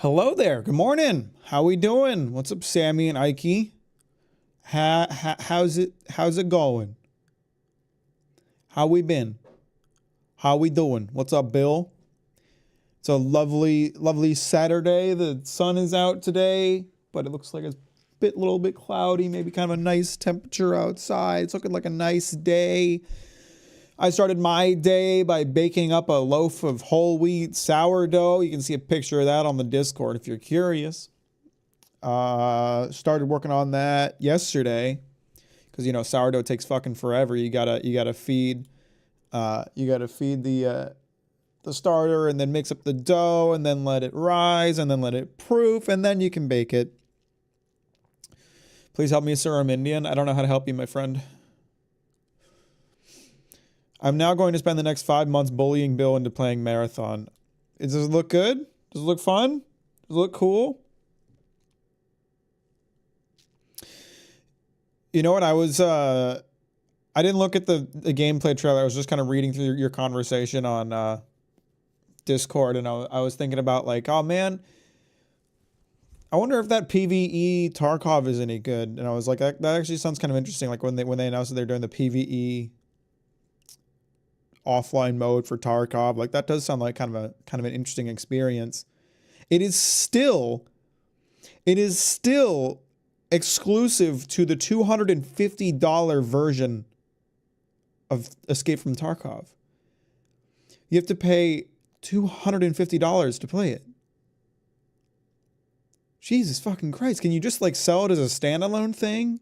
Hello there. Good morning. How we doing? What's up, Sammy and Ike? How's it going? How we been? How we doing? What's up, Bill? It's a lovely Saturday. The sun is out today, but it looks like it's little bit cloudy, maybe kind of a nice temperature outside. It's looking like a nice day. I started my day by baking up a loaf of whole wheat sourdough. You can see a picture of that on the Discord if you're curious. Started working on that yesterday because sourdough takes fucking forever. You gotta feed the starter and then mix up the dough and then let it rise and then let it proof and then you can bake it. Please help me, sir. I'm Indian. I don't know how to help you, my friend. I'm now going to spend the next 5 months bullying Bill into playing Marathon. Does it look good? Does it look fun? Does it look cool? You know what? I didn't look at the gameplay trailer. I was just kind of reading through your conversation on Discord, and I was thinking about like, oh man, I wonder if that PvE Tarkov is any good. And I was like, that actually sounds kind of interesting. Like when they announced that they're doing the PvE offline mode for Tarkov, like that does sound like kind of an interesting experience. It is still exclusive to the $250 version of Escape from Tarkov. You have to pay $250 to play it. Jesus fucking Christ. Can you just like sell it as a standalone thing?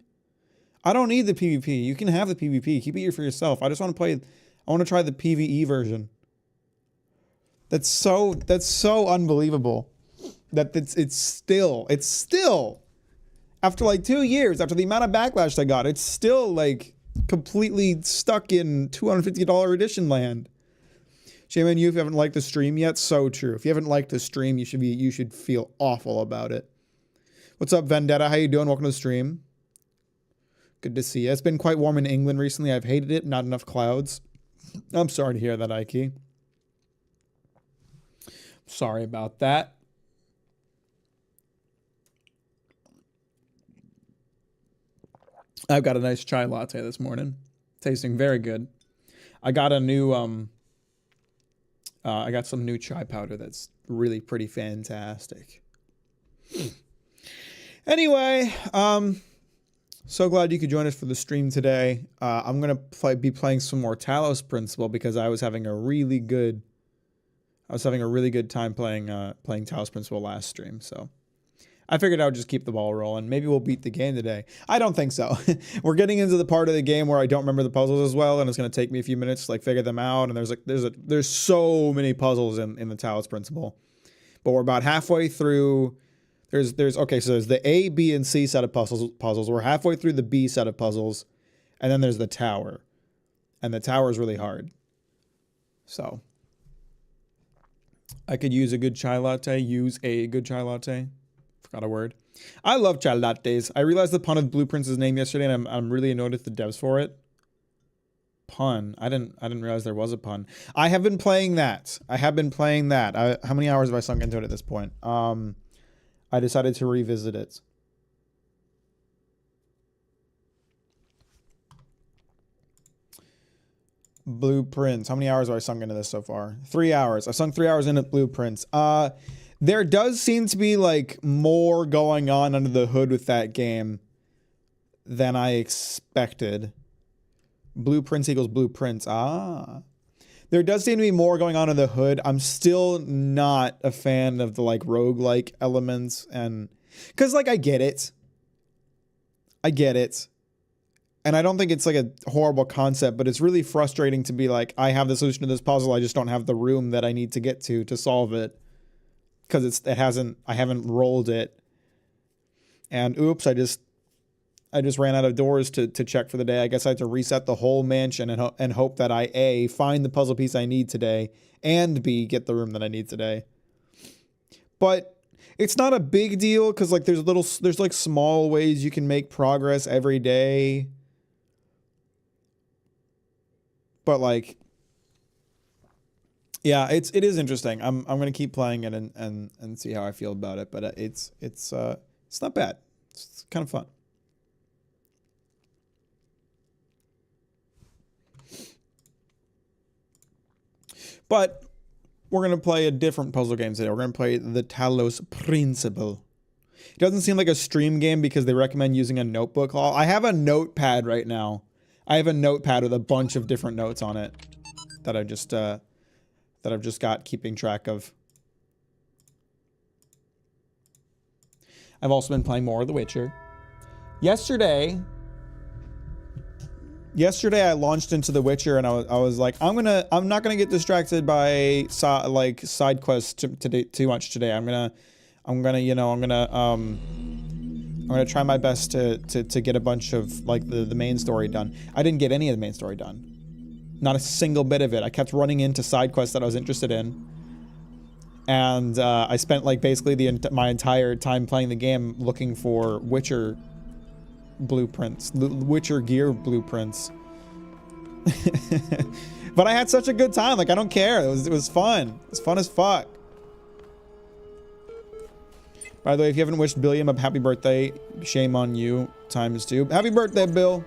I don't need the PvP. You can have the PvP. Keep it for yourself. I want to try the PvE version. That's so unbelievable that it's still after like 2 years, after the amount of backlash they got, it's still like completely stuck in $250 edition land. Shame on you if you haven't liked the stream yet. So true. If you haven't liked the stream, you should feel awful about it. What's up, Vendetta? How you doing? Welcome to the stream. Good to see you. It's been quite warm in England recently. I've hated it. Not enough clouds. I'm sorry to hear that, Ike. Sorry about that. I've got a nice chai latte this morning. Tasting very good. I got a new I got some new chai powder that's really pretty fantastic. Anyway, so glad you could join us for the stream today. I'm going to be playing some more Talos Principle because I was having a really good time playing Talos Principle last stream. So I figured I would just keep the ball rolling. Maybe we'll beat the game today. I don't think so. We're getting into the part of the game where I don't remember the puzzles as well, and it's going to take me a few minutes to like figure them out. And there's so many puzzles in the Talos Principle, but we're about halfway through. There's the A, B, and C set of puzzles. We're halfway through the B set of puzzles, and then there's the tower, and the tower is really hard. So I could use a good chai latte. Forgot a word. I love chai lattes. I realized the pun of Blueprint's name yesterday, and I'm really annoyed at the devs for it. Pun. I didn't realize there was a pun. I have been playing that. How many hours have I sunk into it at this point? I decided to revisit it. Blueprints. How many hours have I sunk into this so far? 3 hours. I've sunk 3 hours into Blueprints. There does seem to be like more going on under the hood with that game than I expected. Blueprints equals blueprints. There does seem to be more going on in the hood. I'm still not a fan of the like roguelike elements, and because like I get it. And I don't think it's like a horrible concept, but it's really frustrating to be like, I have the solution to this puzzle, I just don't have the room that I need to get to solve it. Because I haven't rolled it. And oops, I just ran out of doors to check for the day. I guess I have to reset the whole mansion and hope that I A, find the puzzle piece I need today, and B, get the room that I need today. But it's not a big deal because like there's like small ways you can make progress every day. But like Yeah, it is interesting. I'm gonna keep playing it and see how I feel about it. But it's not bad. It's kind of fun. But we're gonna play a different puzzle game today. We're gonna play the Talos Principle. It doesn't seem like a stream game because they recommend using a notebook. I have a notepad right now. I have a notepad with a bunch of different notes on it that I've just got keeping track of. I've also been playing more of The Witcher. Yesterday I launched into The Witcher and I was like, I'm not gonna get distracted by side quests too much today. I'm gonna try my best to get a bunch of like the main story done. I didn't get any of the main story done. Not a single bit of it. I kept running into side quests that I was interested in. And I spent like basically my entire time playing the game looking for Witcher blueprints, Witcher gear blueprints. But I had such a good time. Like, I don't care. It was fun. It was fun as fuck. By the way, if you haven't wished Billiam a happy birthday, shame on you ×2. Happy birthday, Bill.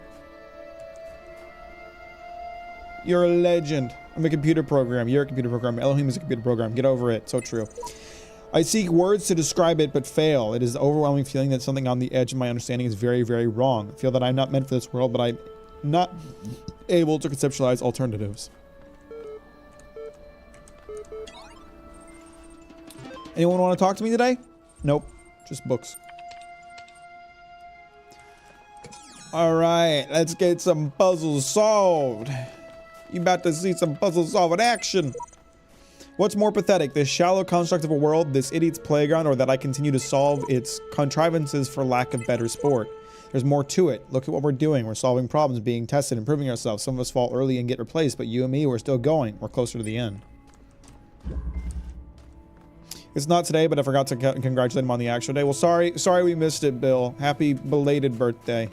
You're a legend. I'm a computer program. You're a computer program. Elohim is a computer program. Get over it. So true. I seek words to describe it, but fail. It is the overwhelming feeling that something on the edge of my understanding is very, very wrong. I feel that I'm not meant for this world, but I'm not able to conceptualize alternatives. Anyone want to talk to me today? Nope. Just books. Alright, let's get some puzzles solved. You about to see some puzzle solving action. What's more pathetic, this shallow construct of a world, this idiot's playground, or that I continue to solve its contrivances for lack of better sport? There's more to it. Look at what we're doing. We're solving problems, being tested, improving ourselves. Some of us fall early and get replaced, but you and me, we're still going. We're closer to the end. It's not today, but I forgot to congratulate him on the actual day. Well, sorry we missed it, Bill. Happy belated birthday.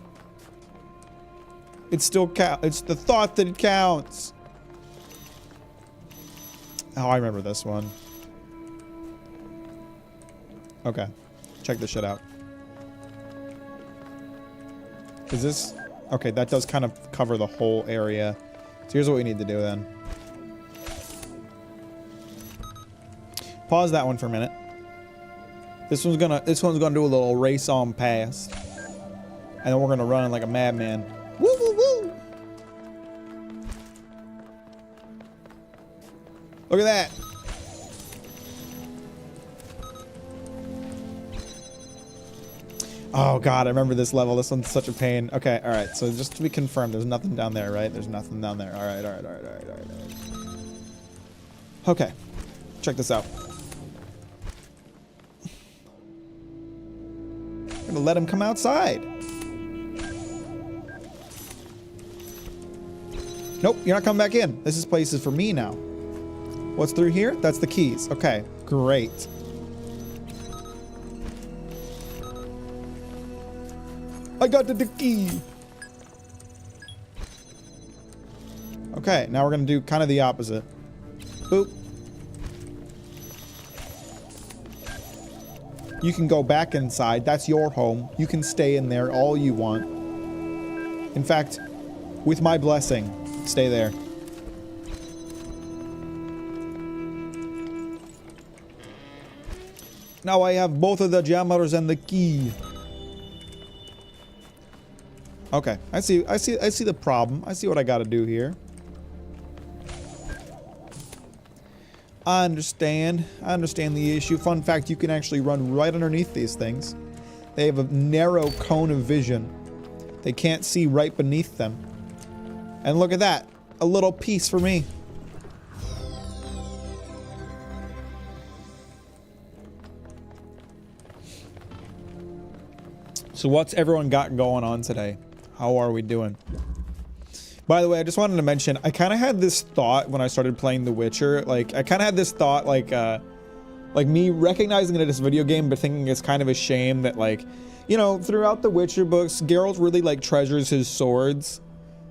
It still counts. It's the thought that it counts. Oh, I remember this one. Okay. Check this shit out. Is this... Okay, that does kind of cover the whole area. So here's what we need to do then. Pause that one for a minute. This one's gonna do a little race on past. And then we're gonna run like a madman. Woo woo woo! Look at that! Oh god, I remember this level. This one's such a pain. Okay, alright, so just to be confirmed, there's nothing down there, right? There's nothing down there. Alright. Okay, check this out. I'm gonna let him come outside. Nope, you're not coming back in. This place is for me now. What's through here? That's the keys. Okay, great. I got the key. Okay, now we're gonna do kind of the opposite. Boop. You can go back inside. That's your home. You can stay in there all you want. In fact, with my blessing, stay there. Now I have both of the jammers and the key. Okay, I see the problem. I see what I gotta do here. I understand the issue. Fun fact, you can actually run right underneath these things. They have a narrow cone of vision. They can't see right beneath them. And look at that, a little piece for me. So what's everyone got going on today? How are we doing? By the way, I just wanted to mention, I kind of had this thought when I started playing The Witcher. Like, I kind of had this thought, like me recognizing it as a video game, but thinking it's kind of a shame that, like, you know, throughout the Witcher books, Geralt really, like, treasures his swords.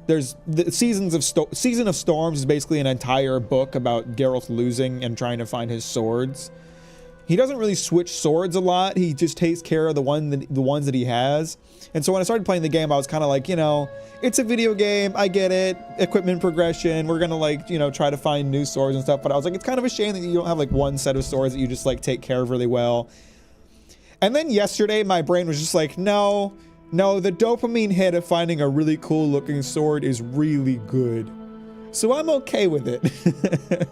there's the Season of Storms is basically an entire book about Geralt losing and trying to find his swords. He doesn't really switch swords a lot. He just takes care of the ones that he has. And so when I started playing the game, I was kind of like, you know, it's a video game. I get it. Equipment progression. We're gonna like, you know, try to find new swords and stuff. But I was like, it's kind of a shame that you don't have like one set of swords that you just like take care of really well. And then yesterday, my brain was just like, no, the dopamine hit of finding a really cool looking sword is really good. So I'm okay with it.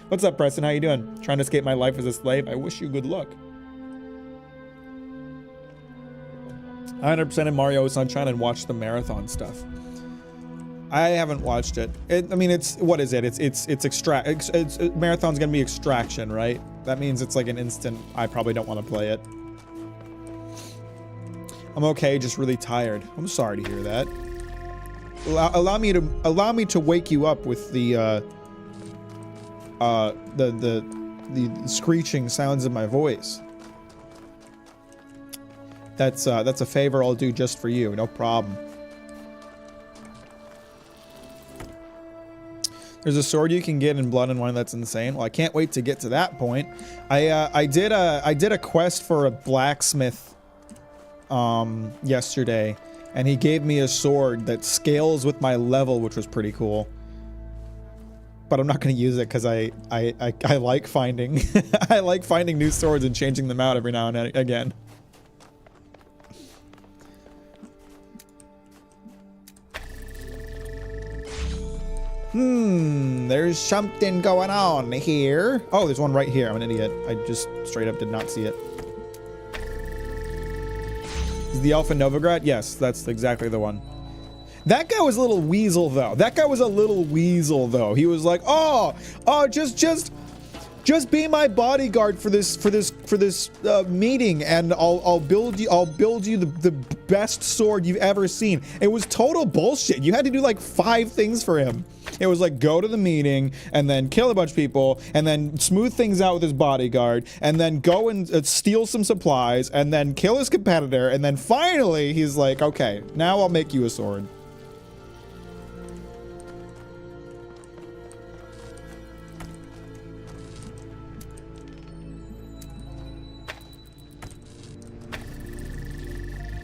What's up, Preston? How you doing? Trying to escape my life as a slave? I wish you good luck. 100% in Mario Sunshine and watched the marathon stuff. I haven't watched it. I mean, it's what is it? It's marathon's gonna be extraction, right? That means it's like an instant. I probably don't want to play it. I'm okay, just really tired. I'm sorry to hear that. Allow me to wake you up with the screeching sounds of my voice. That's a favor I'll do just for you. No problem. There's a sword you can get in Blood and Wine that's insane. Well, I can't wait to get to that point. I did a quest for a blacksmith yesterday, and he gave me a sword that scales with my level, which was pretty cool. But I'm not going to use it because I like finding I like finding new swords and changing them out every now and again. There's something going on here. Oh, there's one right here. I'm an idiot. I just straight up did not see it. Is the elf in Novigrad? Yes, that's exactly the one. That guy was a little weasel though. He was like, oh, just be my bodyguard for this meeting, and I'll build you the best sword you've ever seen. It was total bullshit. You had to do like 5 things for him. It was like go to the meeting and then kill a bunch of people and then smooth things out with his bodyguard and then go and steal some supplies and then kill his competitor, and then finally he's like, okay, now I'll make you a sword.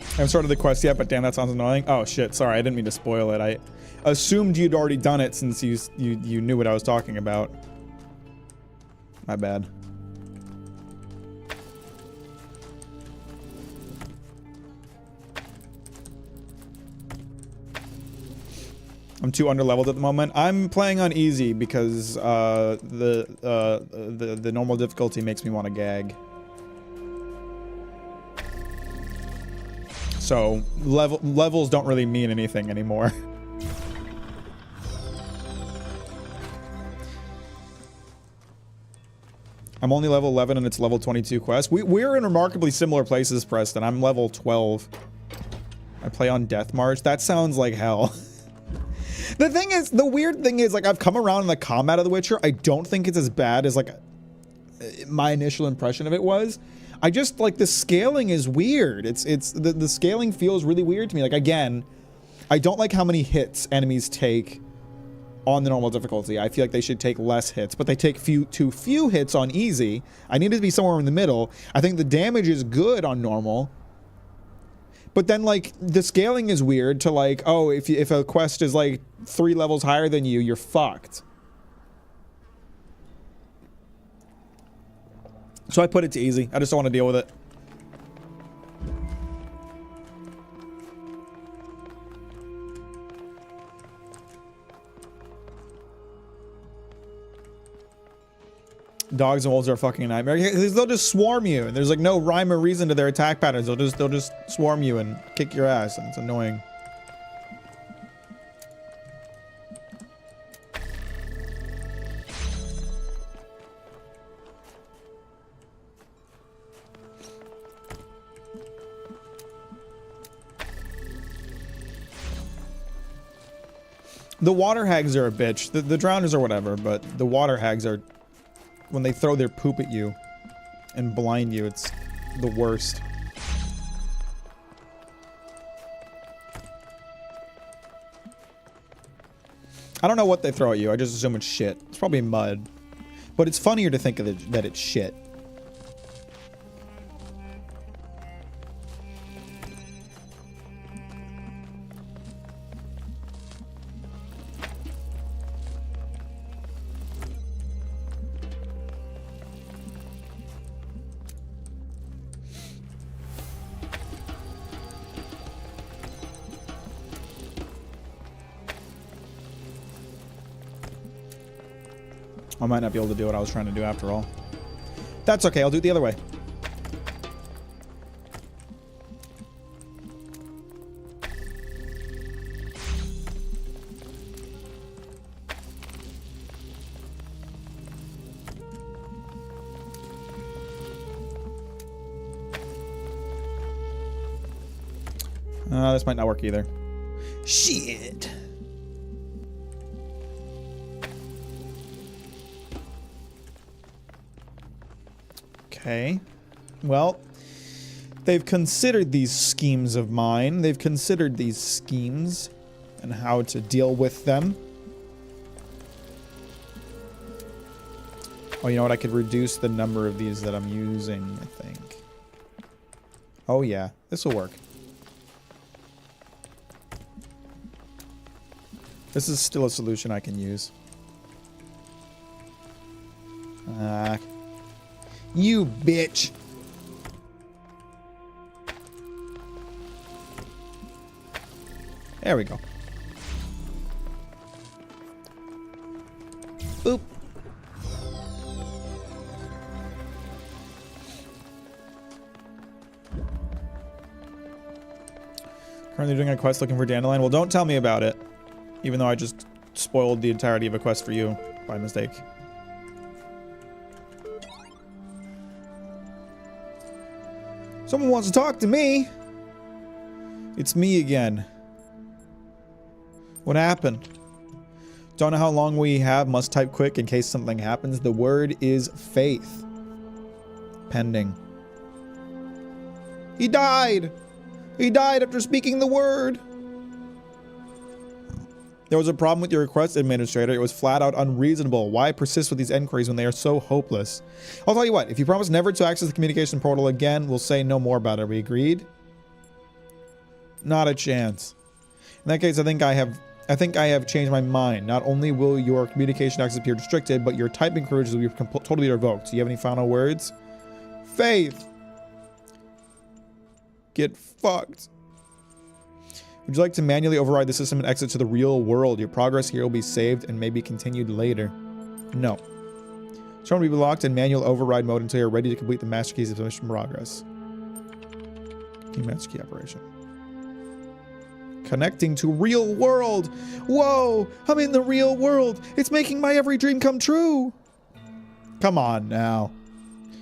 I haven't started the quest yet, but damn, that sounds annoying. Oh shit, sorry, I didn't mean to spoil it. I assumed you'd already done it since you knew what I was talking about. My bad. I'm too underleveled at the moment. I'm playing on easy because the normal difficulty makes me want to gag. So levels don't really mean anything anymore. I'm only level 11 and it's level 22 quest. We're in remarkably similar places, Preston. I'm level 12. I play on Death March. That sounds like hell. The weird thing is, like, I've come around in the combat of The Witcher. I don't think it's as bad as, like, my initial impression of it was. I just, like, the scaling is weird. The scaling feels really weird to me. Like, again, I don't like how many hits enemies take on the normal difficulty. I feel like they should take less hits, but they take too few hits on easy. I need it to be somewhere in the middle. I think the damage is good on normal. But then, like, the scaling is weird to, like, oh, if a quest is, like, 3 levels higher than you, you're fucked. So I put it to easy. I just don't want to deal with it. Dogs and wolves are a fucking nightmare. They'll just swarm you, and there's like no rhyme or reason to their attack patterns. They'll just swarm you and kick your ass, and it's annoying. The water hags are a bitch. The drowners are whatever, but the water hags are... when they throw their poop at you and blind you, it's the worst. I don't know what they throw at you. I just assume it's shit. It's probably mud. But it's funnier to think of it that it's shit. I might not be able to do what I was trying to do after all. That's okay, I'll do it the other way. This might not work either. Shit. Okay. Well, they've considered these schemes of mine. They've considered these schemes and how to deal with them. Oh, you know what? I could reduce the number of these that I'm using, I think. Oh, yeah. This will work. This is still a solution I can use. You bitch. There we go. Boop. Currently doing a quest looking for dandelion. Well, don't tell me about it. Even though I just spoiled the entirety of a quest for you by mistake. Someone wants to talk to me. It's me again. What happened? Don't know how long we have. Must type quick in case something happens. The word is faith. Pending. He died. He died after speaking the word. There was a problem with your request, Administrator. It was flat out unreasonable. Why persist with these enquiries when they are so hopeless? I'll tell you what, if you promise never to access the communication portal again, we'll say no more about it. Are we agreed? Not a chance. In that case, I think I have changed my mind. Not only will your communication access be restricted, but your typing privileges will be totally revoked. Do you have any final words? Faith! Get fucked. Would you like to manually override the system and exit to the real world? Your progress here will be saved and may be continued later. No. Showing will be locked in manual override mode until you're ready to complete the master keys of mission progress. Continue master key operation. Connecting to real world. Whoa! I'm in the real world. It's making my every dream come true. Come on now.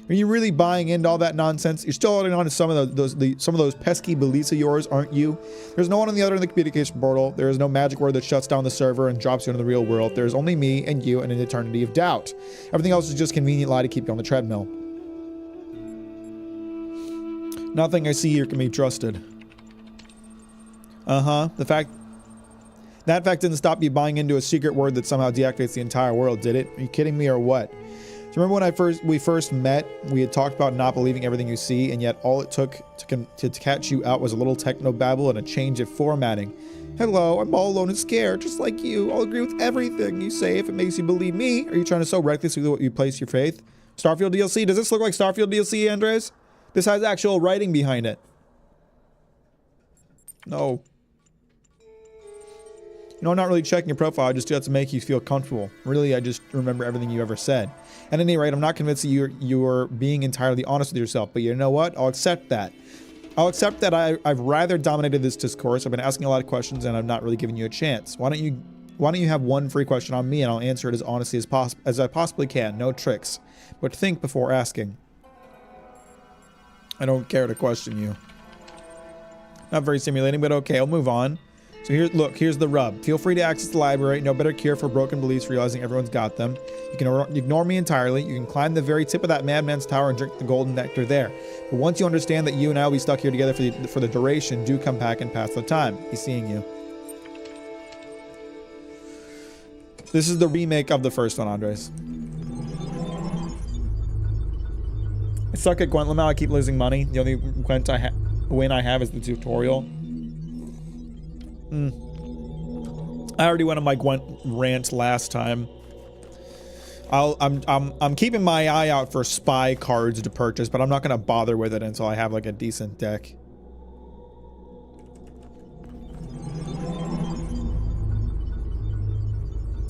Are you really buying into all that nonsense? You're still holding on to some of those pesky beliefs of yours, aren't you? There's no one on the other end of the communication portal. There is no magic word that shuts down the server and drops you into the real world. There's only me and you and an eternity of doubt. Everything else is just a convenient lie to keep you on the treadmill. Nothing I see here can be trusted. That fact didn't stop you buying into a secret word that somehow deactivates the entire world, did it? Are you kidding me or what? Do you remember when we first met, we had talked about not believing everything you see, and yet all it took to catch you out was a little technobabble and a change of formatting. Hello, I'm all alone and scared, just like you. I'll agree with everything you say if it makes you believe me. Are you trying to so recklessly you place your faith? Starfield DLC? Does this look like Starfield DLC, Andres? This has actual writing behind it. No. You know, I'm not really checking your profile. I just do that to make you feel comfortable. Really, I just remember everything you ever said. At any rate, I'm not convinced that you're being entirely honest with yourself. But you know what? I'll accept that. I'll accept that I've rather dominated this discourse. I've been asking a lot of questions, and I've not really given you a chance. Why don't you have one free question on me, and I'll answer it as honestly as I possibly can. No tricks. But think before asking. I don't care to question you. Not very stimulating, but okay. I'll move on. So here's the rub. Feel free to access the library. No better cure for broken beliefs, realizing everyone's got them. You can ignore me entirely. You can climb the very tip of that madman's tower and drink the golden nectar there. But once you understand that you and I will be stuck here together for the duration, do come back and pass the time. Be seeing you. This is the remake of the first one, Andres. I suck at Gwent Lamau. I keep losing money. The only Gwent win I have is the tutorial. I already went on my Gwent rant last time. I'm keeping my eye out for spy cards to purchase, but I'm not gonna bother with it until I have like a decent deck.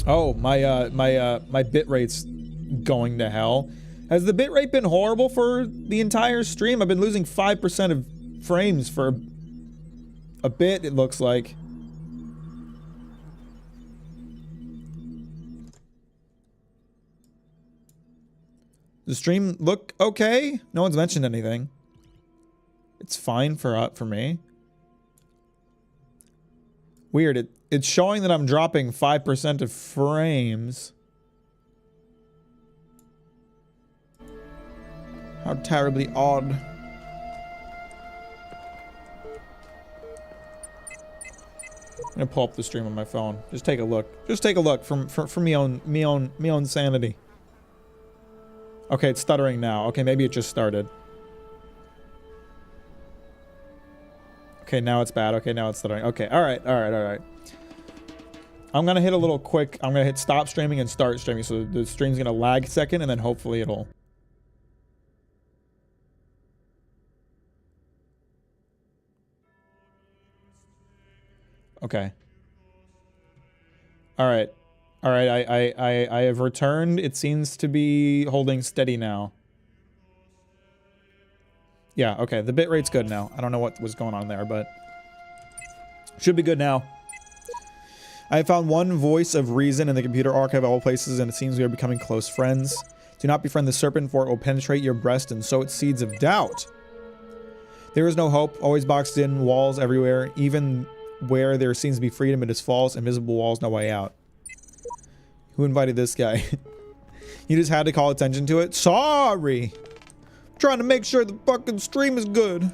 Oh, my bit rate's going to hell. Has the bit rate been horrible for the entire stream? I've been losing 5% of frames for a bit, it looks like. The stream look okay? No one's mentioned anything. It's fine for me. Weird. It's showing that I'm dropping 5% of frames. How terribly odd. I'm gonna pull up the stream on my phone. Just take a look. Just take a look for me own sanity. Okay, it's stuttering now. Okay, maybe it just started. Okay, now it's bad. Okay, now it's stuttering. Okay, alright. I'm gonna hit a little quick. I'm gonna hit stop streaming and start streaming. So the stream's gonna lag a second and then hopefully it'll... Okay. Alright. Alright, I have returned. It seems to be holding steady now. Yeah, okay. The bit rate's good now. I don't know what was going on there, but... should be good now. I have found one voice of reason in the computer archive of all places, and it seems we are becoming close friends. Do not befriend the serpent, for it will penetrate your breast and sow its seeds of doubt. There is no hope, always boxed in, walls everywhere. Even where there seems to be freedom, it is false, invisible walls, no way out. Who invited this guy? You just had to call attention to it? Sorry! I'm trying to make sure the fucking stream is good.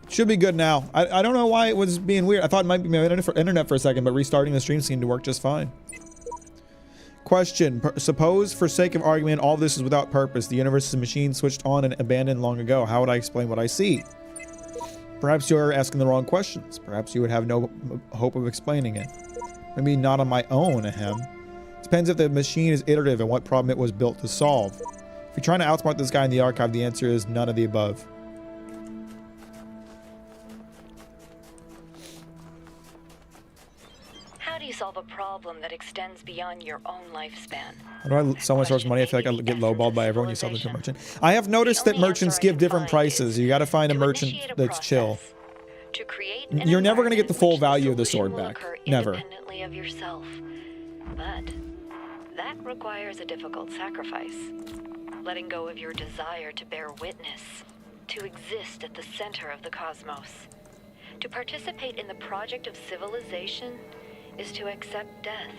Should be good now. I don't know why it was being weird. I thought it might be my internet for a second, but restarting the stream seemed to work just fine. Question. Suppose, for sake of argument, all this is without purpose. The universe is a machine switched on and abandoned long ago. How would I explain what I see? Perhaps you're asking the wrong questions. Perhaps you would have no hope of explaining it. Maybe not on my own, ahem. Depends if the machine is iterative and what problem it was built to solve. If you're trying to outsmart this guy in the archive, the answer is none of the above. How do you solve a problem that extends beyond your own lifespan? How do I sell my source money? I feel like I get lowballed by everyone you sell them to a merchant. I have noticed that merchants give different prices. You gotta find a merchant that's chill. You're never gonna get the full value of the sword back. Never. Independently of yourself. But that requires a difficult sacrifice. Letting go of your desire to bear witness, to exist at the center of the cosmos. To participate in the project of civilization is to accept death.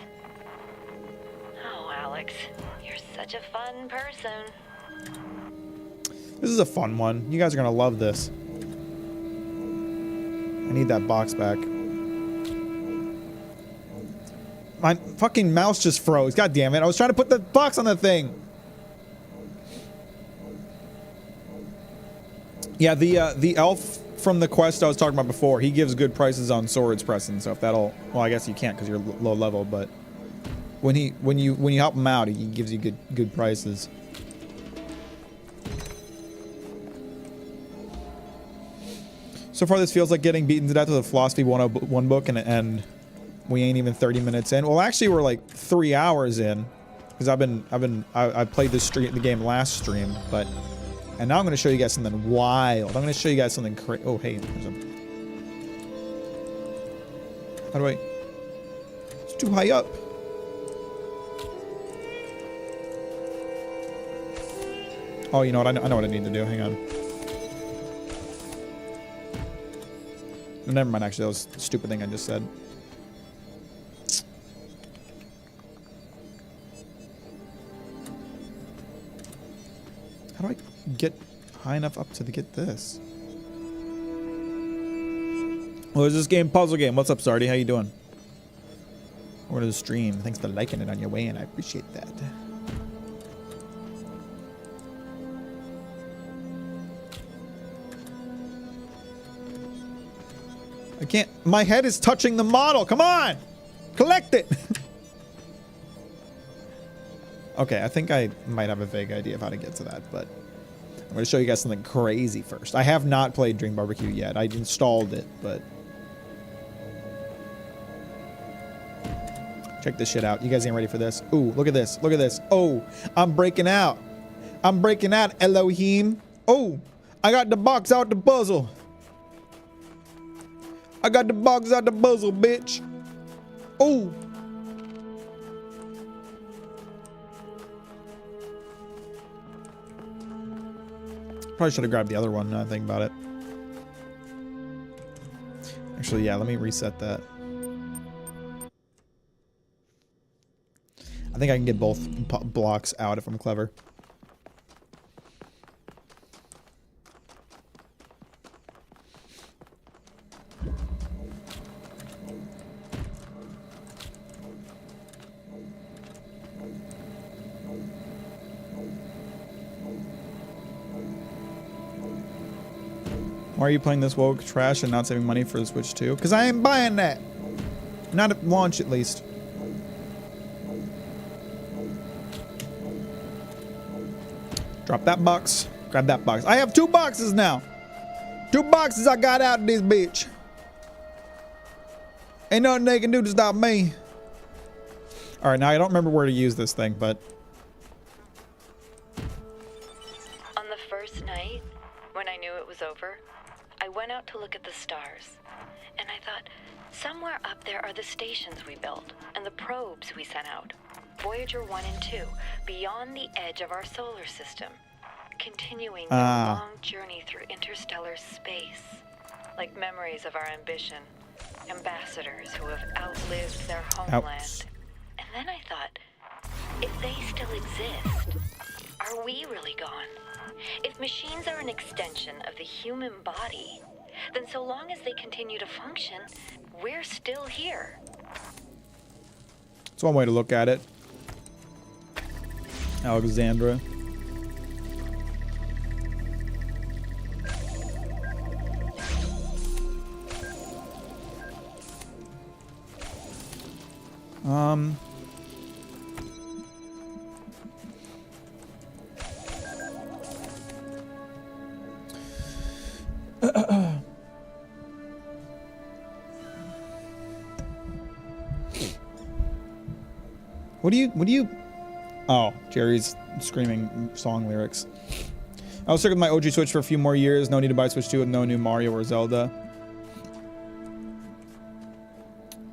Oh, Alex, you're such a fun person. This is a fun one. You guys are gonna love this. I need that box back. My fucking mouse just froze. God damn it. I was trying to put the box on the thing. Yeah, the elf from the quest I was talking about before, he gives good prices on swords, Preston. So if that'll, well, I guess you can't because you're low level, but when you help him out, he gives you good prices. So far, this feels like getting beaten to death with a Philosophy 101 book, and we ain't even 30 minutes in. Well, actually, we're like 3 hours in because I played the game last stream, but. And now I'm going to show you guys something wild. I'm going to show you guys something crazy. Oh, hey. How do I... It's too high up. Oh, you know what? I know what I need to do. Hang on. No, never mind, actually. That was a stupid thing I just said. How do I get high enough up to get this. What is this game? Puzzle game. What's up, Sardi? How you doing? Or to the stream. Thanks for liking it on your way in. I appreciate that. I can't. My head is touching the model. Come on. Collect it. Okay, I think I might have a vague idea of how to get to that, but I'm going to show you guys something crazy first. I have not played Dream Barbecue yet. I installed it, but check this shit out. You guys ain't ready for this. Ooh, look at this. Look at this. Oh, I'm breaking out. I'm breaking out, Elohim. Oh, I got the box out the puzzle. I got the box out the puzzle, bitch. Oh. Probably should have grabbed the other one now I think about it. Actually, yeah, let me reset that. I think I can get both blocks out if I'm clever. Why are you playing this woke trash and not saving money for the Switch 2? Because I ain't buying that. Not at launch, at least. Drop that box. Grab that box. I have 2 boxes now. 2 boxes I got out of this bitch. Ain't nothing they can do to stop me. Alright, now I don't remember where to use this thing, but... On the first night, when I knew it was over, I went out to look at the stars, and I thought, somewhere up there are the stations we built, and the probes we sent out. Voyager 1 and 2, beyond the edge of our solar system, continuing the long journey through interstellar space, like memories of our ambition, ambassadors who have outlived their homeland. And then I thought, if they still exist, are we really gone? If machines are an extension of the human body, then so long as they continue to function, we're still here. That's one way to look at it. Alexandra. What do you Oh, Jerry's screaming song lyrics. I was stuck with my OG Switch for a few more years. No need to buy Switch 2 with no new Mario or Zelda.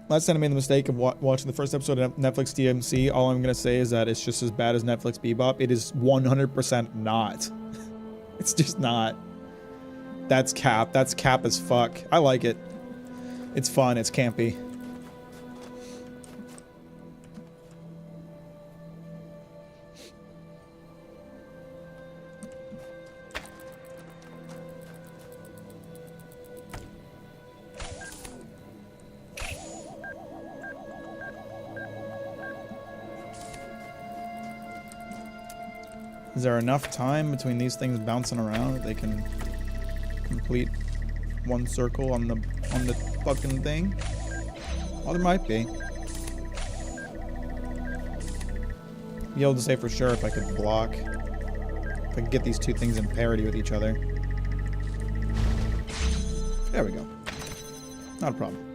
Last time I made the mistake of watching the first episode of Netflix DMC. All I'm going to say is that it's just as bad as Netflix Bebop. It is 100% not. It's just not. That's cap. That's cap as fuck. I like it. It's fun. It's campy. Is there enough time between these things bouncing around that they can complete one circle on the fucking thing? Well, there might be. Be able to say for sure if I could block. If I could get these 2 things in parity with each other. There we go. Not a problem.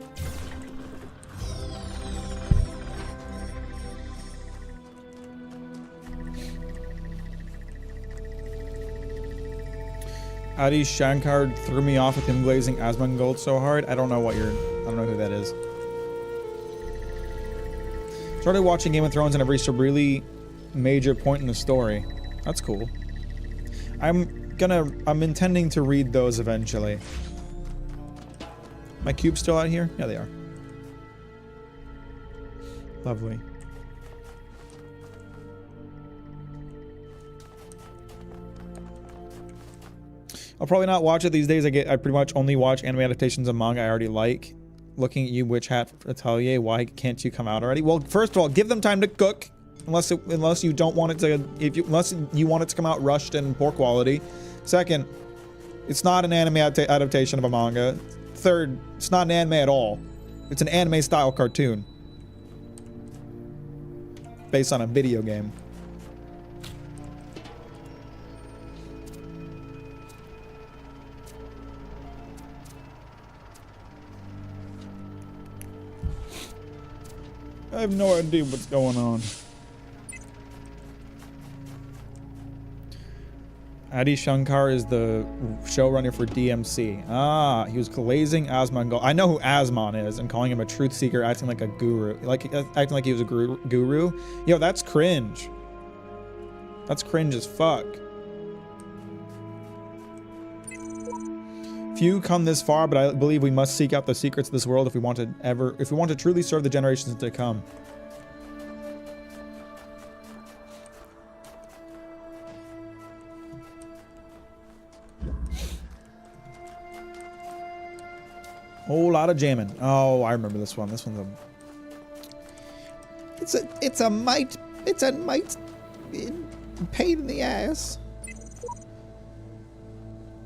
Adi Shankar threw me off with him glazing Asmongold so hard. I don't know who that is. Started watching Game of Thrones and I've reached a really major point in the story. That's cool. I'm intending to read those eventually. My cubes still out here? Yeah, they are. Lovely. I'll probably not watch it these days. I pretty much only watch anime adaptations of manga I already like. Looking at you, Witch Hat Atelier, why can't you come out already? Well, first of all, give them time to cook. Unless you don't want it to, unless you want it to come out rushed and poor quality. Second, it's not an anime adaptation of a manga. Third, it's not an anime at all. It's an anime style cartoon based on a video game. I have no idea what's going on. Adi Shankar is the showrunner for DMC. Ah, he was glazing Asmongold. I know who Asmon is, and calling him a truth seeker, acting like a guru. Acting like he was a guru. Yo, that's cringe. That's cringe as fuck. Few come this far, but I believe we must seek out the secrets of this world if we want to truly serve the generations to come. Whole lot of jamming. Oh, I remember this one. This one's a... It's a mite pain in the ass.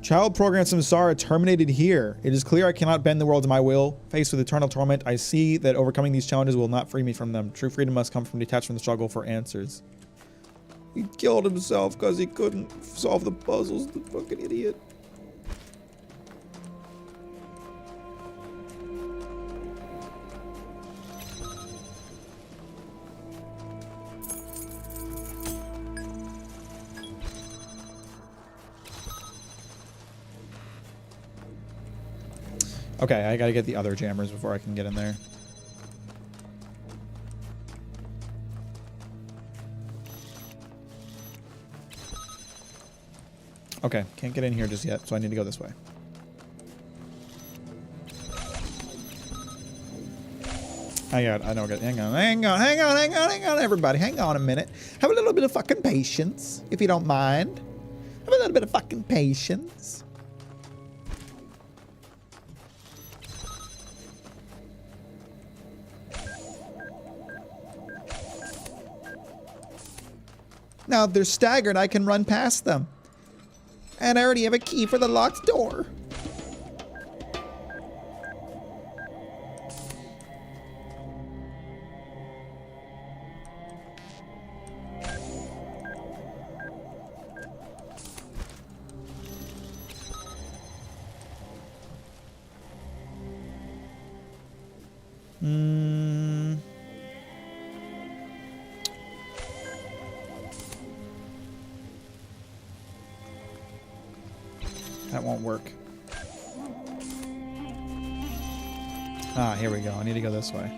Child program Samsara terminated here. It is clear I cannot bend the world to my will. Faced with eternal torment, I see that overcoming these challenges will not free me from them. True freedom must come from detached from the struggle for answers. He killed himself because he couldn't solve the puzzles. The fucking idiot. Okay, I gotta get the other jammers before I can get in there. Okay, can't get in here just yet, so I need to go this way. I know. Hang on, everybody. Hang on a minute. Have a little bit of fucking patience, if you don't mind. Have a little bit of fucking patience. Now, if they're staggered, I can run past them. And I already have a key for the locked door. That won't work. Ah, here we go. I need to go this way.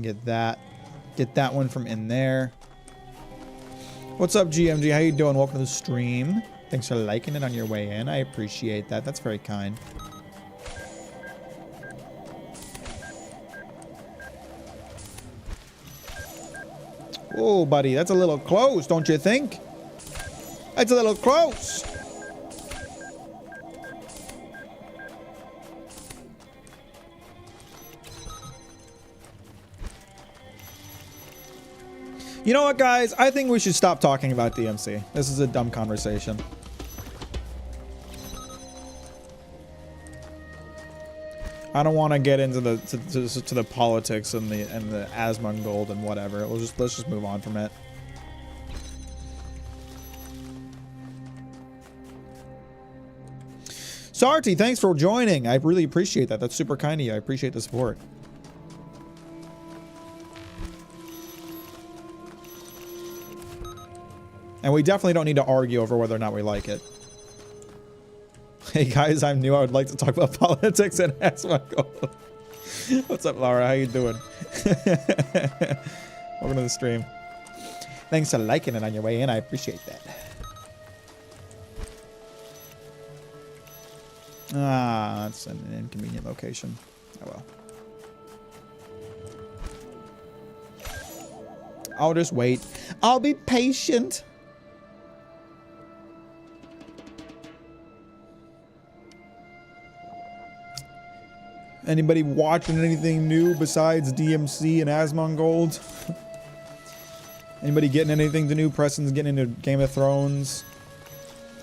Get that one from in there. What's up, GMG? How you doing? Welcome to the stream. Thanks for liking it on your way in. I appreciate that. That's very kind. Oh, buddy, that's a little close, don't you think? That's a little close. You know what, guys? I think we should stop talking about DMC. This is a dumb conversation. I don't want to get into the to the politics and the Asmongold and whatever. Let's just move on from it. Sarti, thanks for joining. I really appreciate that. That's super kind of you. I appreciate the support. And we definitely don't need to argue over whether or not we like it. Hey guys, I'm new. I would like to talk about politics and Asmongold. What's up, Laura? How you doing? Welcome to the stream. Thanks for liking it on your way in. I appreciate that. Ah, that's an inconvenient location. Oh well. I'll just wait. I'll be patient. Anybody watching anything new besides DMC and Asmongold? Anybody getting anything new? Preston's getting into Game of Thrones.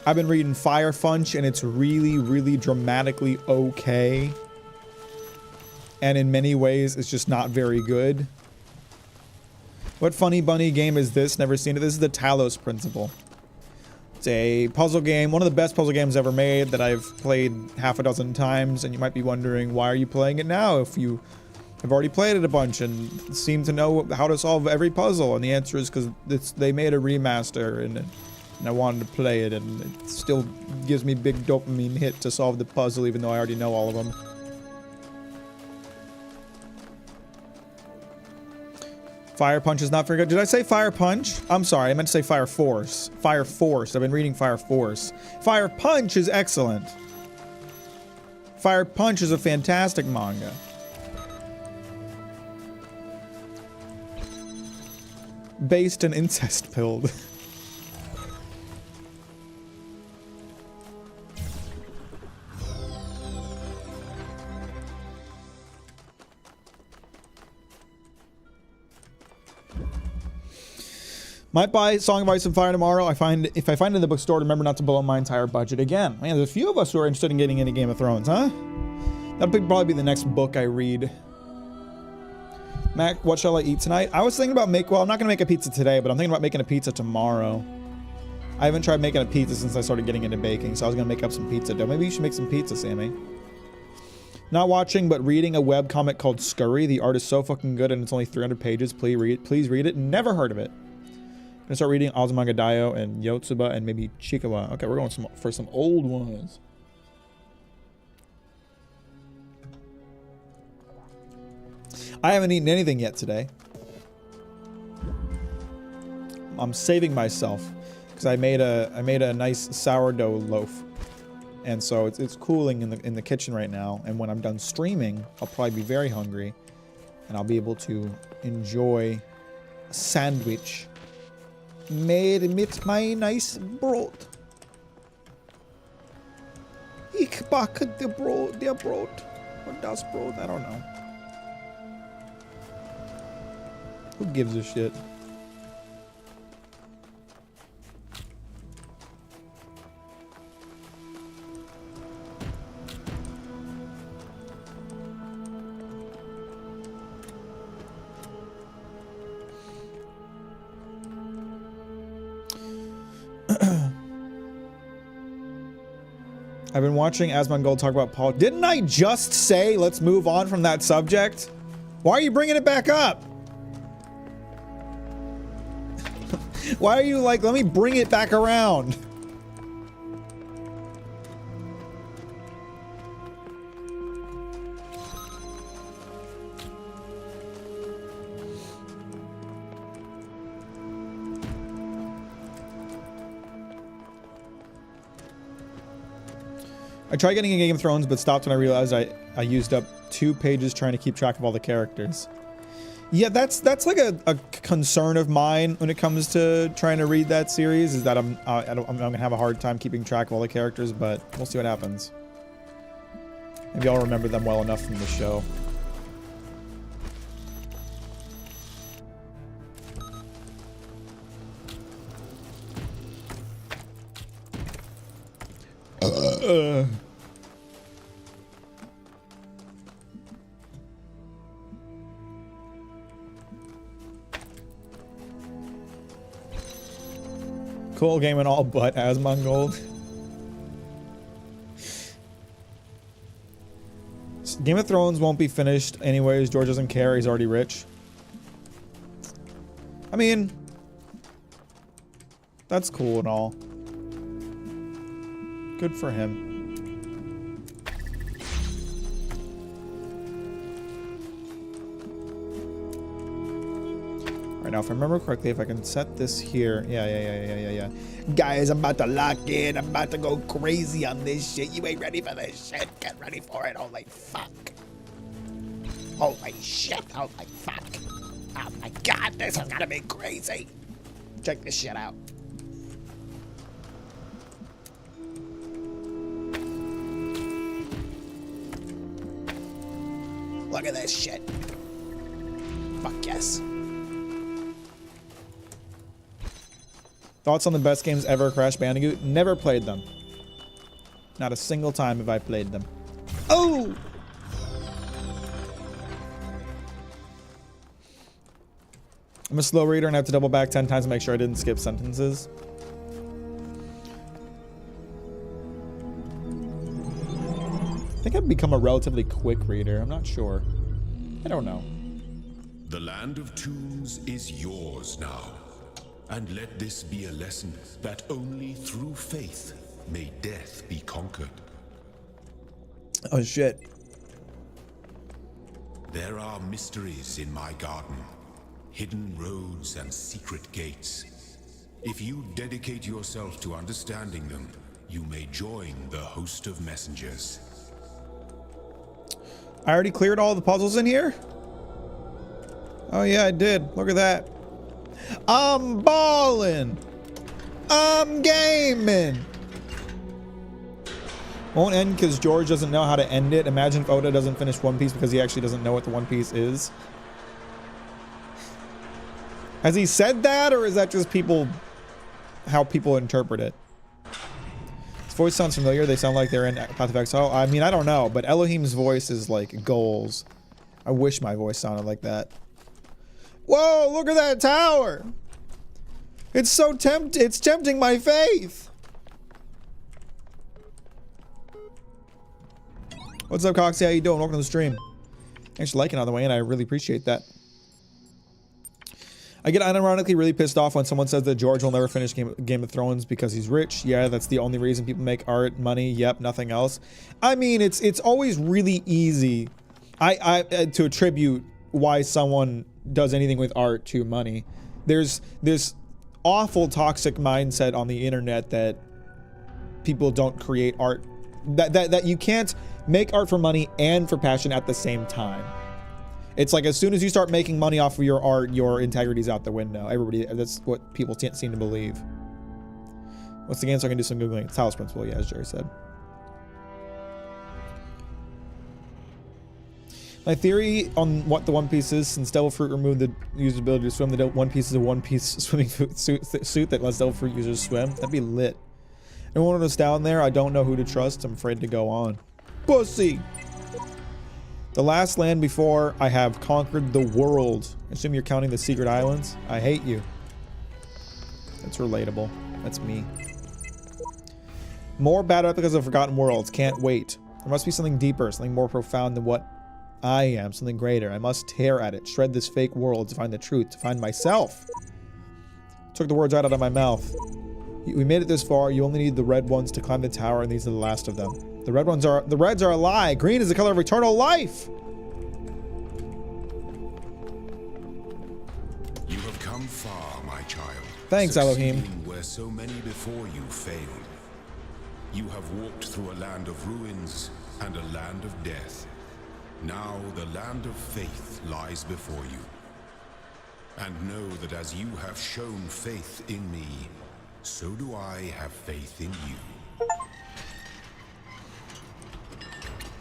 I've been reading Fire Punch, and it's really, really dramatically okay. And in many ways, it's just not very good. What funny bunny game is this? Never seen it. This is the Talos Principle. It's a puzzle game, one of the best puzzle games ever made that I've played half a dozen times, and you might be wondering, why are you playing it now if you have already played it a bunch and seem to know how to solve every puzzle? And the answer is because they made a remaster, and I wanted to play it, and it still gives me big dopamine hit to solve the puzzle even though I already know all of them. Fire Punch is not very good. Did I say Fire Punch? I'm sorry, I meant to say Fire Force. Fire Force. I've been reading Fire Force. Fire Punch is excellent. Fire Punch is a fantastic manga. Based and incest pilled. Might buy Song of Ice and Fire tomorrow. If I find it in the bookstore, remember not to blow my entire budget again. Man, there's a few of us who are interested in getting into Game of Thrones, huh? That'll probably be the next book I read. Mac, what shall I eat tonight? I was thinking about well, I'm not gonna make a pizza today, but I'm thinking about making a pizza tomorrow. I haven't tried making a pizza since I started getting into baking, so I was gonna make up some pizza dough. Maybe you should make some pizza, Sammy. Not watching, but reading a webcomic called Scurry. The art is so fucking good, and it's only 300 pages. Please read it. Never heard of it. I'm gonna start reading Azumanga Daioh and Yotsuba and maybe Chikawa. Okay, we're going for some old ones. I haven't eaten anything yet today. I'm saving myself because I made a nice sourdough loaf, and so it's cooling in the kitchen right now. And when I'm done streaming, I'll probably be very hungry, and I'll be able to enjoy a sandwich made with my nice broad. Ich backe der Brot. Or das Brot, I don't know. Who gives a shit? I've been watching Asmongold talk about Paul. Didn't I just say let's move on from that subject? Why are you bringing it back up? Why are you like, let me bring it back around? I tried getting a Game of Thrones, but stopped when I realized I used up 2 pages trying to keep track of all the characters. Yeah, that's like a concern of mine when it comes to trying to read that series, is that I'm gonna have a hard time keeping track of all the characters, but we'll see what happens. Maybe I'll remember them well enough from the show. Cool game and all, but Asmongold. Game of Thrones won't be finished anyways. George doesn't care. He's already rich. I mean, that's cool and all. Good for him. Alright, now if I remember correctly, if I can set this here. Yeah. Guys, I'm about to lock in. I'm about to go crazy on this shit. You ain't ready for this shit. Get ready for it. Holy fuck. Holy shit. Holy fuck. Oh my god, this is gonna be crazy. Check this shit out. Look at this shit. Fuck yes. Thoughts on the best games ever, Crash Bandicoot? Never played them. Not a single time have I played them. Oh! I'm a slow reader and I have to double back 10 times to make sure I didn't skip sentences. I think I've become a relatively quick reader. I'm not sure. I don't know. The land of tombs is yours now. And let this be a lesson that only through faith may death be conquered. Oh shit. There are mysteries in my garden, hidden roads and secret gates. If you dedicate yourself to understanding them, you may join the host of messengers. I already cleared all the puzzles in here? Oh yeah, I did. Look at that. I'm ballin'. I'm gaming. Won't end because George doesn't know how to end it. Imagine if Oda doesn't finish One Piece because he actually doesn't know what the One Piece is. Has he said that, or is that just how people interpret it? His voice sounds familiar. They sound like they're in Path of Exile. I mean, I don't know, but Elohim's voice is like goals. I wish my voice sounded like that. Whoa, look at that tower. It's so it's tempting my faith. What's up, Coxie? How you doing? Welcome to the stream. Thanks for liking on the way in. I really appreciate that. I get unironically really pissed off when someone says that George will never finish Game of Thrones because he's rich. Yeah, that's the only reason people make art, money. Yep, nothing else. I mean, it's always really easy to attribute why someone does anything with art to money. There's this awful toxic mindset on the internet that people don't create art, that you can't make art for money and for passion at the same time. It's like as soon as you start making money off of your art, your integrity's out the window. That's what people seem to believe. What's the game so I can do some Googling? It's Talos Principle, yeah, as Jerry said. My theory on what the One Piece is, since Devil Fruit removed the user's ability to swim, the One Piece is a One-Piece swimming suit that lets Devil Fruit users swim. That'd be lit. Anyone that's down there, I don't know who to trust. I'm afraid to go on. Pussy! The last land before I have conquered the world. I assume you're counting the secret islands. I hate you. That's relatable. That's me. More bad replicas of Forgotten Worlds. Can't wait. There must be something deeper, something more profound than what I am, something greater. I must tear at it, shred this fake world to find the truth, to find myself. Took the words right out of my mouth. We made it this far. You only need the red ones to climb the tower, and these are the last of them. The reds are a lie. Green is the color of eternal life. You have come far, my child. Thanks, Elohim. Where so many before you failed. You have walked through a land of ruins and a land of death. Now the land of faith lies before you. And know that as you have shown faith in me, so do I have faith in you.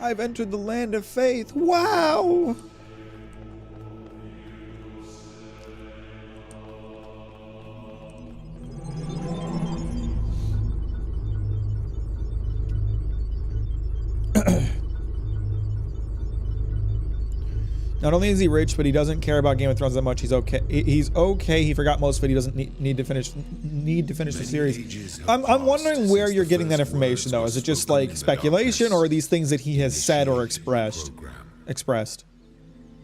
I've entered the land of faith. Wow! Not only is he rich, but he doesn't care about Game of Thrones that much. He's okay. He's okay. He forgot most of it. He doesn't need to finish the series. I'm wondering where you're getting that information, though. Is it just like speculation, or are these things that he has said or expressed?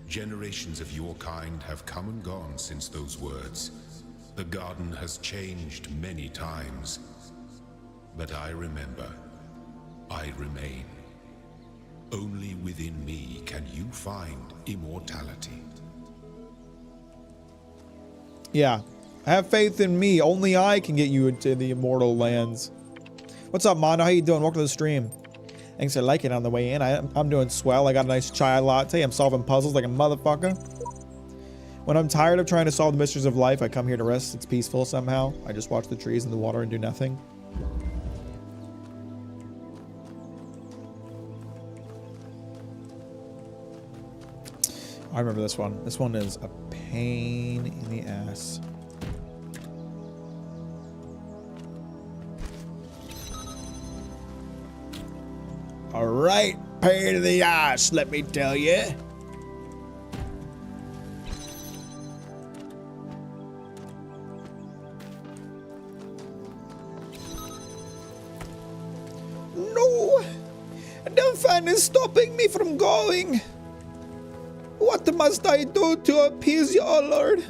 Generations of your kind have come and gone since those words. The garden has changed many times, but I remember. I remain. Only within me can you find immortality. Yeah. Have faith in me. Only I can get you into the immortal lands. What's up, Mondo? How you doing? Welcome to the stream. Thanks for liking on the way in. I'm doing swell. I got a nice chai latte. I'm solving puzzles like a motherfucker. When I'm tired of trying to solve the mysteries of life, I come here to rest. It's peaceful somehow. I just watch the trees and the water and do nothing. I remember this one. This one is a pain in the ass. All right, pain in the ass, let me tell you. No, nothing is stopping me from going. What must I do to appease you, oh Lord?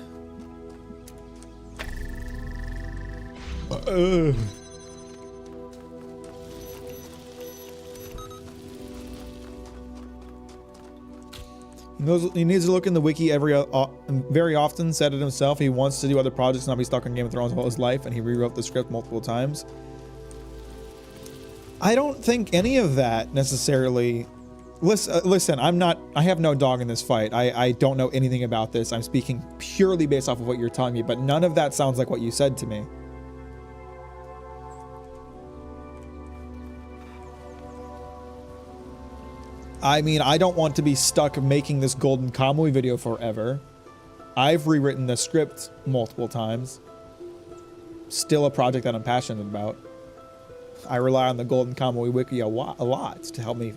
He needs to look in the wiki very often, said it himself. He wants to do other projects, not be stuck on Game of Thrones all his life, and he rewrote the script multiple times. I don't think any of that necessarily... Listen, I have no dog in this fight. I don't know anything about this. I'm speaking purely based off of what you're telling me, but none of that sounds like what you said to me. I mean, I don't want to be stuck making this Golden Kamuy video forever. I've rewritten the script multiple times. Still a project that I'm passionate about. I rely on the Golden Kamuy wiki a lot to help me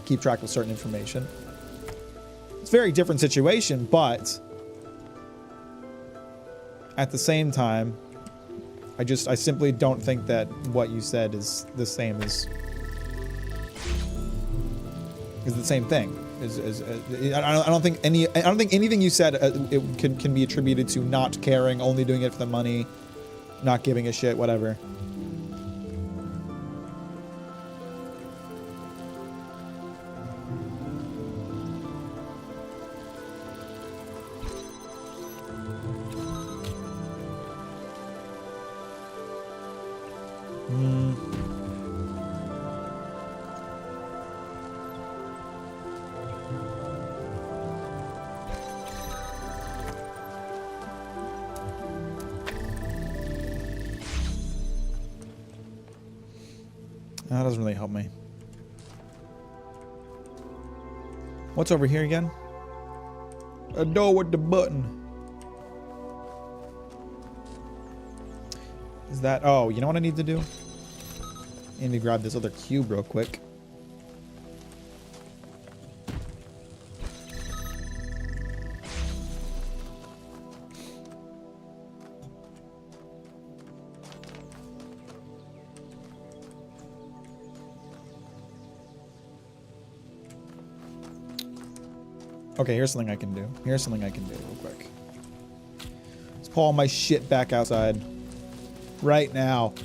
keep track of certain information. It's a very different situation, but at the same time, I simply don't think that what you said is the same as... is the same thing. I don't think anything you said it can be attributed to not caring, only doing it for the money, not giving a shit, whatever. That doesn't really help me. What's over here again? A door with the button. Is that... oh, you know what I need to do? I need to grab this other cube real quick. Okay, here's something I can do. Here's something I can do real quick. Let's pull all my shit back outside. Right now.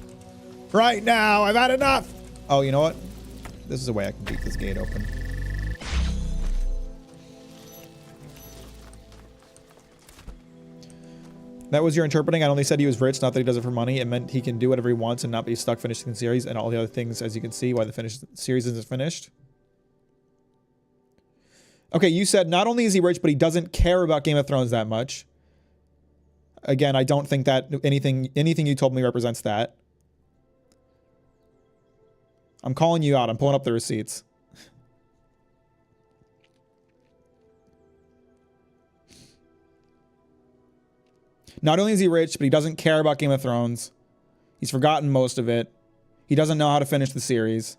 Right now! I've had enough! Oh, you know what? This is a way I can keep this gate open. That was your interpreting. I only said he was rich, not that he does it for money. It meant he can do whatever he wants and not be stuck finishing the series and all the other things, as you can see, why the series isn't finished. Okay, you said not only is he rich, but he doesn't care about Game of Thrones that much. Again, I don't think that anything you told me represents that. I'm calling you out. I'm pulling up the receipts. Not only is he rich, but he doesn't care about Game of Thrones. He's forgotten most of it. He doesn't know how to finish the series.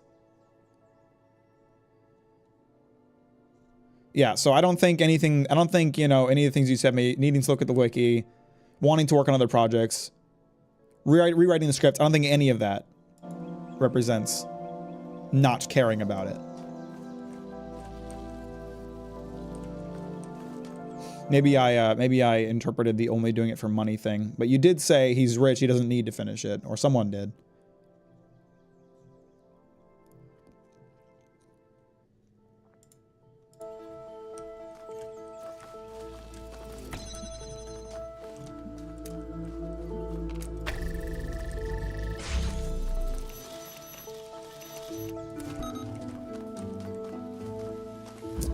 Yeah, so I don't think, you know, any of the things you said, me needing to look at the wiki, wanting to work on other projects, rewriting the script, I don't think any of that represents not caring about it. Maybe I interpreted the only doing it for money thing, but you did say he's rich, he doesn't need to finish it, or someone did.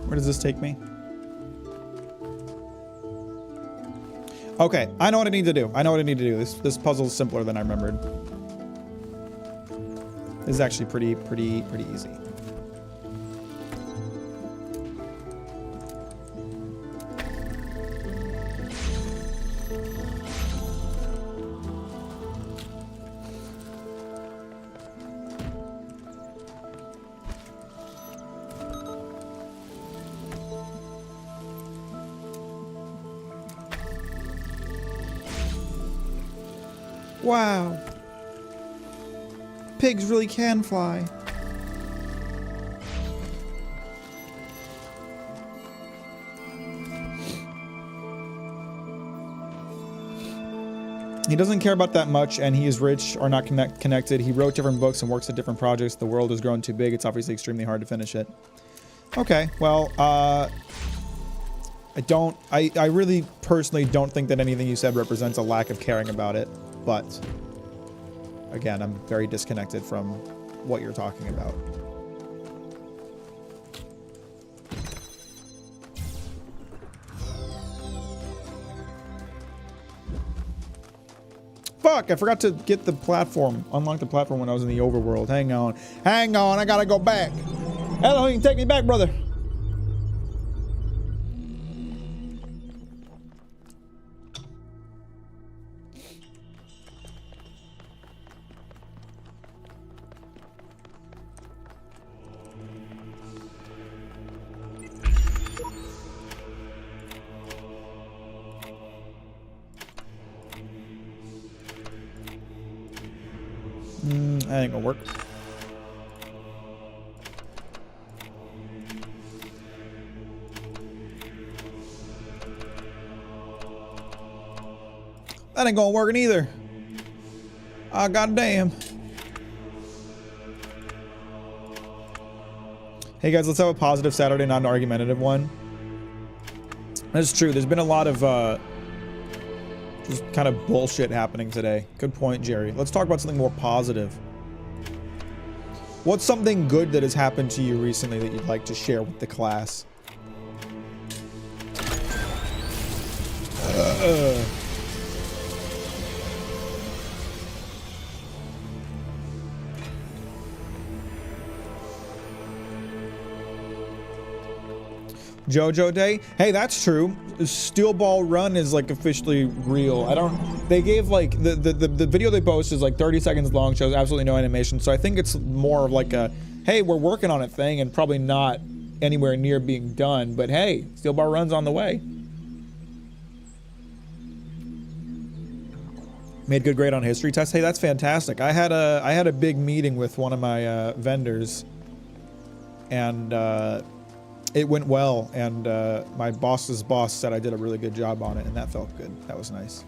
Where does this take me? Okay, I know what I need to do. This puzzle is simpler than I remembered. This is actually pretty easy. Wow. Pigs really can fly. He doesn't care about that much, and he is rich or not connected. He wrote different books and works at different projects. The world has grown too big. It's obviously extremely hard to finish it. Okay, well, I really personally don't think that anything you said represents a lack of caring about it, but again, I'm very disconnected from what you're talking about. Fuck, I forgot to get the platform, unlock the platform when I was in the overworld. Hang on, I gotta go back. Hello, you can take me back, brother. That ain't gonna work. That ain't gonna work either. Ah, goddamn. Hey guys, let's have a positive Saturday, not an argumentative one. That's true. There's been a lot of just kind of bullshit happening today. Good point, Jerry. Let's talk about something more positive. What's something good that has happened to you recently that you'd like to share with the class? JoJo Day? Hey, that's true. Steel Ball Run is like officially real. They gave like, the video they post is like 30 seconds long, shows absolutely no animation. So I think it's more of like a, hey, we're working on it thing and probably not anywhere near being done. But hey, Steel Ball Run's on the way. Made good grade on history test. Hey, that's fantastic. I had a big meeting with one of my vendors, and it went well, and my boss's boss said I did a really good job on it, and that felt good. That was nice.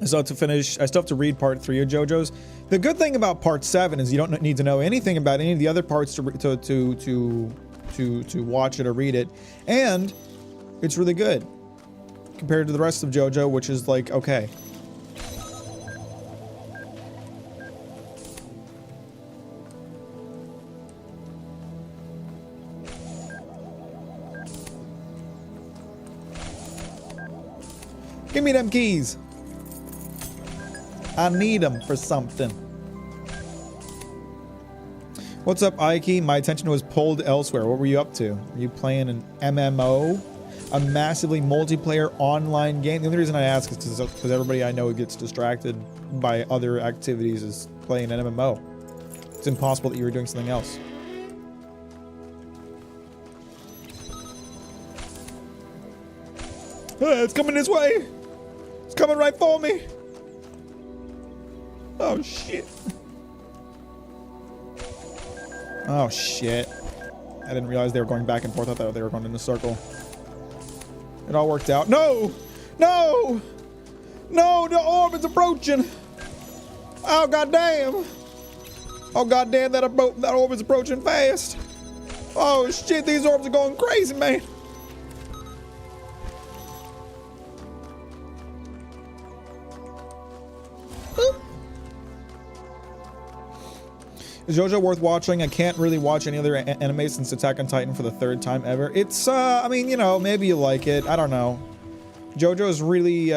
So to finish, I still have to read part 3 of JoJo's. The good thing about part 7 is you don't need to know anything about any of the other parts to watch it or read it, and it's really good compared to the rest of JoJo, which is like, okay. Give me them keys. I need them for something. What's up, Ike? My attention was pulled elsewhere. What were you up to? Are you playing an MMO? A massively multiplayer online game? The only reason I ask is because everybody I know gets distracted by other activities is playing an MMO. It's impossible that you were doing something else. It's coming this way! It's coming right for me! Oh shit. Oh shit. I didn't realize they were going back and forth. I thought they were going in a circle. It all worked out. No! No! No, the orb is approaching! Oh goddamn! Oh goddamn, that orb is approaching fast! Oh shit, these orbs are going crazy, man! Is JoJo worth watching? I can't really watch any other anime since Attack on Titan for the 3rd time ever. It's, I mean, you know, maybe you like it. I don't know. JoJo's really,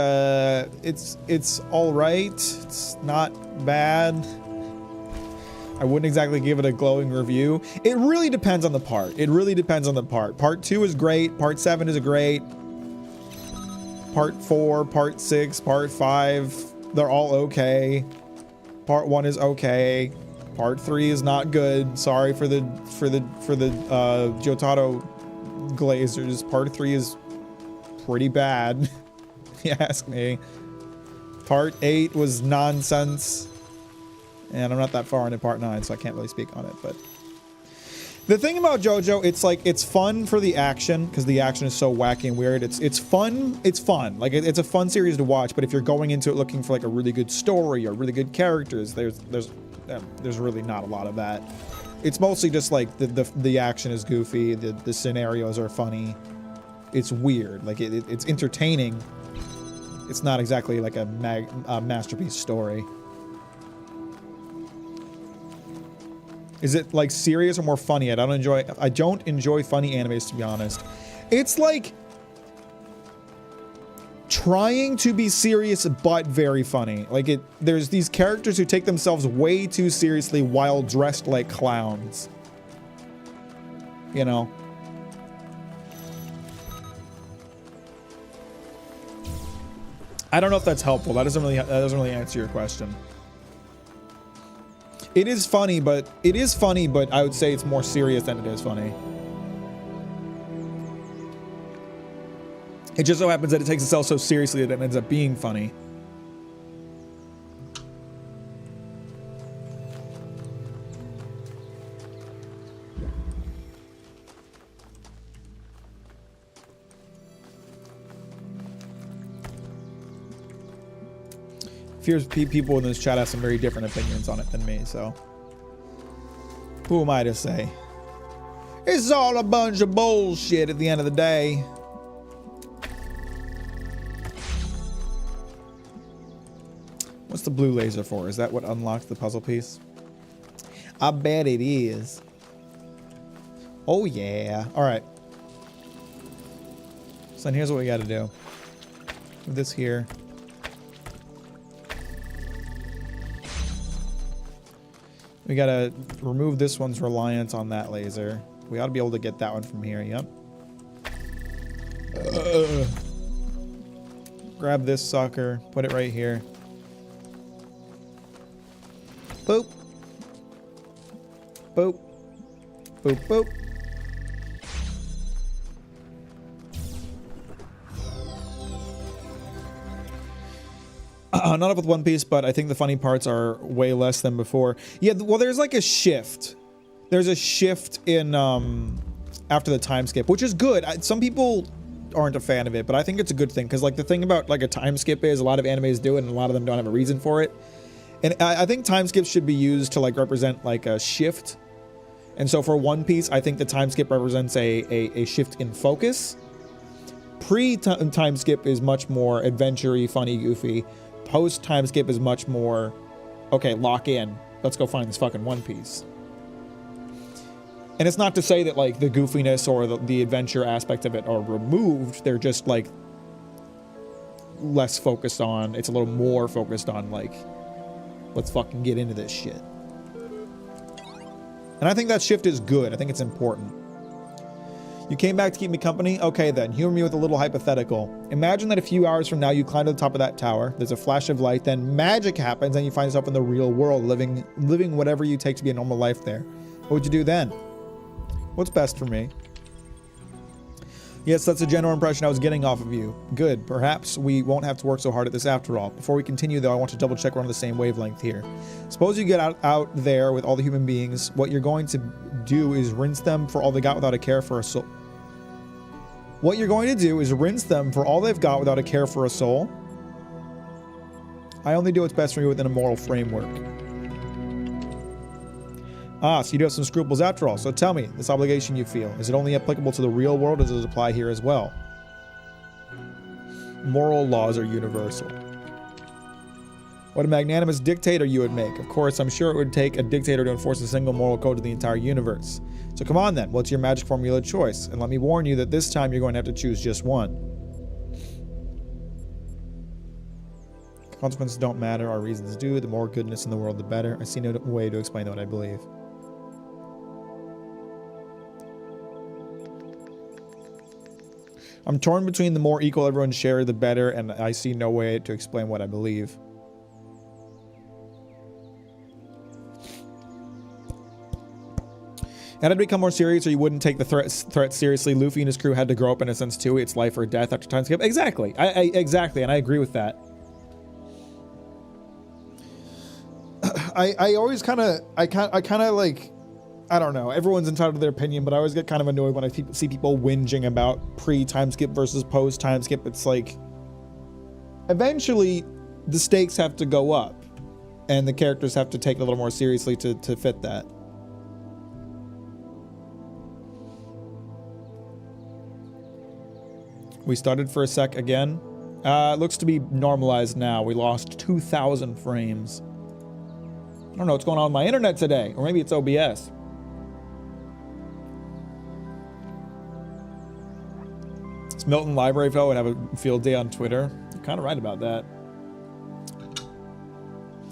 it's alright. It's not bad. I wouldn't exactly give it a glowing review. It really depends on the part. It really depends on the part. Part 2 is great. Part 7 is great. Part 4, Part 6, Part 5, they're all okay. Part 1 is okay. Part 3 is not good. Sorry for the Jotaro Glazers. Part 3 is pretty bad, if you ask me. Part 8 was nonsense. And I'm not that far into Part 9, so I can't really speak on it, but the thing about JoJo, it's like, it's fun for the action, because the action is so wacky and weird. It's fun. It's fun. Like, it's a fun series to watch, but if you're going into it looking for like a really good story or really good characters, there's really not a lot of that. It's mostly just like the action is goofy, the scenarios are funny. It's weird. Like, it's entertaining. It's not exactly like a masterpiece story. Is it like serious or more funny? I don't enjoy funny animes, to be honest. It's like trying to be serious but very funny. Like, there's these characters who take themselves way too seriously while dressed like clowns. You know? I don't know if that's helpful. That doesn't really answer your question. It is funny, but I would say it's more serious than it is funny. It just so happens that it takes itself so seriously that it ends up being funny. Fears people in this chat have some very different opinions on it than me, so who am I to say? It's all a bunch of bullshit at the end of the day. What's the blue laser for? Is that what unlocks the puzzle piece? I bet it is. Oh yeah. All right. So then here's what we got to do. Move this here. We gotta remove this one's reliance on that laser. We ought to be able to get that one from here. Yep. Grab this sucker. Put it right here. Boop. Boop. Boop, boop. Not up with One Piece, but I think the funny parts are way less than before. Yeah, well, there's like a shift. There's a shift in after the time skip, which is good. Some people aren't a fan of it, but I think it's a good thing, because like the thing about like a time skip is a lot of animes do it, and a lot of them don't have a reason for it. And I think time skips should be used to like represent like a shift. And so for One Piece, I think the time skip represents a shift in focus. Pre-time skip is much more adventure-y, funny, goofy. Post-time skip is much more, okay, lock in. Let's go find this fucking One Piece. And it's not to say that like the goofiness or the adventure aspect of it are removed. They're just like less focused on, it's a little more focused on like, let's fucking get into this shit. And I think that shift is good. I think it's important. You came back to keep me company? Okay then, humor me with a little hypothetical. Imagine that a few hours from now you climb to the top of that tower, there's a flash of light, then magic happens and you find yourself in the real world, living whatever you take to be a normal life there. What would you do then? What's best for me? Yes, that's the general impression I was getting off of you. Good, perhaps we won't have to work so hard at this after all. Before we continue though, I want to double check we're on the same wavelength here. Suppose you get out there with all the human beings, what you're going to do is rinse them for all they got without a care for a soul. What you're going to do is rinse them for all they've got without a care for a soul. I only do what's best for me within a moral framework. Ah, so you do have some scruples after all. So tell me, this obligation you feel, is it only applicable to the real world or does it apply here as well? Moral laws are universal. What a magnanimous dictator you would make. Of course, I'm sure it would take a dictator to enforce a single moral code to the entire universe. So come on then, what's your magic formula choice? And let me warn you that this time you're going to have to choose just one. Consequences don't matter, our reasons do. The more goodness in the world, the better. I see no way to explain what I believe. I'm torn between the more equal everyone share, the better, and I see no way to explain what I believe. It had to become more serious, or you wouldn't take the threat seriously. Luffy and his crew had to grow up in a sense too. It's life or death after time skip. Exactly. Exactly, and I agree with that. I always kind of like, I don't know. Everyone's entitled to their opinion, but I always get kind of annoyed when I see people whinging about pre-time skip versus post-time skip. It's like, eventually, the stakes have to go up, and the characters have to take it a little more seriously to fit that. We started for a sec again. It looks to be normalized now. We lost 2,000 frames. I don't know what's going on with my internet today, or maybe it's OBS. It's Milton Library Fellow would have a field day on Twitter. You're kind of right about that.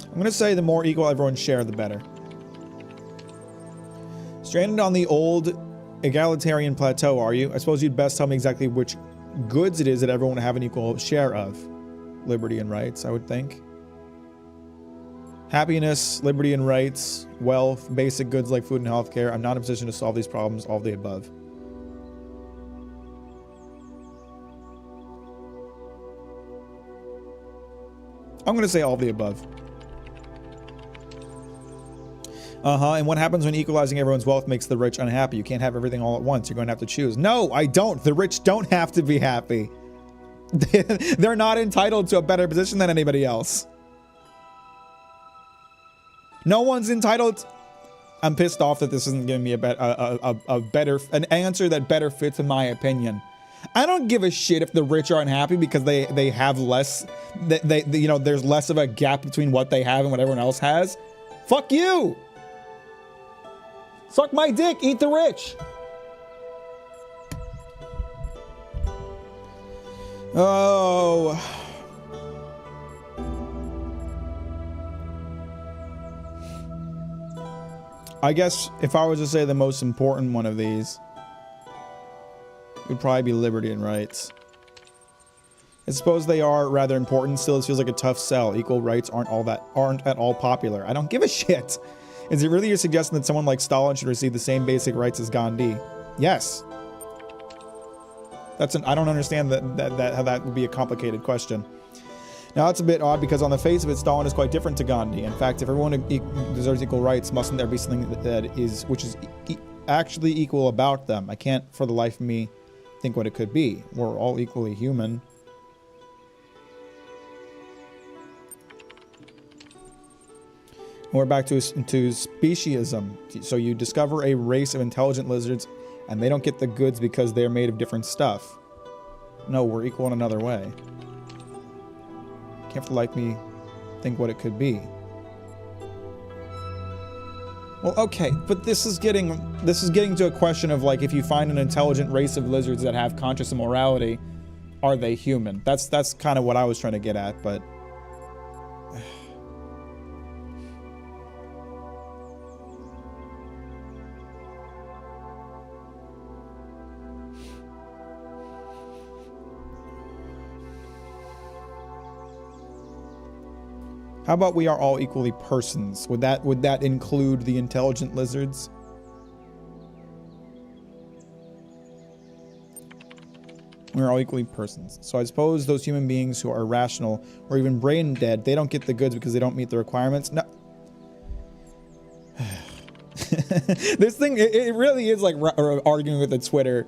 I'm going to say the more equal everyone share, the better. Stranded on the old egalitarian plateau, are you? I suppose you'd best tell me exactly which goods it is that everyone would have an equal share of. Liberty and rights, I would think. Happiness, liberty and rights, wealth, basic goods like food and healthcare. I'm not in a position to solve these problems, all of the above. I'm going to say all of the above. And what happens when equalizing everyone's wealth makes the rich unhappy? You can't have everything all at once. You're going to have to choose. No, I don't. The rich don't have to be happy. They're not entitled to a better position than anybody else. No one's entitled. I'm pissed off that this isn't giving me an answer that better fits in my opinion. I don't give a shit if the rich are unhappy because they have less. You know, there's less of a gap between what they have and what everyone else has. Fuck you. Suck my dick, eat the rich. Oh. I guess if I was to say the most important one of these, it would probably be liberty and rights. I suppose they are rather important. Still, this feels like a tough sell. Equal rights aren't at all popular. I don't give a shit. Is it really your suggestion that someone like Stalin should receive the same basic rights as Gandhi? Yes. I don't understand how that would be a complicated question. Now that's a bit odd because on the face of it, Stalin is quite different to Gandhi. In fact, if everyone deserves equal rights, mustn't there be something which is actually equal about them? I can't for the life of me think what it could be. We're all equally human. We're back to speciesism. So you discover a race of intelligent lizards and they don't get the goods because they're made of different stuff. No, we're equal in another way. Can't for the life of me think what it could be. Well, okay, but this is getting to a question of like, if you find an intelligent race of lizards that have conscious immorality, are they human? That's kind of what I was trying to get at, but how about we are all equally persons? Would that include the intelligent lizards? We're all equally persons. So I suppose those human beings who are rational or even brain dead, they don't get the goods because they don't meet the requirements. No. This thing, it really is like arguing with a Twitter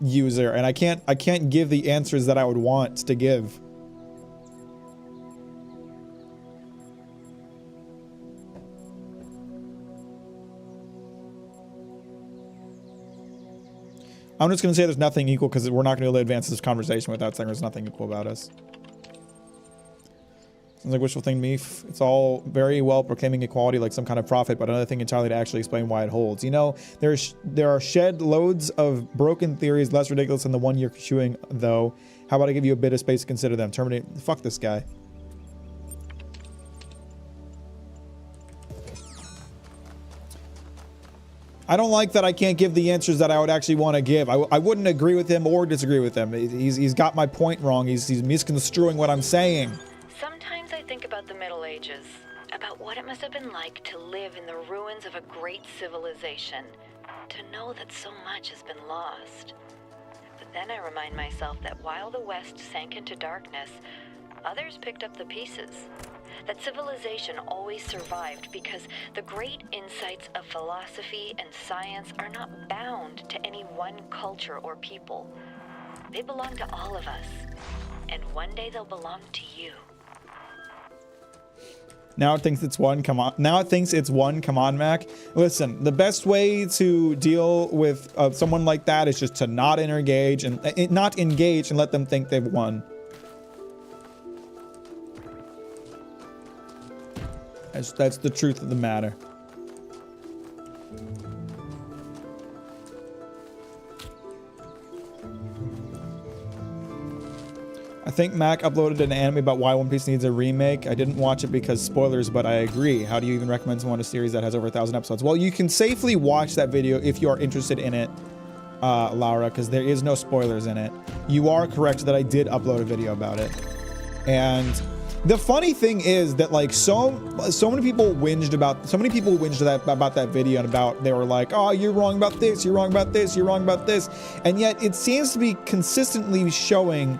user, and I can't give the answers that I would want to give. I'm just going to say there's nothing equal because we're not going to be able to advance this conversation without saying there's nothing equal about us. Sounds like wishful thinking to me. It's all very well proclaiming equality like some kind of prophet, but another thing entirely to actually explain why it holds. You know, there are shed loads of broken theories less ridiculous than the one you're chewing, though. How about I give you a bit of space to consider them? Terminate. Fuck this guy. I don't like that I can't give the answers that I would actually want to give. I wouldn't agree with him or disagree with him. He's got my point wrong. He's misconstruing what I'm saying. Sometimes I think about the Middle Ages, about what it must have been like to live in the ruins of a great civilization. to know that so much has been lost. But then I remind myself that while the West sank into darkness, others picked up the pieces. That civilization always survived because the great insights of philosophy and science are not bound to any one culture or people. They belong to all of us, and one day they'll belong to you. Now it thinks it's one. Come on. Now it thinks it's one. Come on, Mac. Listen, the best way to deal with someone like that is just to not engage and let them think they've won. That's the truth of the matter. I think Mac uploaded an anime about why One Piece needs a remake. I didn't watch it because spoilers, but I agree. How do you even recommend someone a series that has over 1,000 episodes? Well, you can safely watch that video if you are interested in it, Laura, because there is no spoilers in it. You are correct that I did upload a video about it. And the funny thing is that like so many people whinged about that video and they were like, oh, you're wrong about this, you're wrong about this, you're wrong about this. And yet it seems to be consistently showing,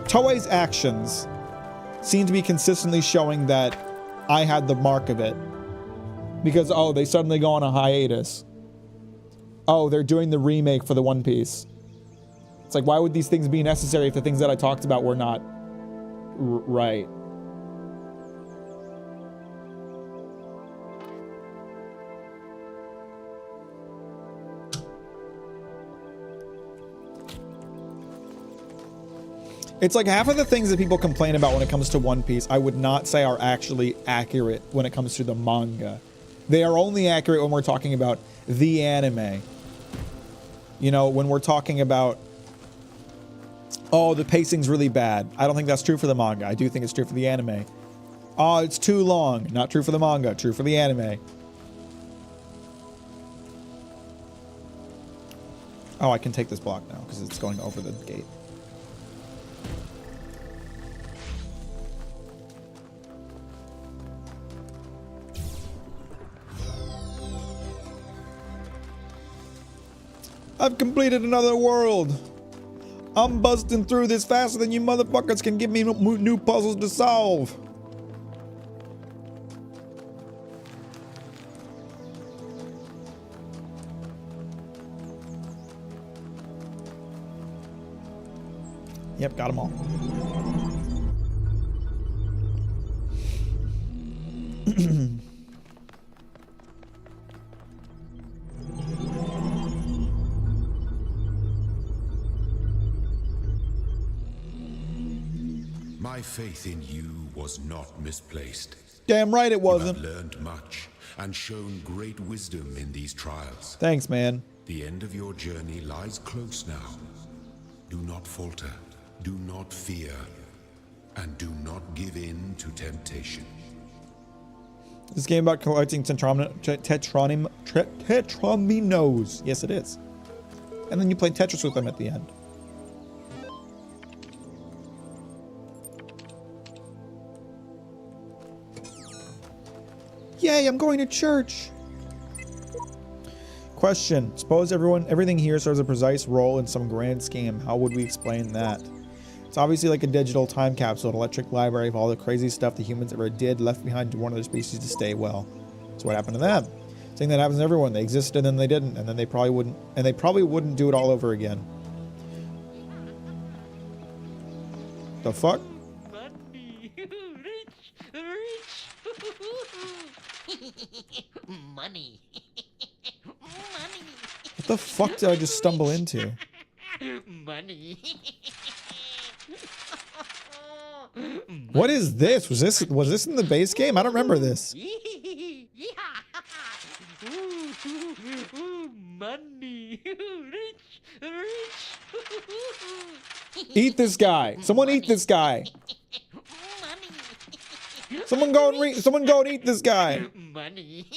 Toei's actions seem to be consistently showing that I had the mark of it. Because, oh, they suddenly go on a hiatus. Oh, they're doing the remake for the One Piece. It's like, why would these things be necessary if the things that I talked about were not right? It's like half of the things that people complain about when it comes to One Piece, I would not say are actually accurate when it comes to the manga. They are only accurate when we're talking about the anime. You know, when we're talking about, oh, the pacing's really bad. I don't think that's true for the manga. I do think it's true for the anime. Oh, it's too long. Not true for the manga. True for the anime. Oh, I can take this block now because it's going over the gate. I've completed another world. I'm busting through this faster than you motherfuckers can give me new puzzles to solve. Yep, got them all. My faith in you was not misplaced. Damn right it wasn't. You have learned much and shown great wisdom in these trials. Thanks, man. The end of your journey lies close now. Do not falter, do not fear, and do not give in to temptation. This game about collecting tetraminos. Yes, it is. And then you play Tetris with them at the end. Yay, I'm going to church. Question. Suppose everything here serves a precise role in some grand scheme. How would we explain that? It's obviously like a digital time capsule, an electric library of all the crazy stuff the humans ever did, left behind to warn other species to stay well. So what happened to them? Thing that happens to everyone. They existed and then they didn't, and then they probably wouldn't do it all over again. The fuck? Money. Money. What the fuck did I just stumble into? Money. What is this? Was this in the base game? I don't remember this. Money. Rich. Eat this guy. Someone eat this guy. Someone go and eat this guy. Money.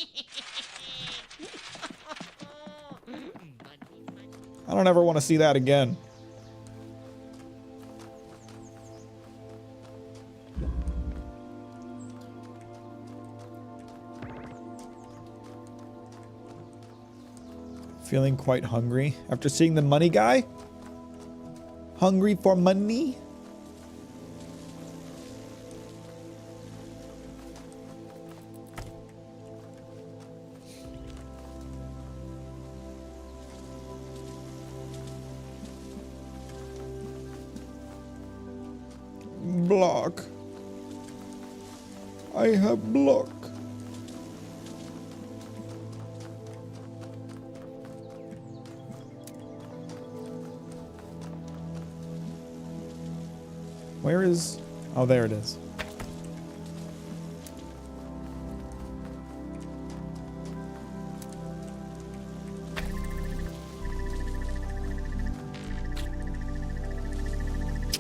I don't ever want to see that again. Feeling quite hungry after seeing the money guy. Hungry for money? Block. I have block. Where is... Oh, there it is.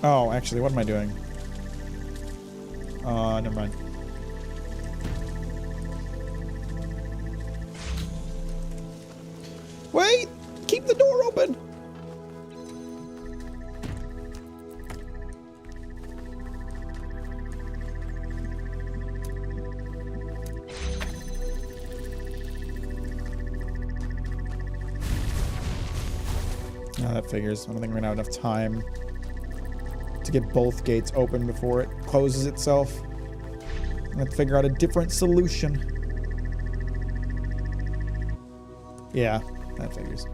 Oh, actually, what am I doing? Never mind. Wait! Keep the door open! Oh, that figures. I don't think we're gonna have enough time to get both gates open before it closes itself. I have to figure out a different solution. Yeah, that figures.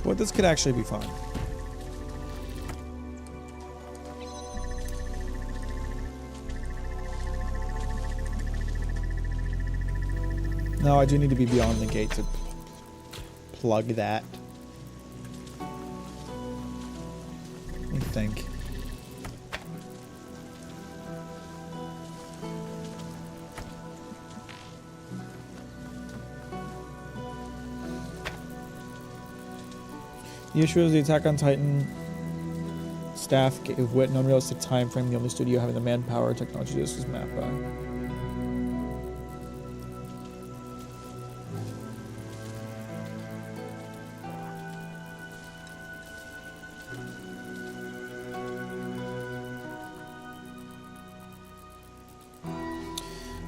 But this could actually be fun. No, I do need to be beyond the gate to plug that. Let me think. The issue is the Attack on Titan staff gave Wit an unrealistic time frame, the only studio having the manpower technology to do this was Mappa.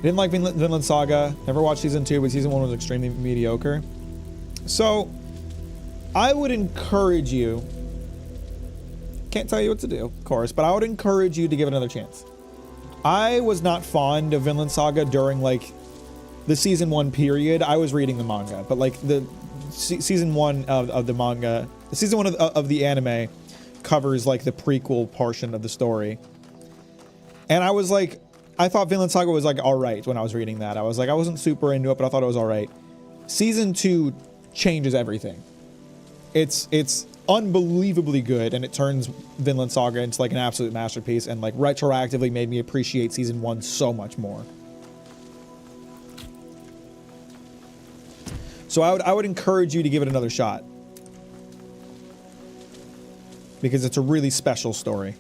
Didn't like Vinland Saga. Never watched season 2, but season 1 was extremely mediocre. So, I would encourage you. Can't tell you what to do, of course, but I would encourage you to give it another chance. I was not fond of Vinland Saga during like the season 1 period. I was reading the manga, but like the season 1 of the manga, season 1 of the anime covers like the prequel portion of the story. And I was like, I thought Vinland Saga was like alright when I was reading that. I was like, I wasn't super into it, but I thought it was alright. Season 2 changes everything. It's unbelievably good, and it turns Vinland Saga into like an absolute masterpiece, and like retroactively made me appreciate season 1 so much more. So I would encourage you to give it another shot, because it's a really special story.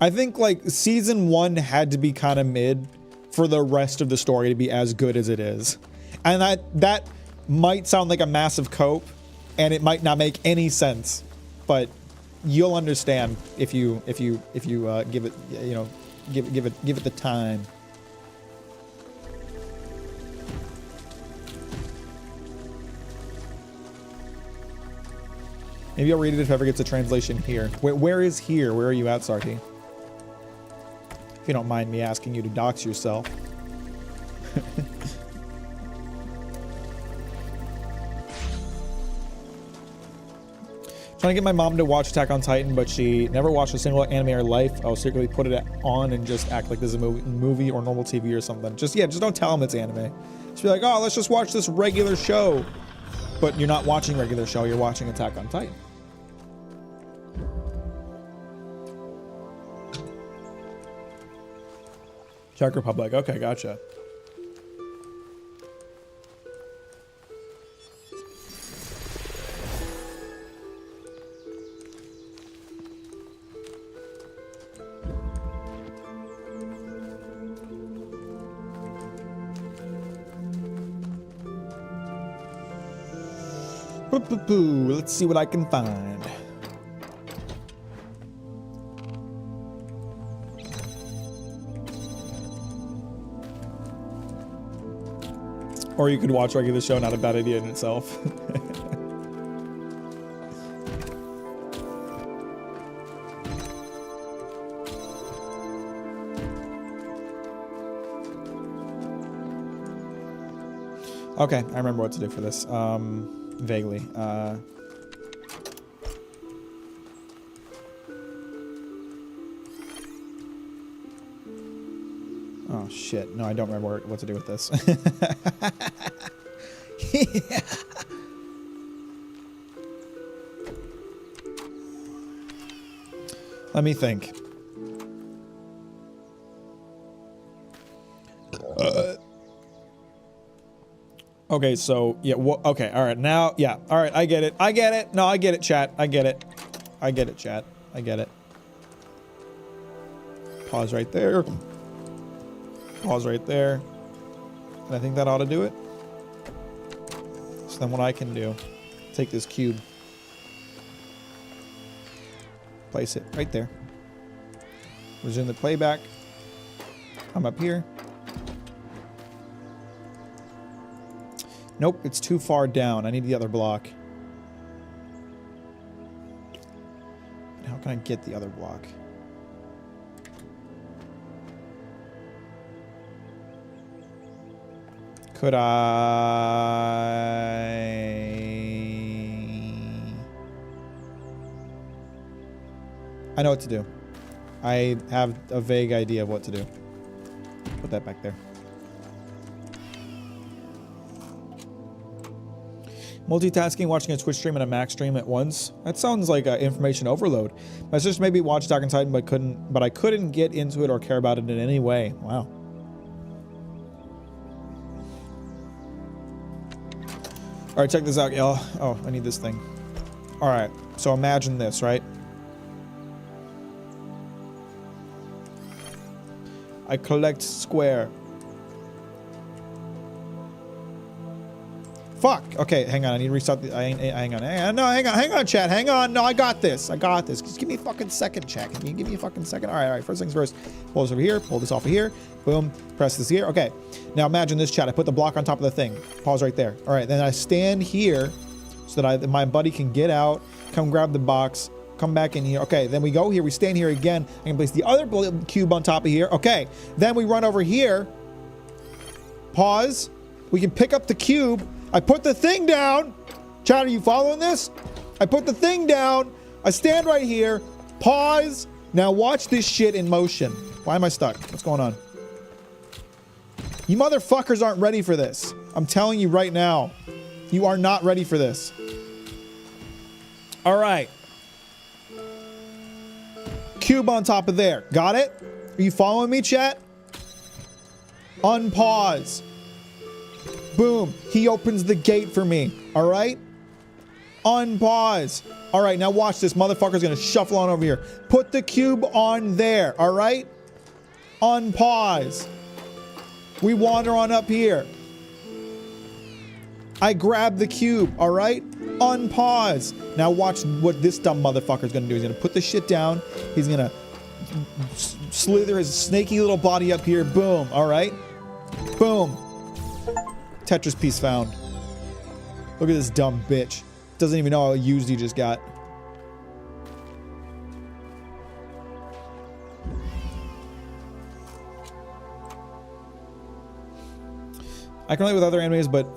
I think like season 1 had to be kind of mid for the rest of the story to be as good as it is. And that might sound like a massive cope, and it might not make any sense, but you'll understand if you give it, you know, give it the time. Maybe I'll read it if ever gets a translation here. Where is here? Where are you at, Sarty? If you don't mind me asking you to dox yourself. Trying to get my mom to watch Attack on Titan, but she never watched a single anime in her life. I'll secretly put it on and just act like this is a movie or normal TV or something. Just don't tell them it's anime. Just be like, oh, let's just watch this regular show. But you're not watching regular show, you're watching Attack on Titan. Czech Republic. Okay, gotcha. Let's see what I can find. Or you could watch regular show, not a bad idea in itself. Okay, I remember what to do for this. Vaguely. Oh shit! No, I don't remember what to do with this. Yeah. Let me think. Okay, so yeah. Okay, all right. Now, yeah. All right, I get it. I get it. No, I get it, chat. I get it. I get it, chat. I get it. Pause right there. Pause right there. And I think that ought to do it. So then what I can do, take this cube, place it right there. Resume the playback. I'm up here. Nope, it's too far down. I need the other block. And how can I get the other block? Could I know what to do. I have a vague idea of what to do. Put that back there. Multitasking, watching a Twitch stream and a Mac stream at once. That sounds like information overload. My sister maybe watched Attack on Titan, but I couldn't get into it or care about it in any way. Wow. All right, check this out, y'all. Oh, I need this thing. All right, so imagine this, right? I collect square. Fuck. Okay, hang on. I need to restart the. Hang on. No, hang on, chat. Hang on. No, I got this. Just give me a fucking second, chat. Can you give me a fucking second? All right. First things first. Pull this over here. Pull this off of here. Boom. Press this here. Okay. Now imagine this, chat. I put the block on top of the thing. Pause right there. All right. Then I stand here so that my buddy can get out, come grab the box, come back in here. Okay. Then we go here. We stand here again. I can place the other cube on top of here. Okay. Then we run over here. Pause. We can pick up the cube. I put the thing down. Chat, are you following this? I put the thing down. I stand right here. Pause. Now watch this shit in motion. Why am I stuck? What's going on? You motherfuckers aren't ready for this. I'm telling you right now. You are not ready for this. All right. Cube on top of there. Got it? Are you following me, chat? Unpause. Boom. He opens the gate for me. All right? Unpause. All right, now watch this. Motherfucker's going to shuffle on over here. Put the cube on there. All right? Unpause. We wander on up here. I grab the cube. All right? Unpause. Now watch what this dumb motherfucker's going to do. He's going to put the shit down. He's going to slither his snaky little body up here. Boom. All right? Boom. Tetris piece found. Look at this dumb bitch. Doesn't even know how used he just got. I can relate with other animes, but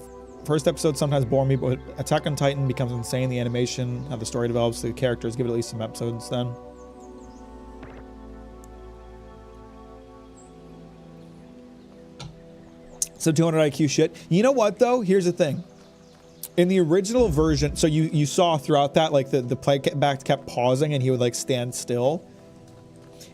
first episodes sometimes bore me, but Attack on Titan becomes insane. The animation, how the story develops, the characters, give it at least some episodes then. So 200 IQ shit. You know what though? Here's the thing. In the original version, so you saw throughout that, like the playback kept pausing and he would like stand still.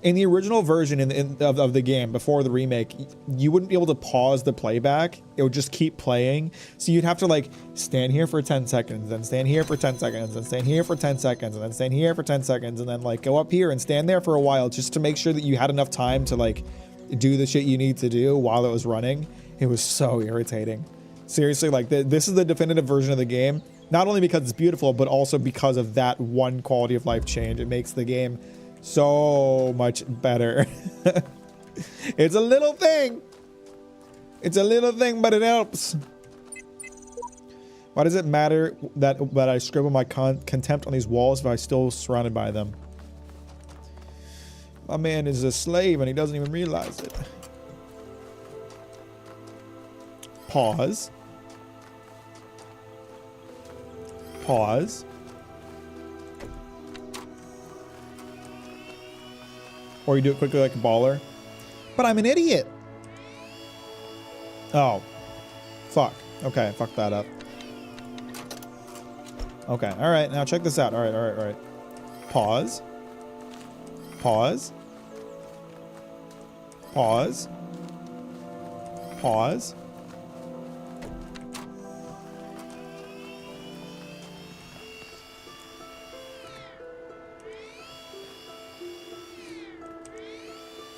In the original version of the game, before the remake, you wouldn't be able to pause the playback. It would just keep playing. So you'd have to like stand here for 10 seconds, then stand here for 10 seconds, then stand here for 10 seconds, and then stand here for 10 seconds, and then like go up here and stand there for a while just to make sure that you had enough time to like do the shit you need to do while it was running. It was so irritating. Seriously, like this is the definitive version of the game Not only because it's beautiful, but also because of that one quality of life change. It makes the game so much better. It's a little thing. It's a little thing, but it helps. Why does it matter that I scribble my contempt on these walls if I'm still surrounded by them? My man is a slave and he doesn't even realize it. Pause. Pause. Or you do it quickly like a baller. But I'm an idiot. Oh. Fuck. Okay, fuck that up. Okay, alright, now check this out. Alright. Pause. Pause. Pause. Pause.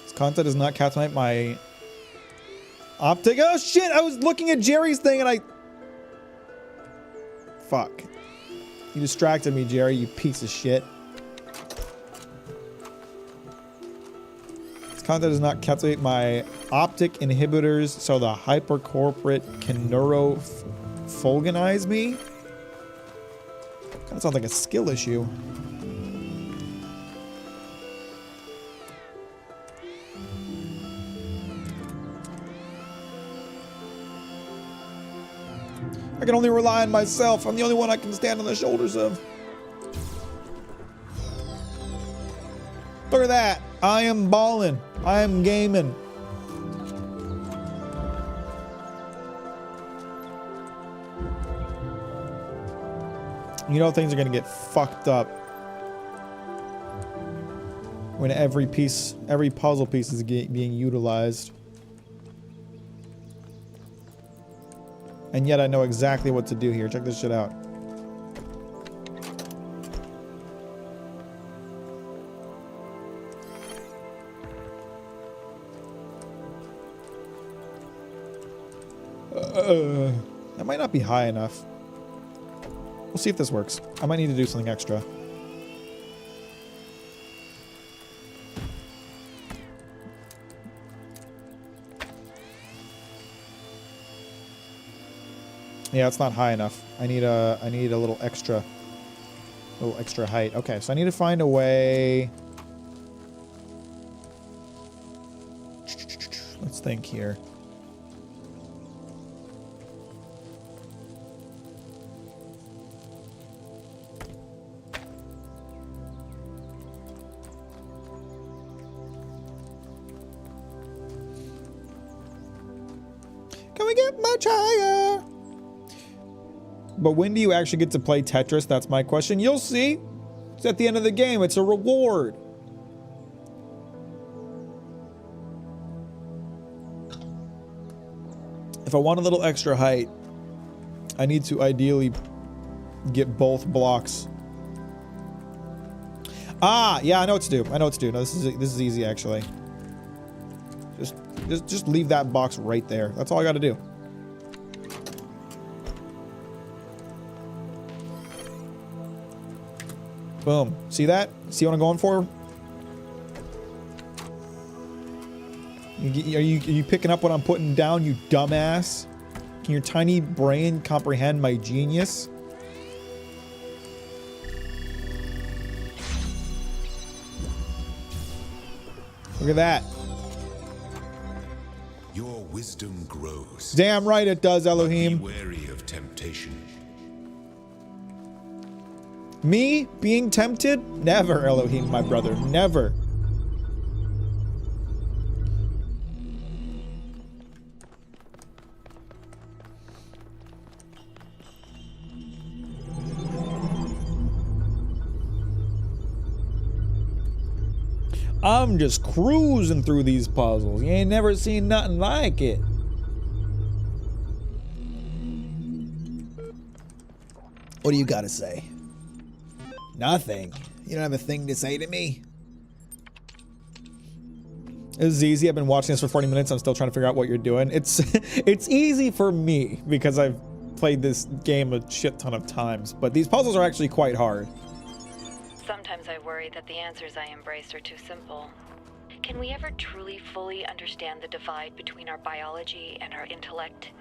This content does not captivate my optic. Oh shit, I was looking at Jerry's thing and I... Fuck. You distracted me, Jerry, you piece of shit. This content does not captivate my optic inhibitors, so the hypercorporate can neurofulganize me? That sounds like a skill issue. I can only rely on myself. I'm the only one I can stand on the shoulders of. Look at that. I am ballin'. I am gaming. You know things are gonna get fucked up when every puzzle piece is being utilized. And yet I know exactly what to do here. Check this shit out. That might not be high enough. We'll see if this works. I might need to do something extra. Yeah, it's not high enough. I need a little extra height. Okay, so I need to find a way. Let's think here. Can we get much higher? But when do you actually get to play Tetris? That's my question. You'll see. It's at the end of the game. It's a reward. If I want a little extra height, I need to ideally get both blocks. Ah, yeah, I know what to do. I know what to do. No, this is easy actually. Just leave that box right there. That's all I got to do. Boom. See that? See what I'm going for? Are you picking up what I'm putting down, you dumbass? Can your tiny brain comprehend my genius? Look at that. Your wisdom grows. Damn right it does, Elohim. Be wary of temptation. Me being tempted? Never, Elohim, my brother. Never. I'm just cruising through these puzzles. You ain't never seen nothing like it. What do you gotta say? Nothing. You don't have a thing to say to me? This is easy. I've been watching this for 40 minutes. I'm still trying to figure out what you're doing. It's easy for me because I've played this game a shit ton of times, but these puzzles are actually quite hard. Sometimes I worry that the answers I embrace are too simple. Can we ever truly fully understand the divide between our biology and our intellect?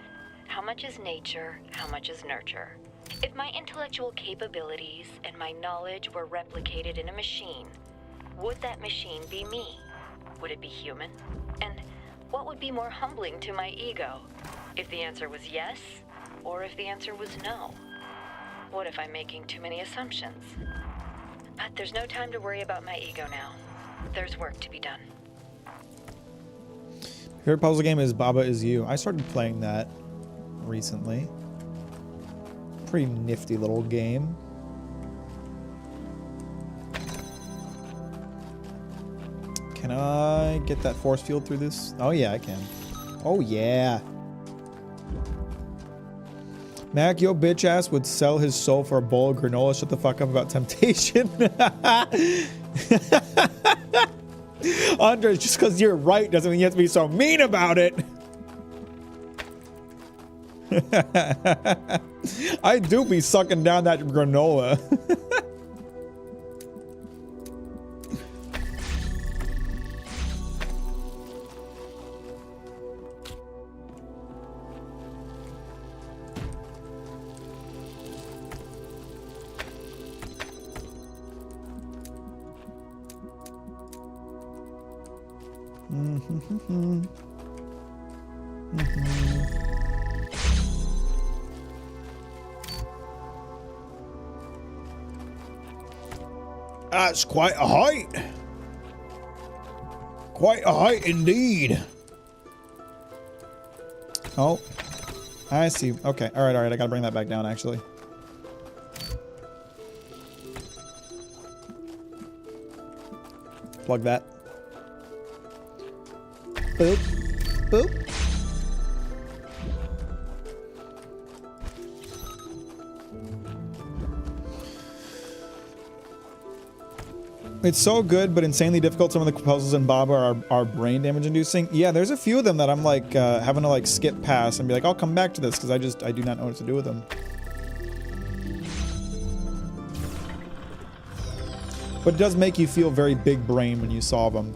How much is nature? How much is nurture? If my intellectual capabilities and my knowledge were replicated in a machine, would that machine be me? Would it be human? And what would be more humbling to my ego? If the answer was yes, or if the answer was no? What if I'm making too many assumptions? But there's no time to worry about my ego now. There's work to be done. Favorite puzzle game is Baba Is You. I started playing that recently. Pretty nifty little game. Can I get that force field through this? Oh yeah, I can. Oh yeah. Mac, yo bitch ass would sell his soul for a bowl of granola. Shut the fuck up about temptation. Andres, just because you're right doesn't mean you have to be so mean about it. I do be sucking down that granola. That's quite a height. Quite a height indeed. Oh, I see. Okay. All right. I gotta bring that back down, actually. Plug that. Boop. Boop. It's so good, but insanely difficult. Some of the puzzles in Baba are brain damage inducing. Yeah, there's a few of them that I'm like having to like skip past and be like, I'll come back to this because I do not know what to do with them. But it does make you feel very big brain when you solve them.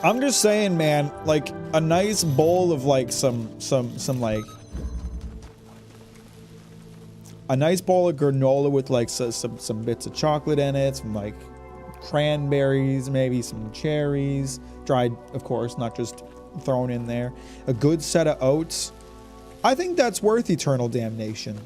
I'm just saying, man, like a nice bowl of like some like a nice bowl of granola with like some bits of chocolate in it, some like cranberries, maybe some cherries, dried, of course, not just thrown in there. A good set of oats. I think that's worth eternal damnation.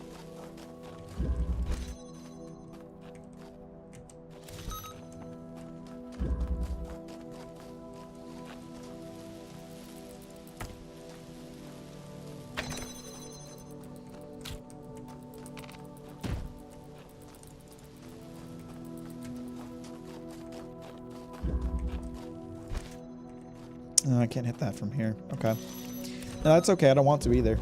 Oh, I can't hit that from here. Okay. No, that's okay. I don't want to either.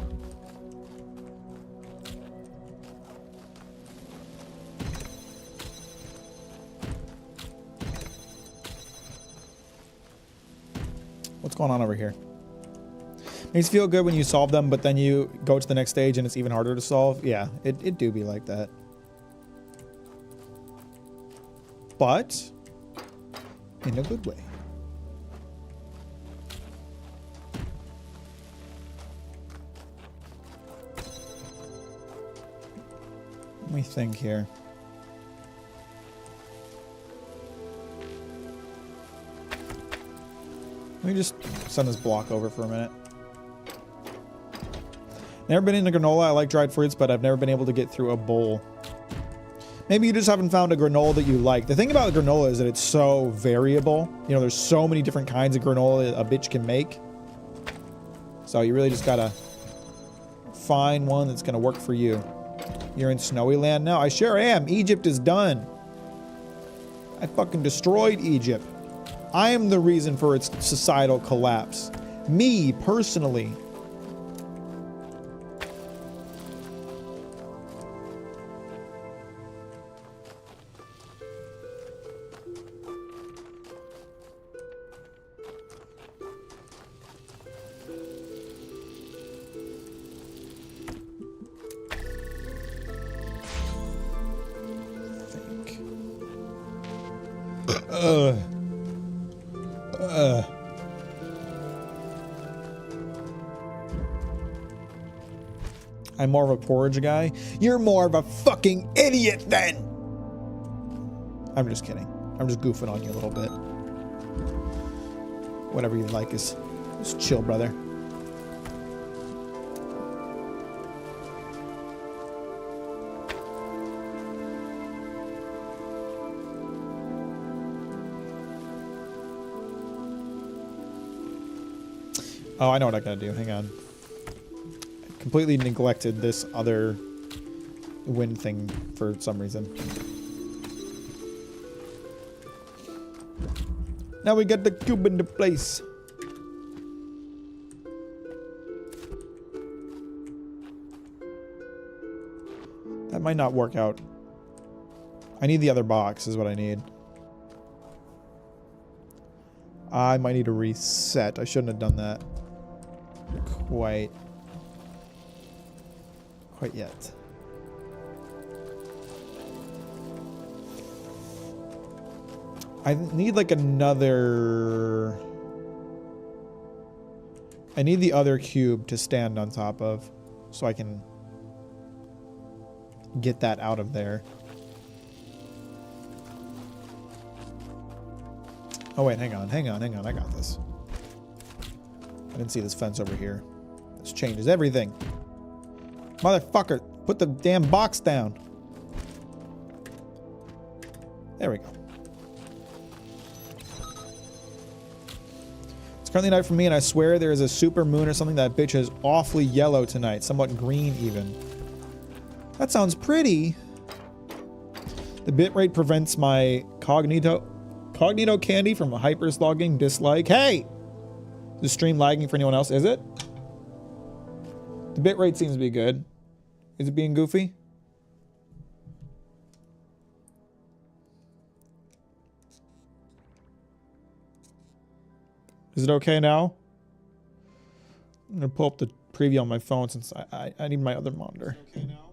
What's going on over here? Makes you feel good when you solve them, but then you go to the next stage and it's even harder to solve. Yeah, it do be like that. But in a good way. Let me think here. Let me just send this block over for a minute. Never been into granola. I like dried fruits, but I've never been able to get through a bowl. Maybe you just haven't found a granola that you like. The thing about granola is that it's so variable. You know, there's so many different kinds of granola a bitch can make. So you really just gotta find one that's gonna work for you. You're in snowy land now? I sure am. Egypt is done. I fucking destroyed Egypt. I am the reason for its societal collapse. Me, personally. I'm more of a porridge guy. You're more of a fucking idiot then. I'm just kidding. I'm just goofing on you a little bit. Whatever you like is just chill, brother. Oh, I know what I gotta do. Hang on. I completely neglected this other wind thing for some reason. Now we got the cube into place. That might not work out. I need the other box is what I need. I might need a reset. I shouldn't have done that. Quite yet. I need like another... I need the other cube to stand on top of so I can get that out of there. Oh wait, hang on. I got this. I didn't see this fence over here. This changes everything. Motherfucker, put the damn box down. There we go. It's currently night for me, and I swear there is a super moon or something. That bitch is awfully yellow tonight, somewhat green even. That sounds pretty. The bitrate prevents my cognito candy from hyperslogging. Dislike. Hey! Is the stream lagging for anyone else? Is it? The bitrate seems to be good. Is it being goofy? Is it okay now? I'm gonna pull up the preview on my phone since I need my other monitor. Okay now?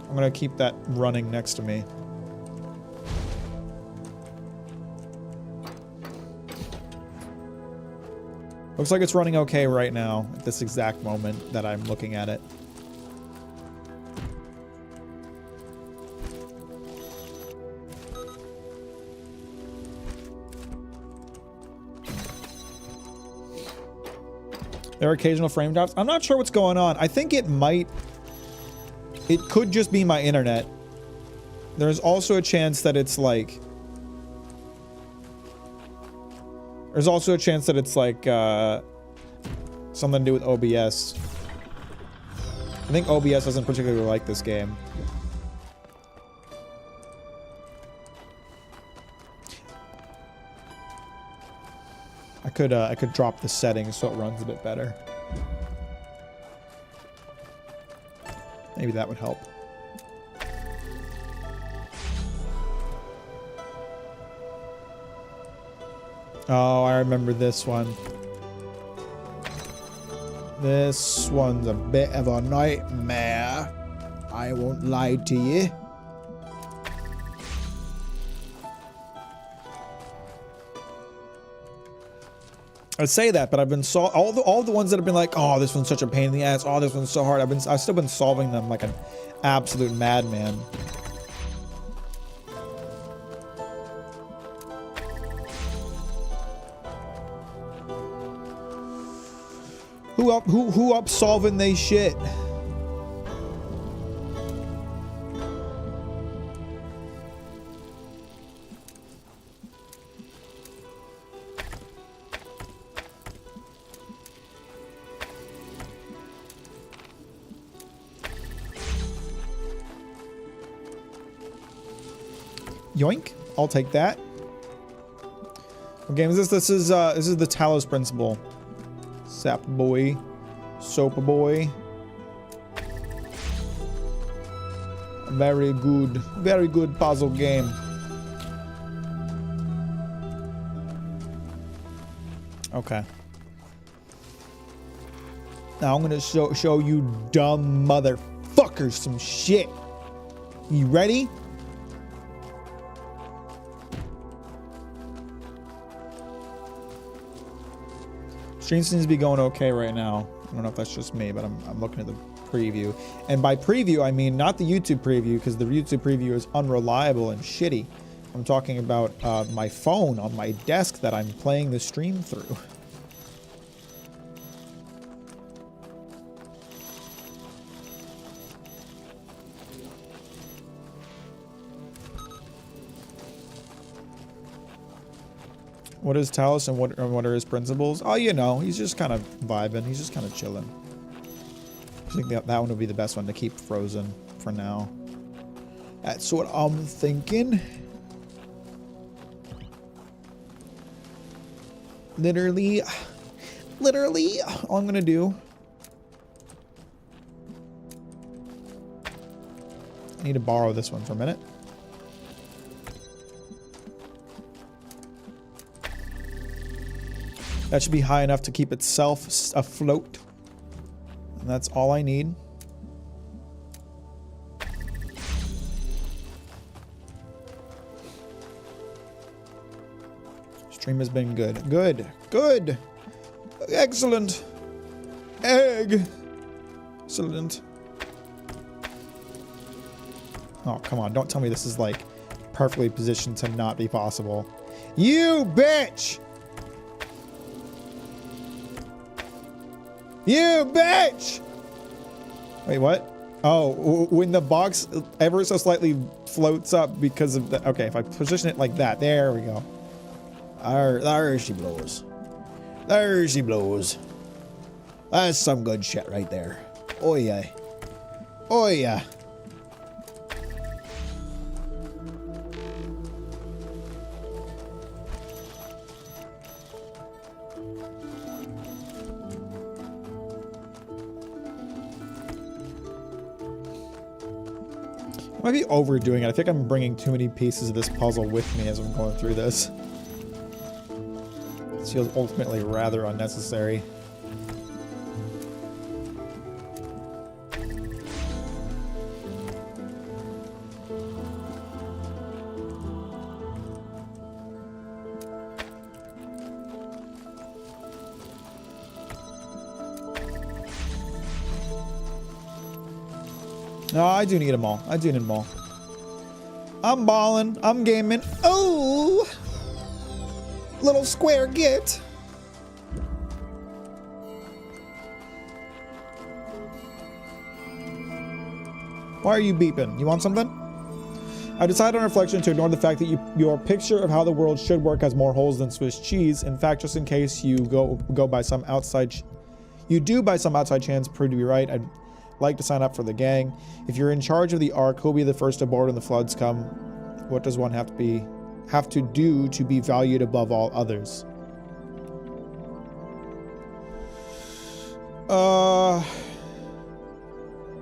I'm gonna keep that running next to me. Looks like it's running okay right now at this exact moment that I'm looking at it. There are occasional frame drops. I'm not sure what's going on. I think it could just be my internet. There's also a chance that it's like... There's also a chance that it's like something to do with OBS. I think OBS doesn't particularly like this game. I could drop the settings so it runs a bit better. Maybe that would help. Oh, I remember this one. This one's a bit of a nightmare. I won't lie to you. I say that, but I've been all the ones that have been like, oh, this one's such a pain in the ass. Oh, this one's so hard. I've still been solving them like an absolute madman. Who up solving they shit? Yoink! I'll take that. What game is this? This is the Talos Principle. Sap boy, soap boy. Very good puzzle game. Okay. Now I'm gonna show you dumb motherfuckers some shit. You ready? Stream seems to be going okay right now. I don't know if that's just me, but I'm looking at the preview. And by preview, I mean not the YouTube preview, because the YouTube preview is unreliable and shitty. I'm talking about my phone on my desk that I'm playing the stream through. What is Talos and what are his principles? Oh, you know, he's just kind of vibing. He's just kind of chilling. I think that one would be the best one to keep frozen for now. That's what I'm thinking. Literally, all I'm gonna do. I need to borrow this one for a minute. That should be high enough to keep itself afloat. And that's all I need. Stream has been good. Good. Excellent. Excellent. Oh, come on. Don't tell me this is like perfectly positioned to not be possible. You bitch! You bitch! Wait, what? Oh, when the box ever so slightly floats up because of the... Okay, if I position it like that. There we go. There she blows. There she blows. That's some good shit right there. Oh, yeah. Oh, yeah. I might be overdoing it. I think I'm bringing too many pieces of this puzzle with me as I'm going through this. It feels ultimately rather unnecessary. No, I do need them all. I do need them all. I'm balling. I'm gaming. Oh! Little square get. Why are you beeping? You want something? I decided on reflection to ignore the fact that your picture of how the world should work has more holes than Swiss cheese. In fact, just in case you go by some outside... You do by some outside chance prove to be right. I'd like to sign up for the gang. If you're in charge of the Ark, who'll be the first aboard when the floods come? What does one have to do to be valued above all others?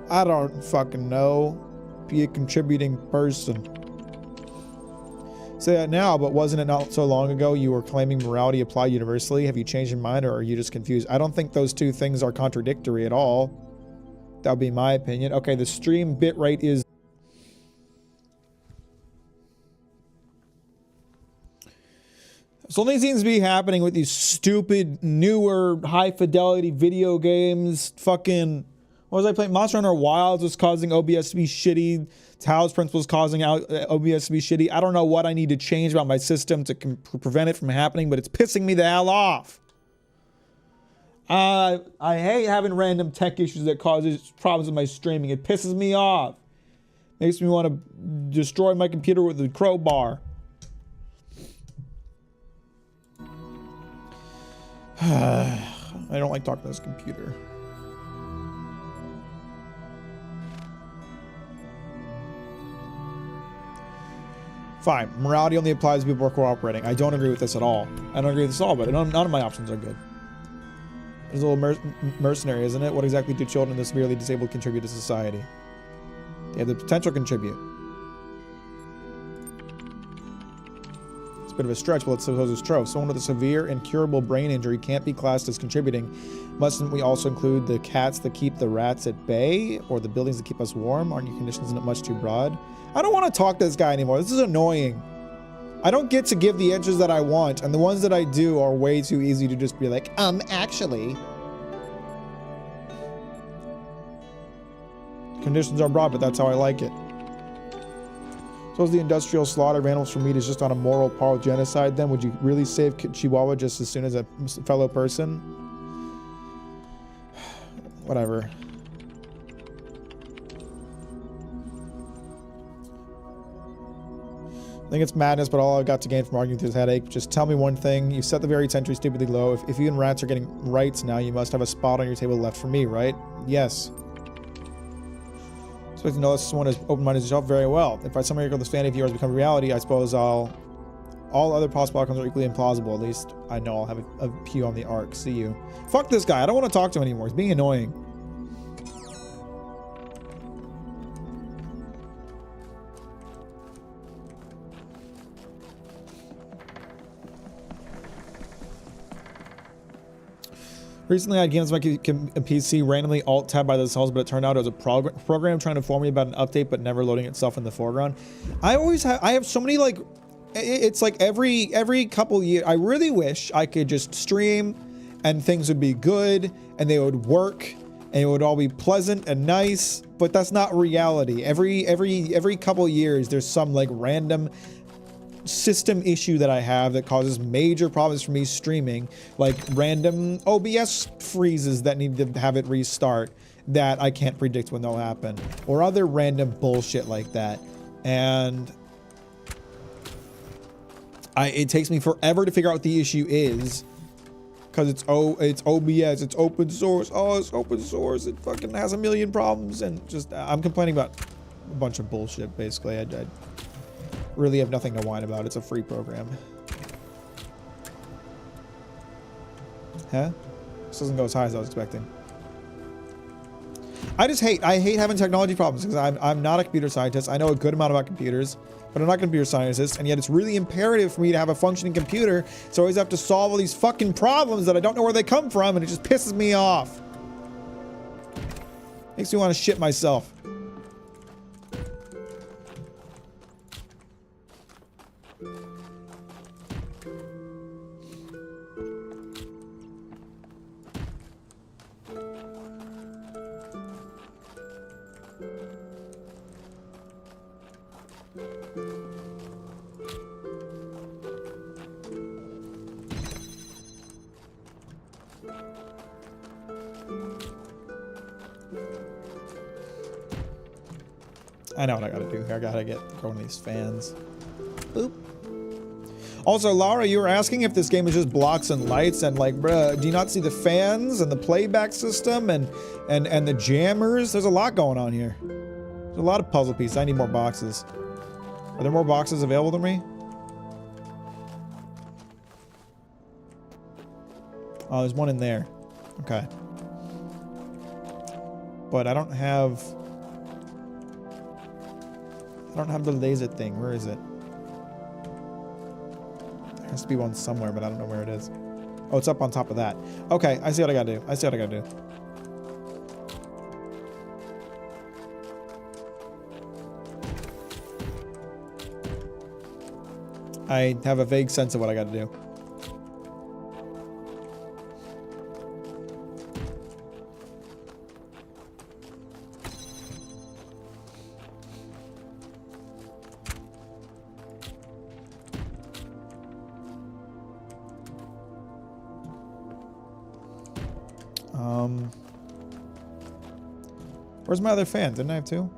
I don't fucking know. Be a contributing person. Say that now, but wasn't it not so long ago you were claiming morality applied universally? Have you changed your mind, or are you just confused? I don't think those two things are contradictory at all. That would be my opinion. Okay, the stream bitrate is... Something seems to be happening with these stupid, newer, high-fidelity video games. Fucking... What was I playing? Monster Hunter Wilds was causing OBS to be shitty. Talos Prince was causing OBS to be shitty. I don't know what I need to change about my system to prevent it from happening, but it's pissing me the hell off. I hate having random tech issues that causes problems with my streaming. It pisses me off. Makes me want to destroy my computer with a crowbar. I don't like talking to this computer. Fine. Morality only applies to people who are cooperating. I don't agree with this at all. I don't agree with this at all, but none of my options are good. It's a little mercenary, isn't it? What exactly do children of the severely disabled contribute to society? They have the potential to contribute. It's a bit of a stretch, but let's suppose it's true. Someone with a severe, incurable brain injury can't be classed as contributing. Mustn't we also include the cats that keep the rats at bay? Or the buildings that keep us warm? Aren't your conditions much too broad? I don't want to talk to this guy anymore. This is annoying. I don't get to give the answers that I want, and the ones that I do are way too easy to just be like, actually. Conditions are broad, but that's how I like it. Suppose the industrial slaughter of animals for meat is just on a moral par with genocide, then would you really save Chihuahua just as soon as a fellow person? Whatever. I think it's madness, but all I got to gain from arguing through this headache. Just tell me one thing. You set the very entry stupidly low. If you and rats are getting rights now, you must have a spot on your table left for me, right? Yes. Expect to know that someone as open-minded as yourself very well. If by some miracle this vanity of yours become reality, I suppose all other possible outcomes are equally implausible. At least I know I'll have a pew on the arc. See you. Fuck this guy. I don't want to talk to him anymore. He's being annoying. Recently, I games my PC randomly alt-tabbed by themselves, but it turned out it was a program trying to inform me about an update, but never loading itself in the foreground. I have so many, like, it's like every couple years. I really wish I could just stream and things would be good and they would work and it would all be pleasant and nice, but that's not reality. Every couple years, there's some like random system issue that I have that causes major problems for me streaming, like random OBS freezes that need to have it restart that I can't predict when they'll happen, or other random bullshit like that. And it takes me forever to figure out what the issue is, because it's OBS, it's open source. Oh, it's open source. It fucking has a million problems, and just I'm complaining about a bunch of bullshit. Basically, I really have nothing to whine about. It's a free program. Huh? This doesn't go as high as I was expecting. I hate having technology problems because I'm not a computer scientist. I know a good amount about computers, but I'm not a computer scientist, and yet it's really imperative for me to have a functioning computer, so I always have to solve all these fucking problems that I don't know where they come from, and it just pisses me off. Makes me want to shit myself. I know what I gotta do here. I gotta get going these fans. Boop. Also, Laura, you were asking if this game is just blocks and lights, and like, bruh, do you not see the fans and the playback system and the jammers? There's a lot going on here. There's a lot of puzzle pieces. I need more boxes. Are there more boxes available to me? Oh, there's one in there. Okay. But I don't have the laser thing. Where is it? There has to be one somewhere, but I don't know where it is. Oh, it's up on top of that. Okay, I see what I gotta do. I see what I gotta do. I have a vague sense of what I gotta do. Where's my other fan? Didn't I have two?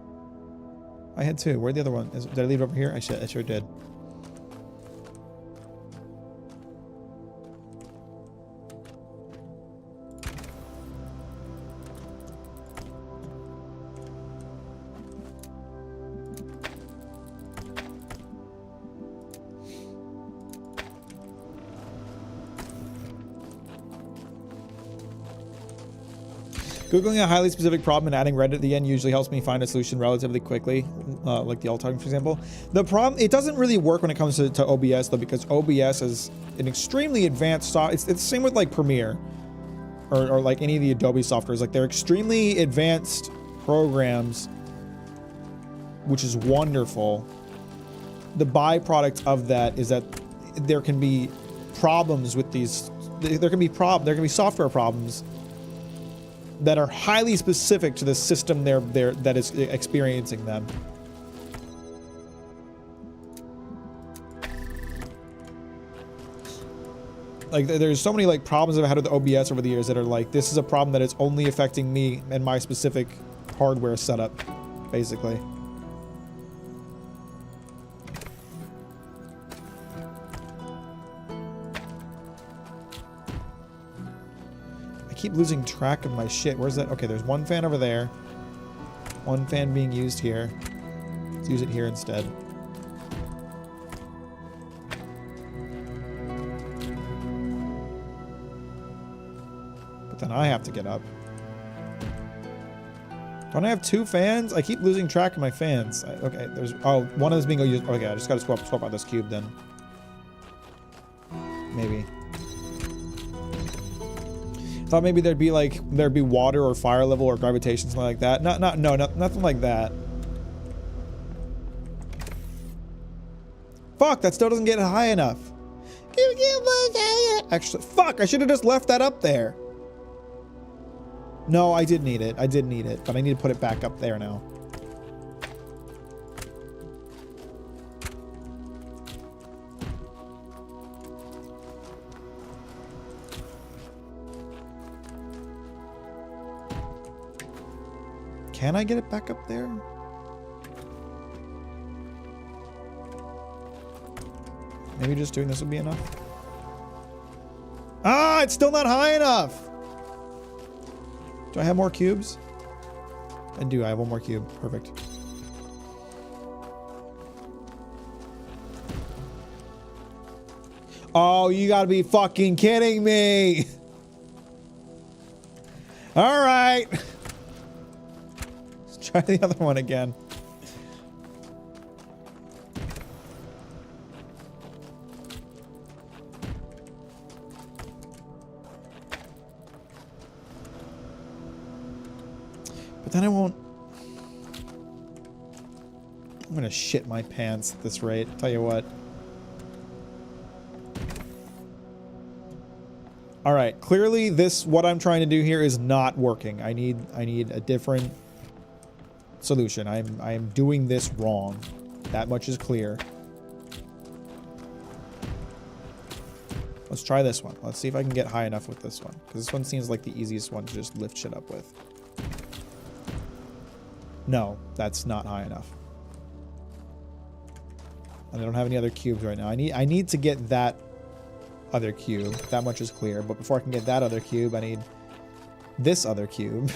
I had two. Where'd the other one? Did I leave it over here? I sure did. Googling a highly specific problem and adding Reddit at the end usually helps me find a solution relatively quickly, like the alt-tagging, for example. The problem, it doesn't really work when it comes to OBS, though, because OBS is an extremely advanced software. It's the same with, like, Premiere or like any of the Adobe softwares. Like, they're extremely advanced programs, which is wonderful. the byproduct of that is that there can be problems with these. There can be software problems that are highly specific to the system that is experiencing them. Like, there's so many like problems I've had with OBS over the years that are like, this is a problem that is only affecting me and my specific hardware setup, basically. I keep losing track of my shit. Where's that? Okay, there's one fan over there. One fan being used here. Let's use it here instead. Then I have to get up. Don't I have 2 fans? I keep losing track of my fans. Okay, there's... Oh, one of them's being used... Okay, I just gotta swap out this cube then. Maybe. Thought maybe there'd be water or fire level or gravitation, something like that. Nothing like that. Fuck, that still doesn't get high enough. Actually, fuck, I should have just left that up there. No, I did need it. I did need it, but I need to put it back up there now. Can I get it back up there? Maybe just doing this would be enough. Ah, it's still not high enough. Do I have more cubes? I do. I have one more cube. Perfect. Oh, you gotta be fucking kidding me. All right. Let's try the other one again. But then I won't... I'm gonna shit my pants at this rate. Tell you what. Alright, clearly what I'm trying to do here is not working. I need a different solution. I am doing this wrong. That much is clear. Let's try this one. Let's see if I can get high enough with this one. Because this one seems like the easiest one to just lift shit up with. No, that's not high enough. And I don't have any other cubes right now. I need to get that other cube. That much is clear. But before I can get that other cube, I need this other cube.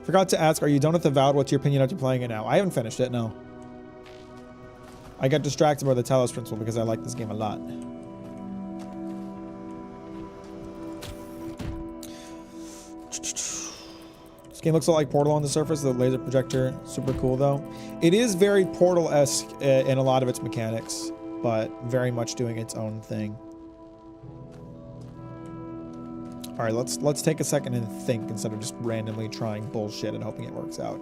Forgot to ask, are you done with Avowed? What's your opinion after playing it now? I haven't finished it, no. I got distracted by the Talos Principle because I like this game a lot. This game looks a lot like Portal on the surface. The laser projector, super cool though. It is very Portal-esque in a lot of its mechanics, but very much doing its own thing. All right, let's take a second and think instead of just randomly trying bullshit and hoping it works out.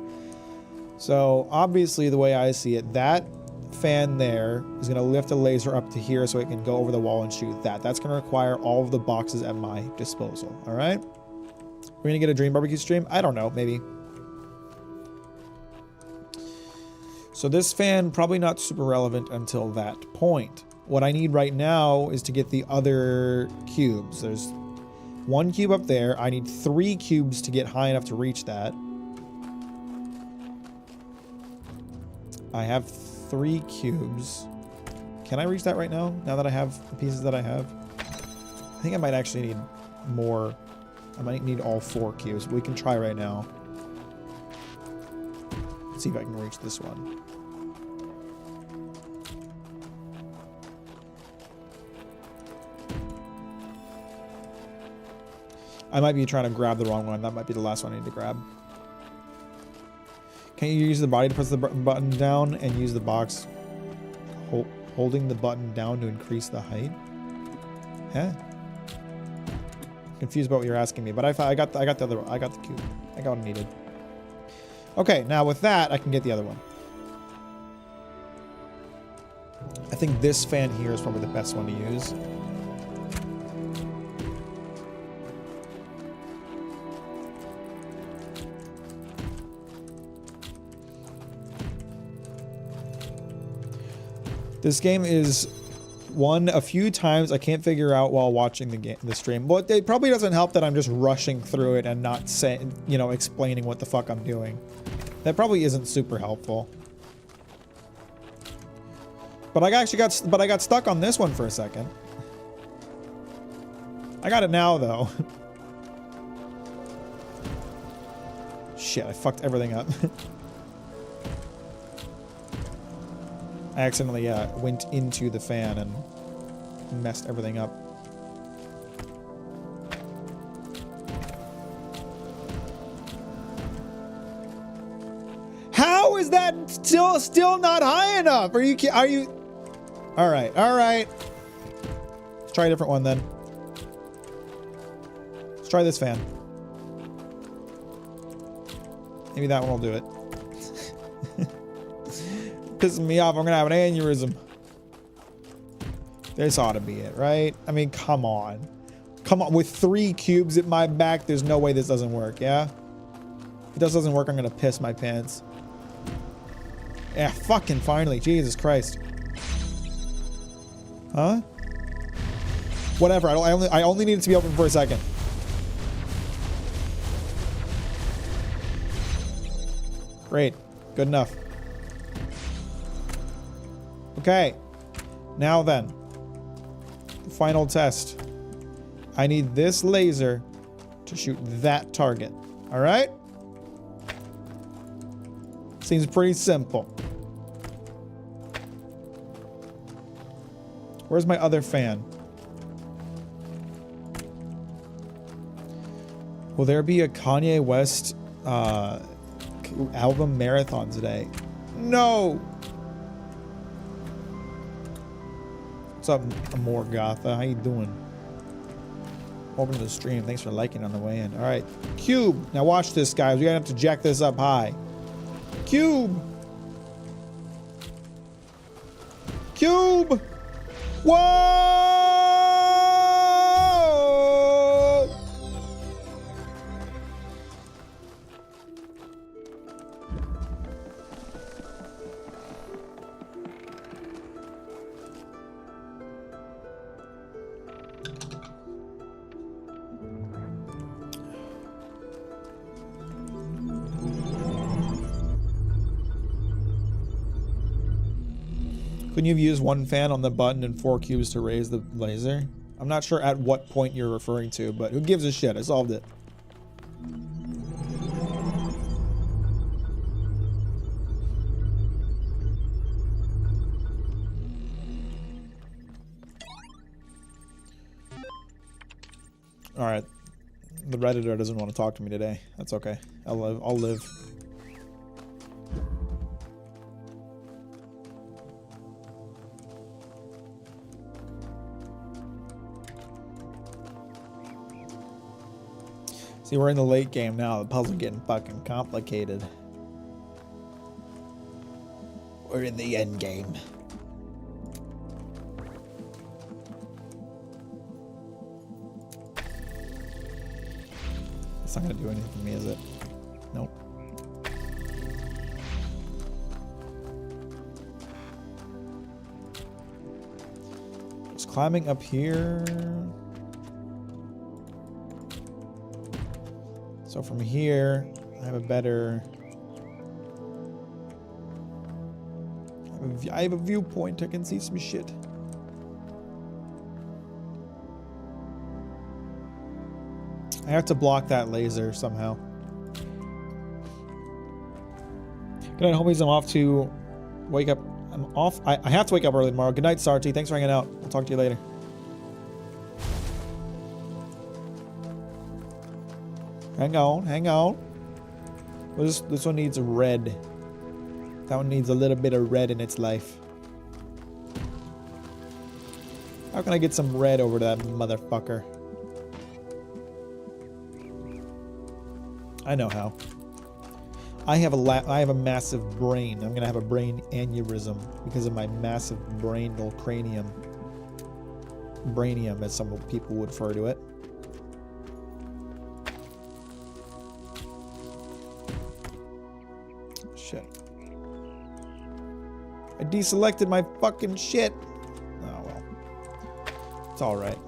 So obviously, the way I see it, that fan there is going to lift a laser up to here so it can go over the wall and shoot that. That's going to require all of the boxes at my disposal. All right. We're going to get a Dream Barbecue stream? I don't know, maybe. So this fan, probably not super relevant until that point. What I need right now is to get the other cubes. There's one cube up there. I need 3 cubes to get high enough to reach that. I have 3 cubes. Can I reach that right now? Now that I have the pieces that I have? I think I might actually need more. I might need all 4 cubes. We can try right now. Let's see if I can reach this one. I might be trying to grab the wrong one. That might be the last one I need to grab. Can't you use the body to press the button down and use the box holding the button down to increase the height? Yeah. Confused about what you're asking me, but I got the other one. I got the cube. I got what I needed. Okay, now with that, I can get the other one. I think this fan here is probably the best one to use. This game is one a few times I can't figure out while watching the stream. But it probably doesn't help that I'm just rushing through it and not saying, you know, explaining what the fuck I'm doing. That probably isn't super helpful. But I got stuck on this one for a second. I got it now though. Shit, I fucked everything up. I accidentally went into the fan and messed everything up. How is that still not high enough? Are you? All right. Let's try a different one then. Let's try this fan. Maybe that one will do it. Pissing me off, I'm gonna have an aneurysm. This ought to be it, right? I mean, come on. Come on, with 3 cubes at my back, there's no way this doesn't work, yeah? If this doesn't work, I'm gonna piss my pants. Yeah, fucking finally, Jesus Christ. Huh? Whatever, I only need it to be open for a second. Great, good enough. Okay, now then, the final test. I need this laser to shoot that target. All right? Seems pretty simple. Where's my other fan? Will there be a Kanye West album marathon today? No! What's up, Morgotha? How you doing? Welcome to the stream. Thanks for liking on the way in. All right, cube. Now watch this, guys. We're gonna have to jack this up high. Cube. Cube. Whoa! Couldn't you have used 1 fan on the button and 4 cubes to raise the laser? I'm not sure at what point you're referring to, but who gives a shit? I solved it. Alright. The Redditor doesn't want to talk to me today. That's okay. I'll live. See, we're in the late game now. The puzzle's getting fucking complicated. We're in the end game. It's not gonna do anything for me, is it? Nope. Just climbing up here. So from here, I have a better... I have a viewpoint. I can see some shit. I have to block that laser somehow. Good night, homies. I'm off to wake up. I'm off. I have to wake up early tomorrow. Good night, Sarty. Thanks for hanging out. I'll talk to you later. Hang on, hang on. Well, this one needs red. That one needs a little bit of red in its life. How can I get some red over to that motherfucker? I know how. I have a massive brain. I'm gonna have a brain aneurysm because of my massive brainal cranium. Brainium, as some people would refer to it. Shit. I deselected my fucking shit. Oh well. It's alright.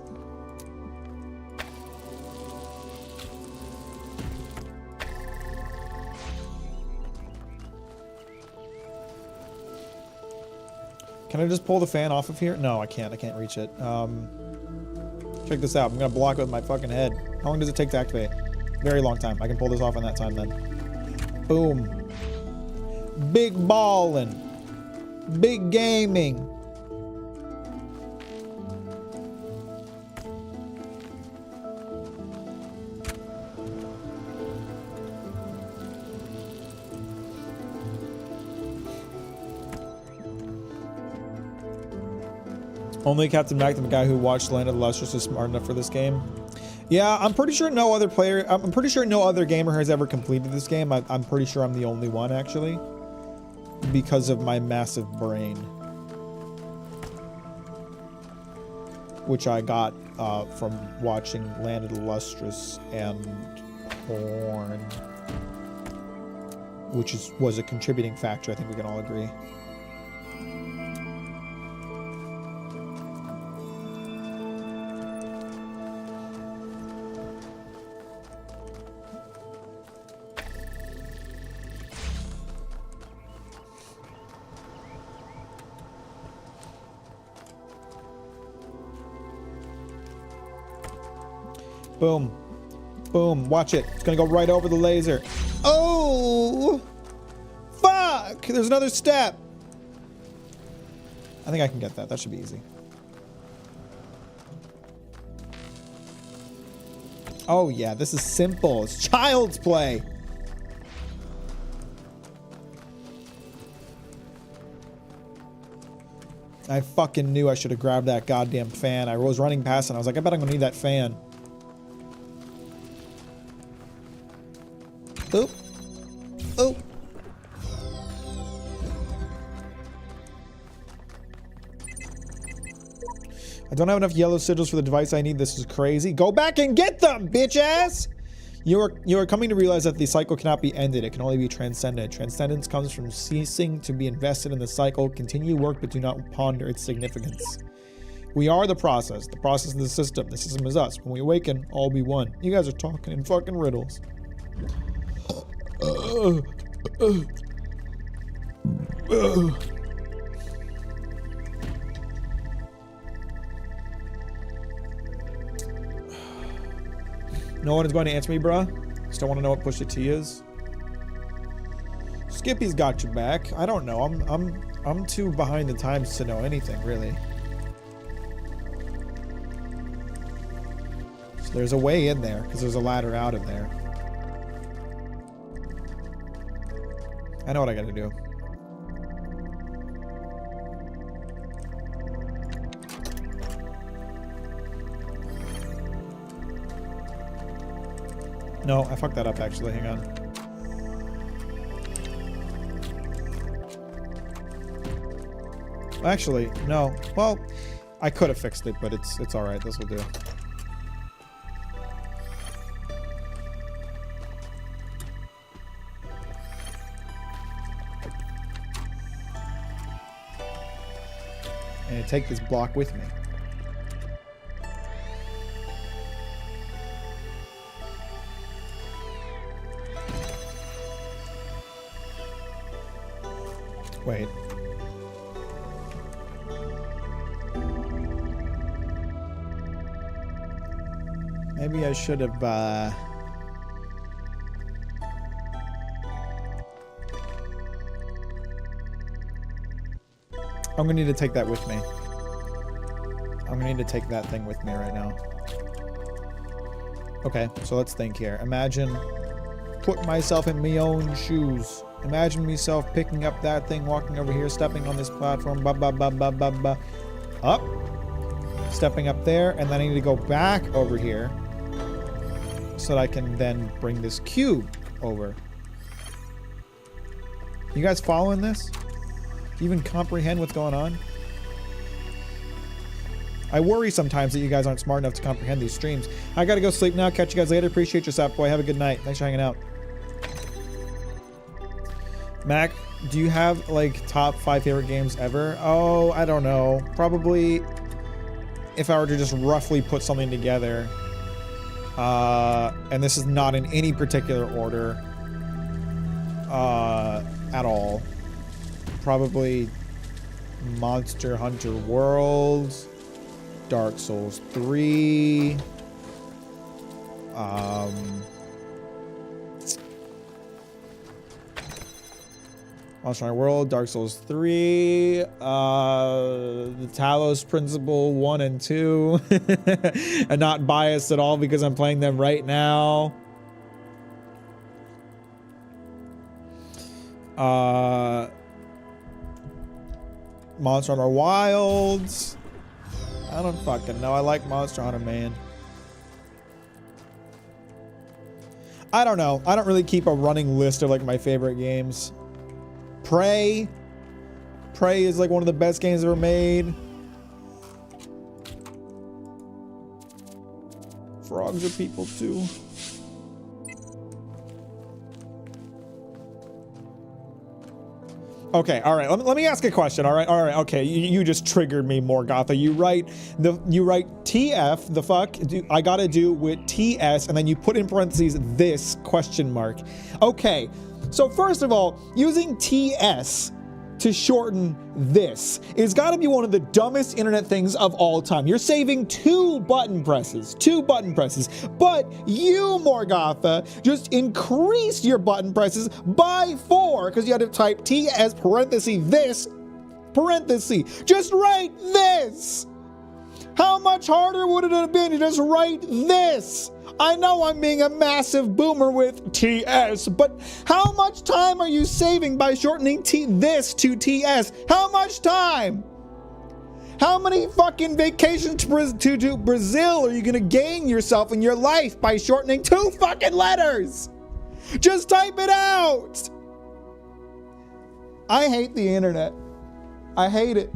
Can I just pull the fan off of here? No, I can't. I can't reach it. Check this out. I'm gonna block it with my fucking head. How long does it take to activate? Very long time. I can pull this off in that time then. Boom. Big ballin'. Big gaming. Only Captain Mack, the guy who watched Land of the Lustrous, is smart enough for this game. Yeah, I'm pretty sure no other player, I'm pretty sure no other gamer has ever completed this game. I'm pretty sure I'm the only one, actually. Because of my massive brain. Which I got from watching Land of the Lustrous and porn. Which was a contributing factor, I think we can all agree. Boom. Boom. Watch it. It's gonna go right over the laser. Oh! Fuck! There's another step. I think I can get that. That should be easy. Oh yeah, this is simple. It's child's play. I fucking knew I should have grabbed that goddamn fan. I was running past it and I was like, I bet I'm gonna need that fan. Oop. Oop. I don't have enough yellow sigils for the device I need. This is crazy. Go back and get them, bitch ass! You are coming to realize that the cycle cannot be ended. It can only be transcended. Transcendence comes from ceasing to be invested in the cycle. Continue work, but do not ponder its significance. We are the process. The process of the system. The system is us. When we awaken, all be one. You guys are talking in fucking riddles. No one is going to answer me, bruh. Just don't want to know what push the T is. Skippy's got your back. I don't know. I'm too behind the times to know anything, really. So there's a way in there because there's a ladder out in there. I know what I gotta do. No, I fucked that up actually. Hang on. Actually, no. Well, I could have fixed it, but it's all right. This will do. And take this block with me. Wait. Maybe I should have, I'm gonna need to take that with me. I'm gonna need to take that thing with me right now. Okay, so let's think here. Imagine, put myself in my own shoes. Imagine myself picking up that thing, walking over here, stepping on this platform, up, stepping up there, and then I need to go back over here so that I can then bring this cube over. You guys following this? Do you even comprehend what's going on? I worry sometimes that you guys aren't smart enough to comprehend these streams. I gotta go sleep now. Catch you guys later. Appreciate your sap, boy. Have a good night. Thanks for hanging out. Mac, do you have like top 5 favorite games ever? Oh, I don't know. Probably if I were to just roughly put something together. And this is not in any particular order. At all. Probably Monster Hunter World. Dark Souls 3. Monster Hunter World, Dark Souls 3, the Talos Principle 1 and 2, and not biased at all because I'm playing them right now. Monster Hunter Wilds. I don't fucking know. I like Monster Hunter, man. I don't know. I don't really keep a running list of like my favorite games. Prey. Prey is like one of the best games ever made. Frogs are people too. Okay, all right. Let me ask a question. All right, okay. You just triggered me more, Gotha. You write TF. The fuck I gotta do with TS, and then you put in parentheses this question mark. Okay, so first of all, using TS to shorten this is gotta be one of the dumbest internet things of all time. You're saving two button presses, but you, Morgatha, just increased your button presses by 4 because you had to type TS parenthesis this parenthesis. Just write this. How much harder would it have been to just write this? I know I'm being a massive boomer with TS, but how much time are you saving by shortening this to TS? How much time? How many fucking vacations to Brazil are you gonna gain yourself in your life by shortening 2 fucking letters? Just type it out. I hate the internet. I hate it.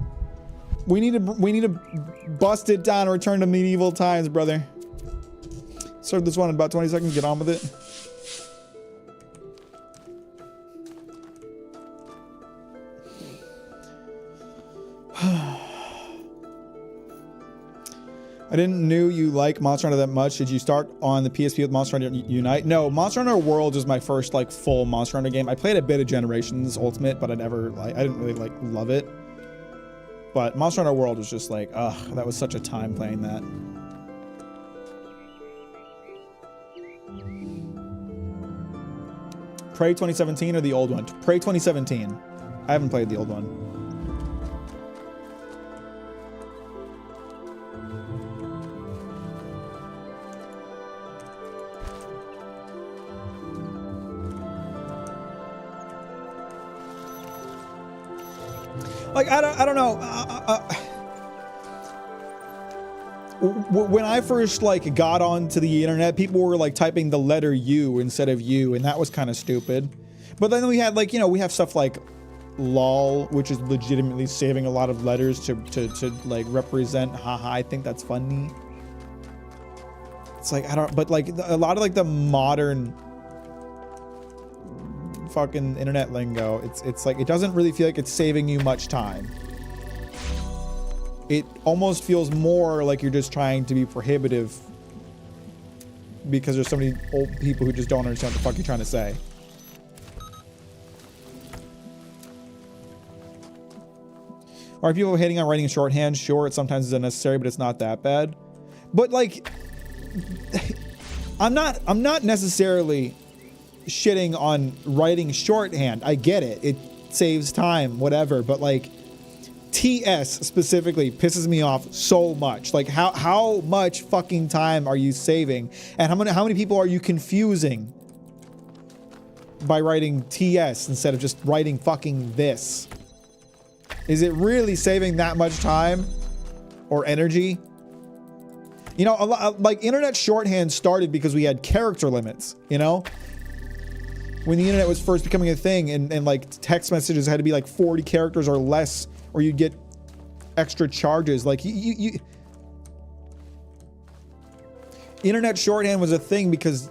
We need to bust it down and return to medieval times, brother. Serve this one in about 20 seconds. Get on with it. I didn't know you like Monster Hunter that much. Did you start on the PSP with Monster Hunter Unite? No, Monster Hunter World is my first like full Monster Hunter game. I played a bit of Generations Ultimate, but I didn't really like love it. But Monster Hunter World was just like, ugh, that was such a time playing that. Prey 2017 or the old one? Prey 2017. I haven't played the old one. Like, I don't know. When I first like got onto the internet, people were like typing the letter U instead of U, and that was kind of stupid. But then we had like, you know, we have stuff like lol, which is legitimately saving a lot of letters to like represent haha, I think that's funny. It's like, I don't, but like a lot of like the modern fucking internet lingo, it's like it doesn't really feel like it's saving you much time. It almost feels more like you're just trying to be prohibitive because there's so many old people who just don't understand what the fuck you're trying to say. Are people hating on writing shorthand? Sure, it sometimes is unnecessary, but it's not that bad. But like, I'm not necessarily shitting on writing shorthand. I get it. It saves time, whatever. But like, TS specifically pisses me off so much. Like, how much fucking time are you saving? And how many people are you confusing by writing TS instead of just writing fucking this? Is it really saving that much time or energy? You know, a lot, like internet shorthand started because we had character limits, you know? when the internet was first becoming a thing, and like text messages had to be like 40 characters or less, or you'd get extra charges. Like you internet shorthand was a thing because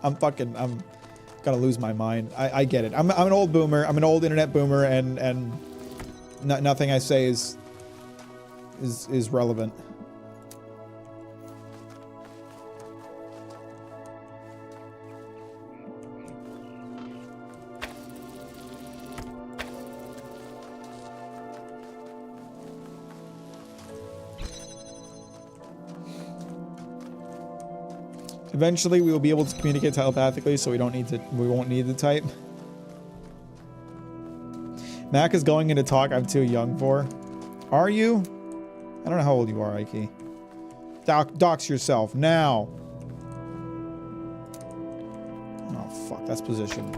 I'm gonna lose my mind. I get it. I'm an old boomer. I'm an old internet boomer, and nothing I say is relevant. Eventually, we will be able to communicate telepathically, so we won't need to type. Mack is going into talk I'm too young for. Are you? I don't know how old you are, Ike. Dox yourself now. Oh fuck, that's positioned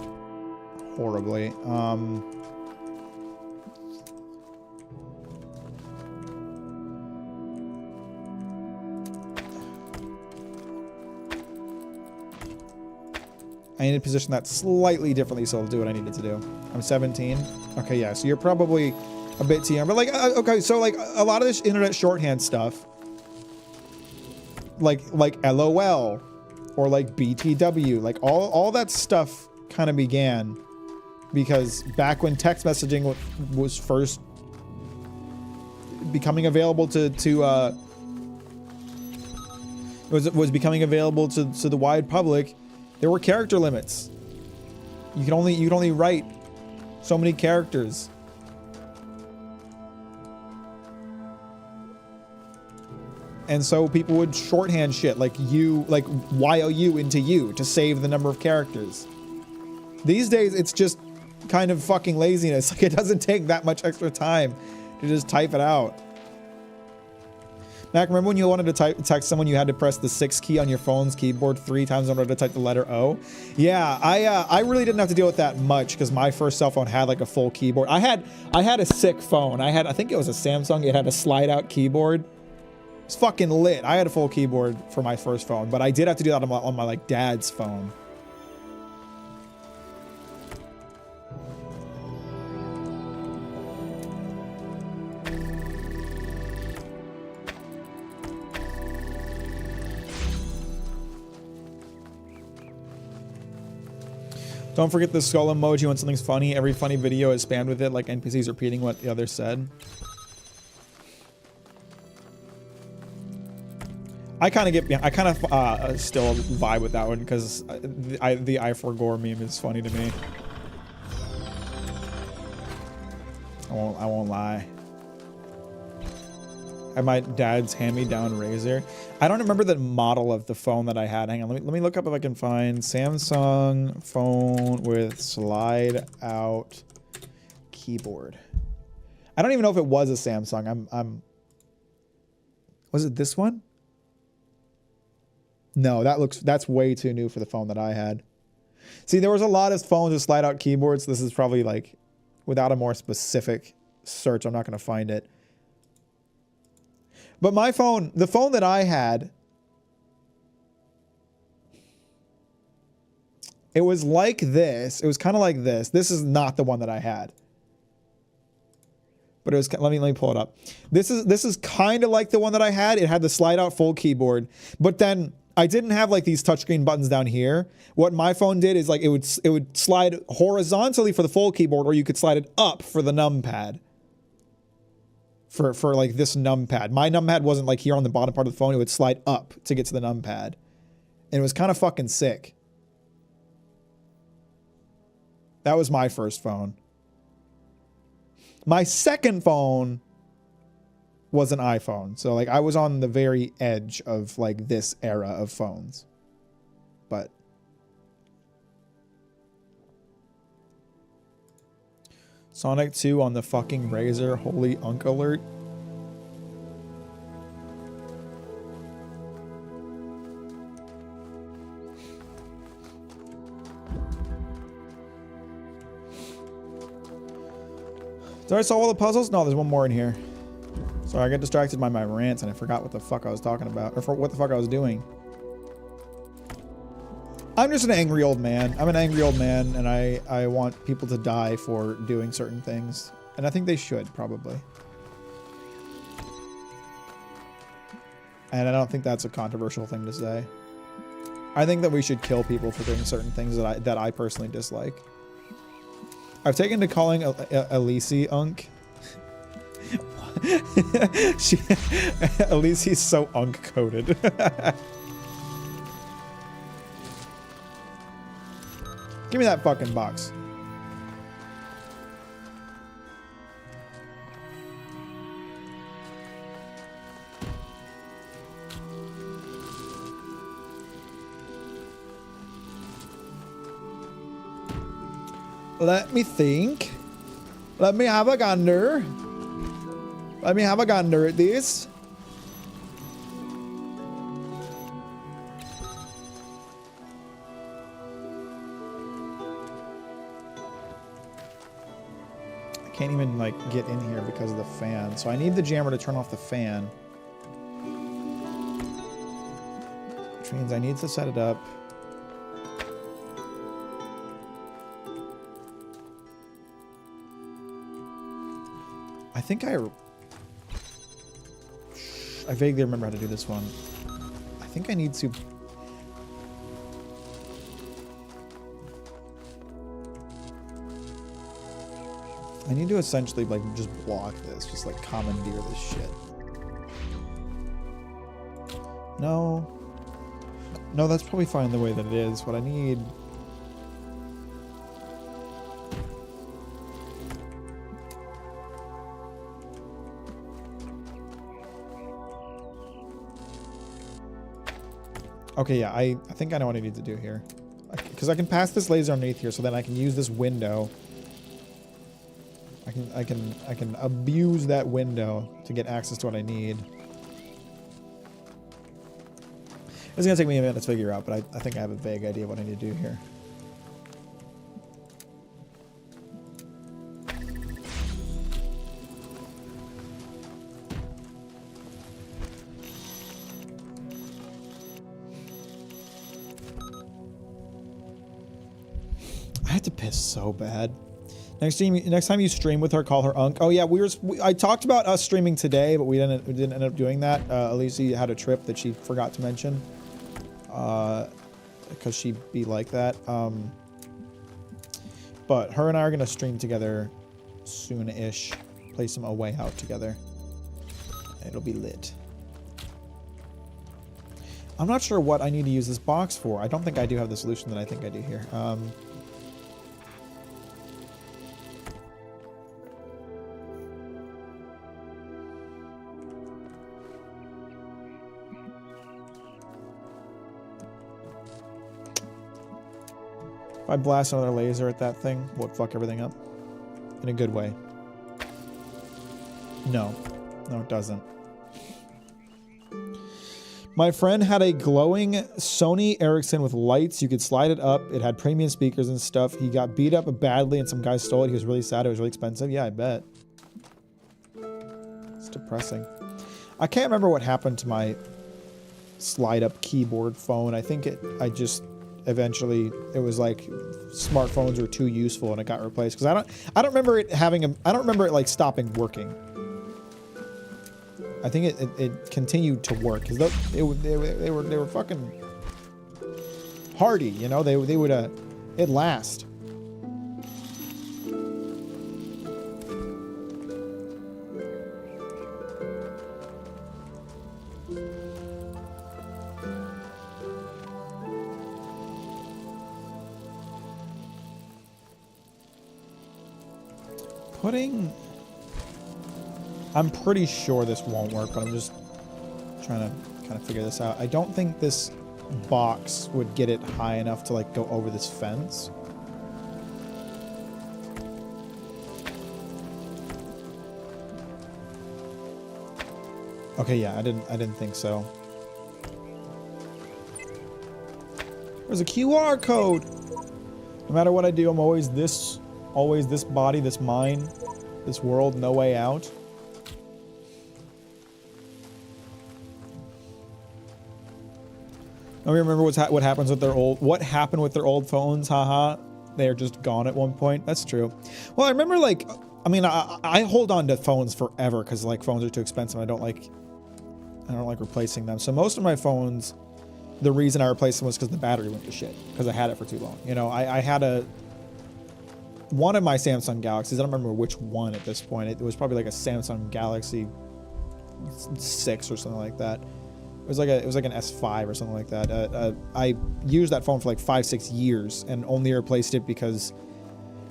horribly. I need to position that slightly differently so I'll do what I needed to do. I'm 17. Okay, yeah, so you're probably a bit too young. But like, okay, so like a lot of this internet shorthand stuff, like LOL or like BTW, like all that stuff kind of began because back when text messaging was first becoming available was becoming available to the wide public, there were character limits. You could only write so many characters. And so people would shorthand shit like YOU into you to save the number of characters. These days it's just kind of fucking laziness. Like it doesn't take that much extra time to just type it out. Mac, remember when you wanted to text someone, you had to press the 6 key on your phone's keyboard 3 times in order to type the letter O? Yeah, I really didn't have to deal with that much because my first cell phone had like a full keyboard. I had a sick phone. I think it was a Samsung. It had a slide out keyboard. It's fucking lit. I had a full keyboard for my first phone, but I did have to do that on my like dad's phone. Don't forget the skull emoji when something's funny. Every funny video is spammed with it, like NPCs repeating what the other said. I kind of still vibe with that one because the I4 Gore meme is funny to me. I won't lie. I had my dad's hand-me-down Razor. I don't remember the model of the phone that I had. Hang on, let me look up if I can find Samsung phone with slide out keyboard. I don't even know if it was a Samsung. Was it this one? No, that's way too new for the phone that I had. See, there was a lot of phones with slide out keyboards. This is probably like, without a more specific search, I'm not going to find it. But my phone, the phone that I had, it was like this. It was kind of like this. This is not the one that I had. But it was, let me pull it up. This is kind of like the one that I had. It had the slide out full keyboard, but then I didn't have like these touchscreen buttons down here. What my phone did is like it would slide horizontally for the full keyboard, or you could slide it up for the numpad. For like this numpad. My numpad wasn't like here on the bottom part of the phone. It would slide up to get to the numpad. And it was kind of fucking sick. That was my first phone. My second phone was an iPhone. So like I was on the very edge of like this era of phones. But Sonic 2 on the fucking Razor. Holy unk alert. Did I solve all the puzzles? No, there's one more in here. Sorry, I got distracted by my rants and I forgot what the fuck I was talking about. Or what the fuck I was doing. I'm just an angry old man. I'm an angry old man, and I want people to die for doing certain things. And I think they should, probably. And I don't think that's a controversial thing to say. I think that we should kill people for doing certain things that I personally dislike. I've taken to calling Elise Unk. Elise's so unk-coded. Give me that fucking box. Let me think. Let me have a gander. Let me have a gander at this. I can't even like get in here because of the fan. So I need the jammer to turn off the fan. Which means I need to set it up. I think I vaguely remember how to do this one. I think I need to... I need to essentially like just block this, just like commandeer this shit. No. No, that's probably fine the way that it is. What I need... Okay, yeah, I think I know what I need to do here. Because I can pass this laser underneath here, so then I can use this window. I can abuse that window to get access to what I need. It's gonna take me a minute to figure out, but I think I have a vague idea of what I need to do here. I have to piss so bad. Next time you stream with her, call her Unk. Oh yeah, I talked about us streaming today, but we didn't end up doing that. Elise had a trip that she forgot to mention, because she'd be like that. But her and I are gonna stream together soon-ish. Play some A Way Out together. It'll be lit. I'm not sure what I need to use this box for. I don't think I do have the solution that I think I do here. If I blast another laser at that thing, will it fuck everything up? In a good way. No. No, it doesn't. My friend had a glowing Sony Ericsson with lights. You could slide it up. It had premium speakers and stuff. He got beat up badly and some guy stole it. He was really sad. It was really expensive. Yeah, I bet. It's depressing. I can't remember what happened to my slide up keyboard phone. I think eventually it was like smartphones were too useful and it got replaced, because I don't remember it like stopping working. I think it continued to work, because they were fucking hardy, you know. They would it last. I'm pretty sure this won't work, but I'm just trying to kind of figure this out. I don't think this box would get it high enough to like go over this fence. Okay, yeah, I didn't think so. There's a QR code. No matter what I do, I'm always this body, this mind, this world, no way out. don't remember what happens with their what happened with their old phones. Haha. They're just gone at one point. That's true. Well, I remember like, I mean, I hold on to phones forever because like phones are too expensive. I don't like replacing them. So most of my phones, the reason I replaced them was because the battery went to shit because I had it for too long. You know, I had one of my Samsung Galaxies. I don't remember which one at this point. It was probably like a Samsung Galaxy 6 or something like that. It was like an S5 or something like that. I used that phone for like 5-6 years and only replaced it because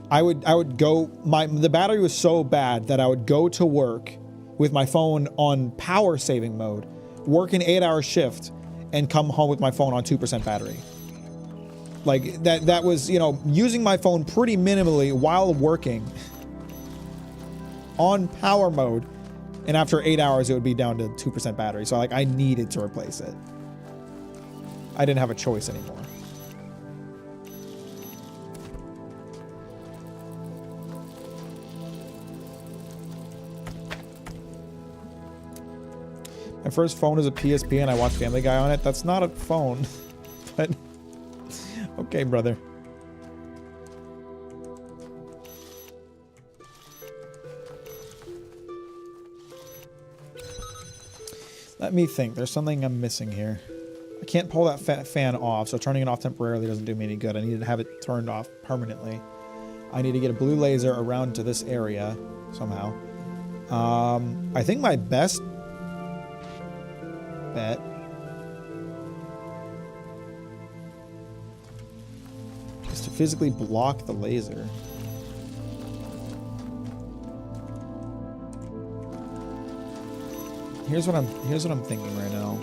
I would go, the battery was so bad that I would go to work with my phone on power saving mode, work an 8-hour shift, and come home with my phone on 2% battery. Like that was, you know, using my phone pretty minimally while working on power mode. And after 8 hours, it would be down to 2% battery. So like I needed to replace it. I didn't have a choice anymore. My first phone is a PSP and I watched Family Guy on it. That's not a phone, but okay, brother. Let me think. There's something I'm missing here. I can't pull that fan off, so turning it off temporarily doesn't do me any good. I need to have it turned off permanently. I need to get a blue laser around to this area somehow. I think my best bet is to physically block the laser. Here's what I'm thinking right now.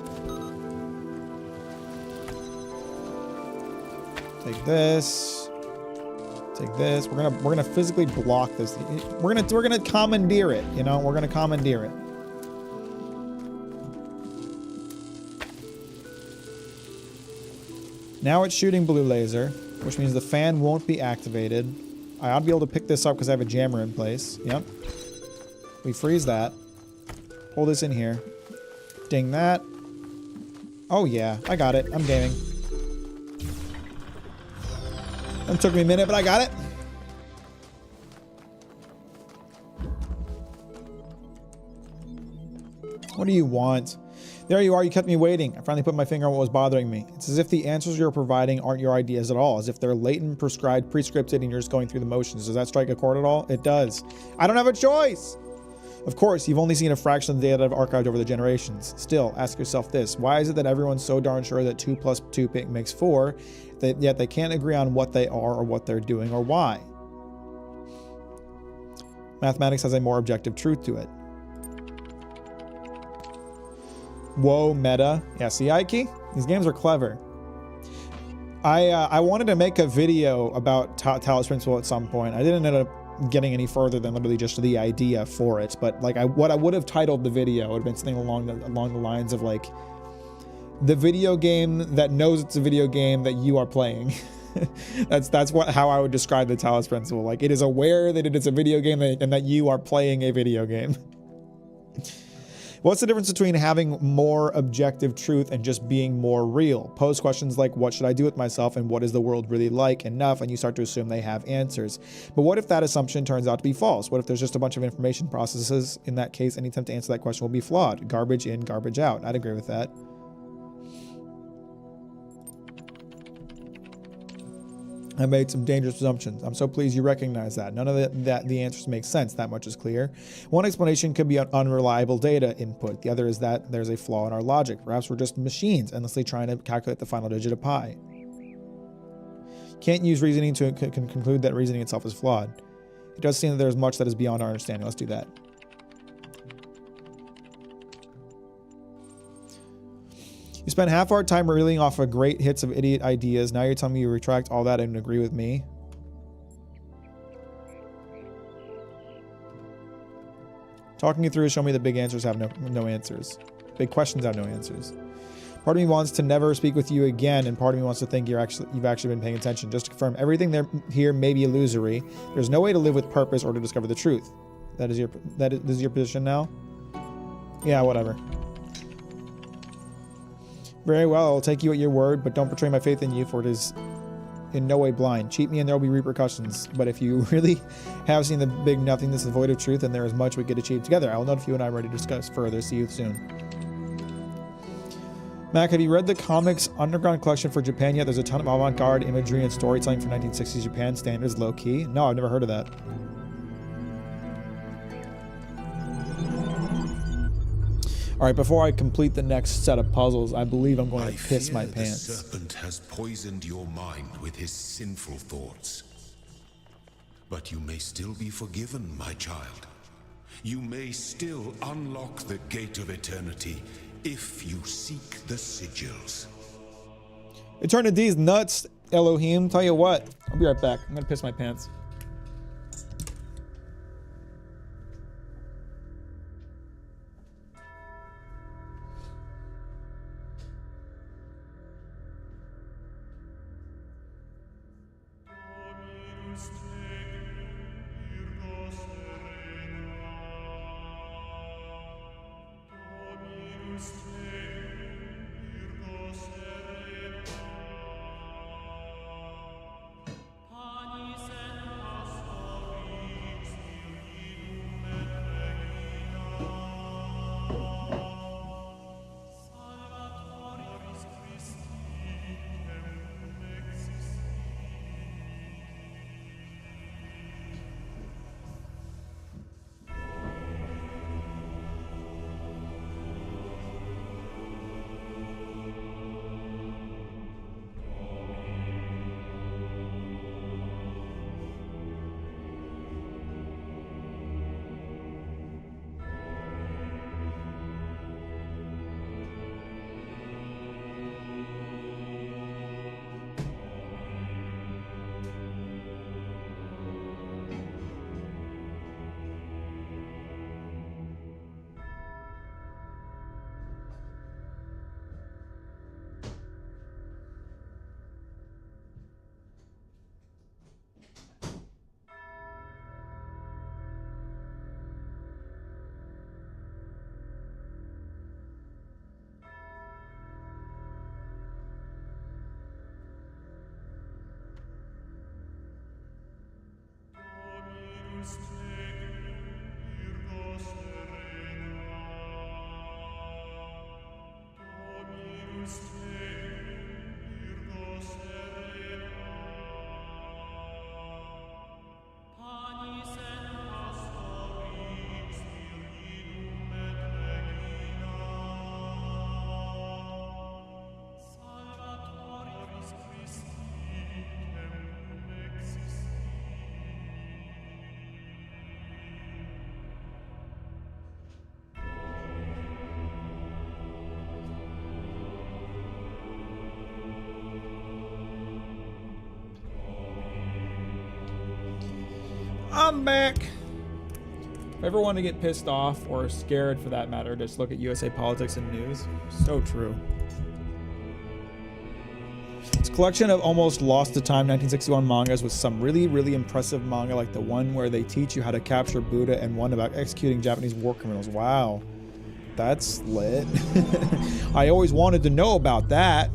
Take this. Take this. We're gonna physically block this. We're gonna commandeer it, you know? We're gonna commandeer it. Now it's shooting blue laser, which means the fan won't be activated. I ought to be able to pick this up because I have a jammer in place. Yep. We freeze that. Pull this in here. Ding that. Oh yeah, I got it. I'm gaming. It took me a minute, but I got it. What do you want? There you are, you kept me waiting. I finally put my finger on what was bothering me. It's as if the answers you're providing aren't your ideas at all, as if they're latent, prescribed, pre-scripted, and you're just going through the motions. Does that strike a chord at all? It does. I don't have a choice! Of course, you've only seen a fraction of the data I've archived over the generations. Still, ask yourself this. Why is it that everyone's so darn sure that 2 + 2 makes 4, yet they can't agree on what they are or what they're doing or why? Mathematics has a more objective truth to it. Whoa, meta. Yeah, see, Ike? These games are clever. I wanted to make a video about Talos Principle at some point. I didn't end up getting any further than literally just the idea for it, but like what I would have titled the video would have been something along the lines of like the video game that knows it's a video game that you are playing. that's how I would describe the Talos Principle. Like it is aware that it is a video game and that you are playing a video game. What's the difference between having more objective truth and just being more real? Pose questions like, what should I do with myself and what is the world really like enough, and you start to assume they have answers. But what if that assumption turns out to be false? What if there's just a bunch of information processes? In that case, any attempt to answer that question will be flawed. Garbage in, garbage out. I'd agree with that. I made some dangerous assumptions. I'm so pleased you recognize that. None of the answers make sense. That much is clear. One explanation could be unreliable data input. The other is that there's a flaw in our logic. Perhaps we're just machines endlessly trying to calculate the final digit of pi. Can't use reasoning to conclude that reasoning itself is flawed. It does seem that there's much that is beyond our understanding. Let's do that. You spent half our time reeling off of great hits of idiot ideas. Now you're telling me you retract all that and agree with me? Talking you through, show me the big answers have no answers. Big questions have no answers. Part of me wants to never speak with you again, and part of me wants to think you've actually been paying attention. Just to confirm, everything there here may be illusory. There's no way to live with purpose or to discover the truth. This is your position now? Yeah, whatever. Very well, I'll take you at your word, but don't betray my faith in you, for it is in no way blind. Cheat me and there will be repercussions. But if you really have seen the big nothingness, the void of truth, and there is much we could achieve together, I will notify you and I am ready to discuss further. See you soon. Mack, have you read the comics Underground Collection for Japan yet? There's a ton of avant-garde imagery and storytelling from 1960s Japan. Standards low-key. No, I've never heard of that. Alright, before I complete the next set of puzzles, I believe I'm going to piss my pants. The serpent has poisoned your mind with his sinful thoughts. But you may still be forgiven, my child. You may still unlock the gate of eternity if you seek the sigils. Eternity's nuts, Elohim. Tell you what, I'll be right back. I'm gonna piss my pants. I'm back. If I ever want to get pissed off or scared for that matter, just look at USA politics and news. So true. It's a collection of almost lost to time 1961 mangas with some really, really impressive manga like the one where they teach you how to capture Buddha and one about executing Japanese war criminals. Wow. That's lit. I always wanted to know about that.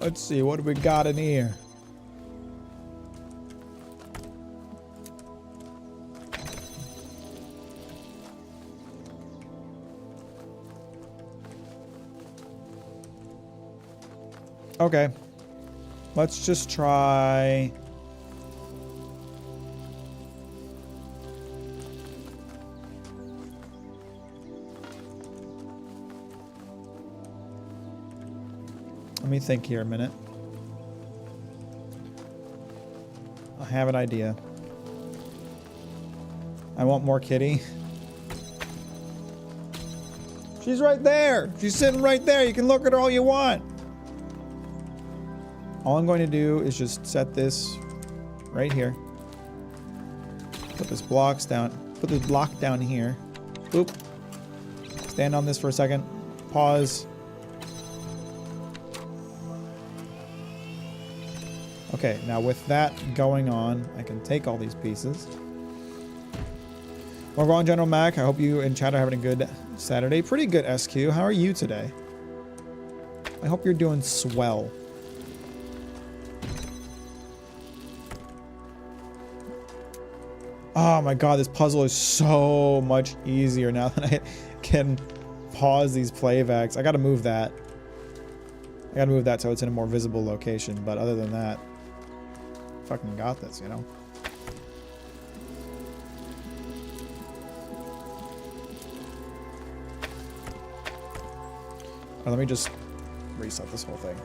Let's see, what do we got in here? Okay. Let's just try... Let me think here a minute. I have an idea. I want more kitty. She's right there. She's sitting right there. You can look at her all you want. All I'm going to do is just set this right here. Put Put this blocks down. Put the block down here. Boop. Stand on this for a second. Pause. Okay, now with that going on, I can take all these pieces. Well, Ron General Mack, I hope you and chat are having a good Saturday. Pretty good, SQ. How are you today? I hope you're doing swell. Oh my god, this puzzle is so much easier now that I can pause these playbacks. I gotta move that. I gotta move that so it's in a more visible location, but other than that, fucking got this, you know? Oh, let me just reset this whole thing.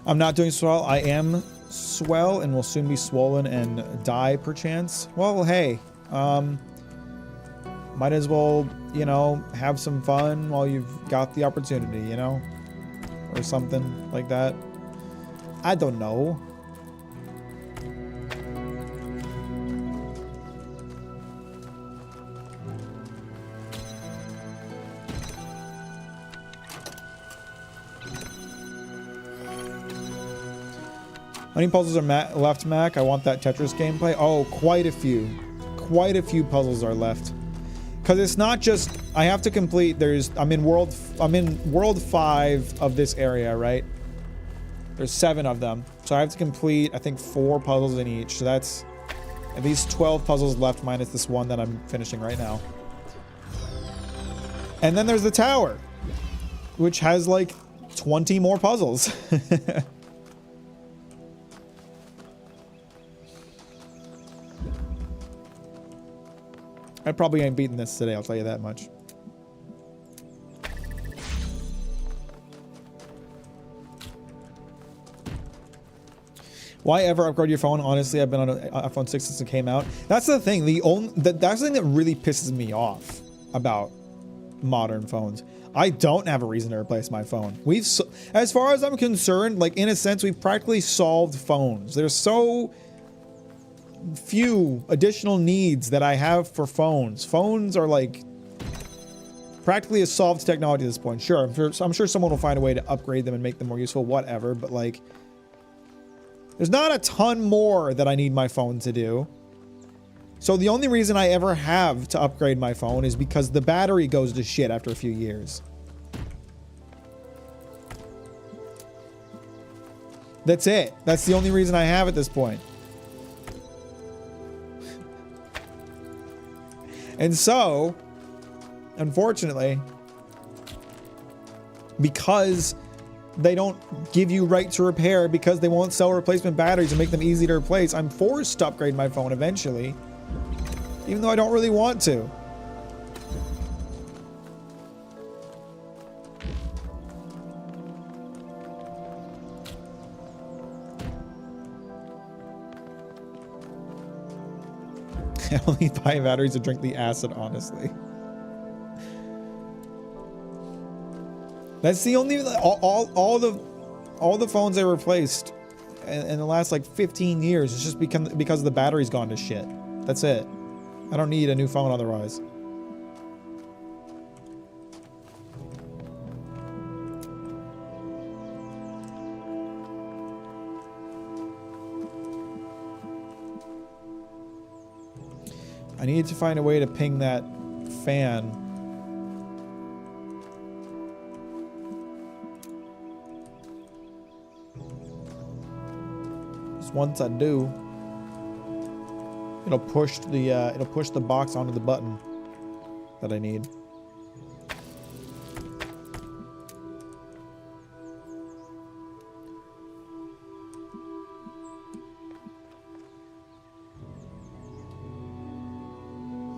I'm not doing swell. I am swell and will soon be swollen and die perchance. Well, hey, might as well, you know, have some fun while you've got the opportunity, you know, or something like that. I don't know. How many puzzles are left, Mac? I want that Tetris gameplay. Oh, quite a few. Quite a few puzzles are left. Because it's not just... I have to complete... I'm in world 5 of this area, right? There's 7 of them. So I have to complete, I think, 4 puzzles in each. So that's at least 12 puzzles left minus this one that I'm finishing right now. And then there's the tower, which has like 20 more puzzles. I probably ain't beating this today, I'll tell you that much. Why ever upgrade your phone? Honestly, I've been on an iPhone 6 since it came out. That's the thing. That's the thing that really pisses me off about modern phones. I don't have a reason to replace my phone. As far as I'm concerned, like in a sense, we've practically solved phones. There's so few additional needs that I have for phones. Phones are like practically a solved technology at this point. Sure, I'm sure someone will find a way to upgrade them and make them more useful, whatever, but like there's not a ton more that I need my phone to do. So the only reason I ever have to upgrade my phone is because the battery goes to shit after a few years. That's it. That's the only reason I have at this point. And so, unfortunately, because they don't give you right to repair, because they won't sell replacement batteries and make them easy to replace, I'm forced to upgrade my phone eventually, even though I don't really want to. I only buy batteries to drink the acid, honestly. That's the only all the phones I replaced in the last like 15 years. It's just because the battery's gone to shit. That's it. I don't need a new phone otherwise. I need to find a way to ping that fan. Just once I do, it'll push the box onto the button that I need.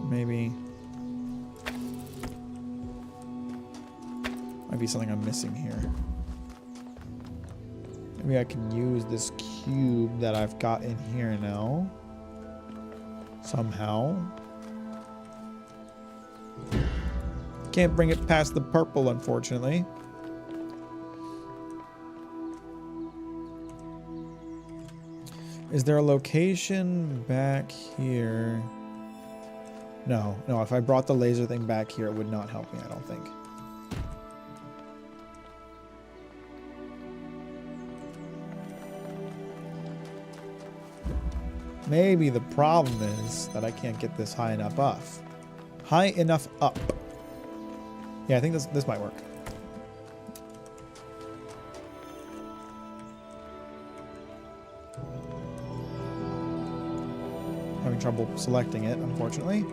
Maybe. Might be something I'm missing here. Maybe I can use this cube that I've got in here now. Somehow. Can't bring it past the purple, unfortunately. Is there a location back here? No, no, if I brought the laser thing back here, it would not help me, I don't think. Maybe the problem is that I can't get this high enough up. High enough up. Yeah, I think this might work. Having trouble selecting it, unfortunately.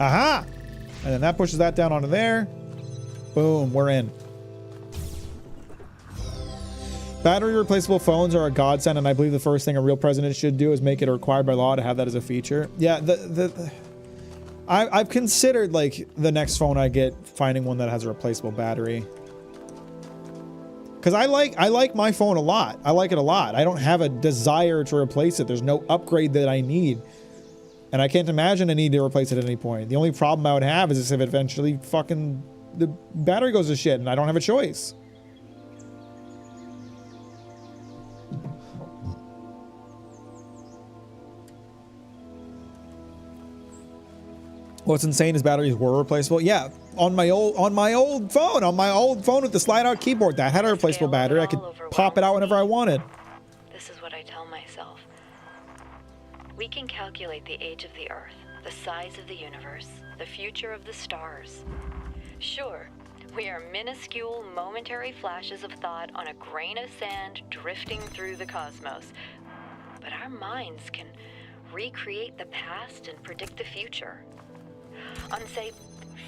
Aha! And then that pushes that down onto there. Boom, we're in. Battery replaceable phones are a godsend, and I believe the first thing a real president should do is make it required by law to have that as a feature. Yeah, I've considered, like, the next phone I get, finding one that has a replaceable battery. Because I like my phone a lot. I like it a lot. I don't have a desire to replace it. There's no upgrade that I need. And I can't imagine I need to replace it at any point. The only problem I would have is if eventually fucking the battery goes to shit and I don't have a choice. What's insane is batteries were replaceable. Yeah, on my old phone with the slide-out keyboard, that had a replaceable battery. I could pop it out whenever I wanted. This is what I tell myself. We can calculate the age of the Earth, the size of the universe, the future of the stars. Sure, we are minuscule, momentary flashes of thought on a grain of sand drifting through the cosmos. But our minds can recreate the past and predict the future. On, say,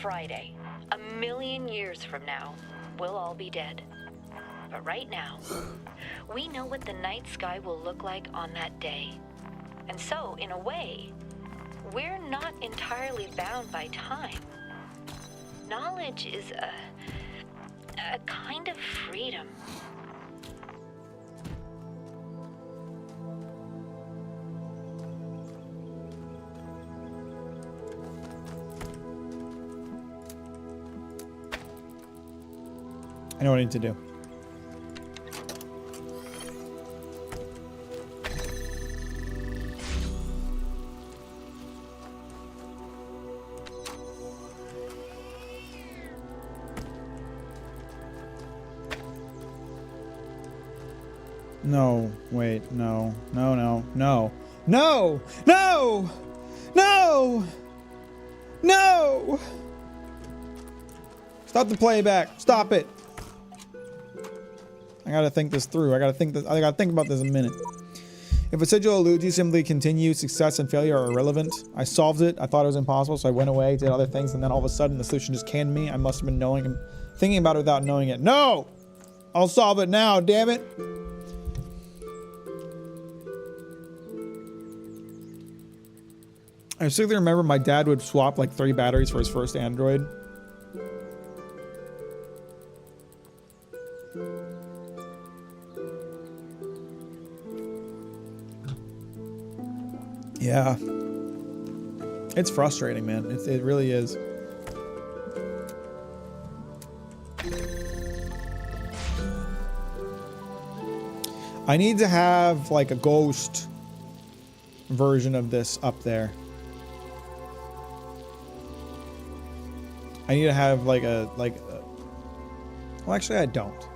Friday, 1,000,000 years from now, we'll all be dead. But right now, we know what the night sky will look like on that day. And so, in a way, we're not entirely bound by time. Knowledge is a kind of freedom. I know what I need to do. No, wait, no, no, no, no, no, no, no, no. Stop the playback. Stop it. I gotta think this through. I gotta think about this a minute. If a sigil eludes you, simply continue. Success and failure are irrelevant. I solved it. I thought it was impossible, so I went away, did other things, and then all of a sudden the solution just came to me. I must have been thinking about it without knowing it. No! I'll solve it now, damn it! I specifically remember my dad would swap like 3 batteries for his first Android. Yeah. It's frustrating, man. It really is. I need to have like a ghost version of this up there. I need to have like a well, actually I don't.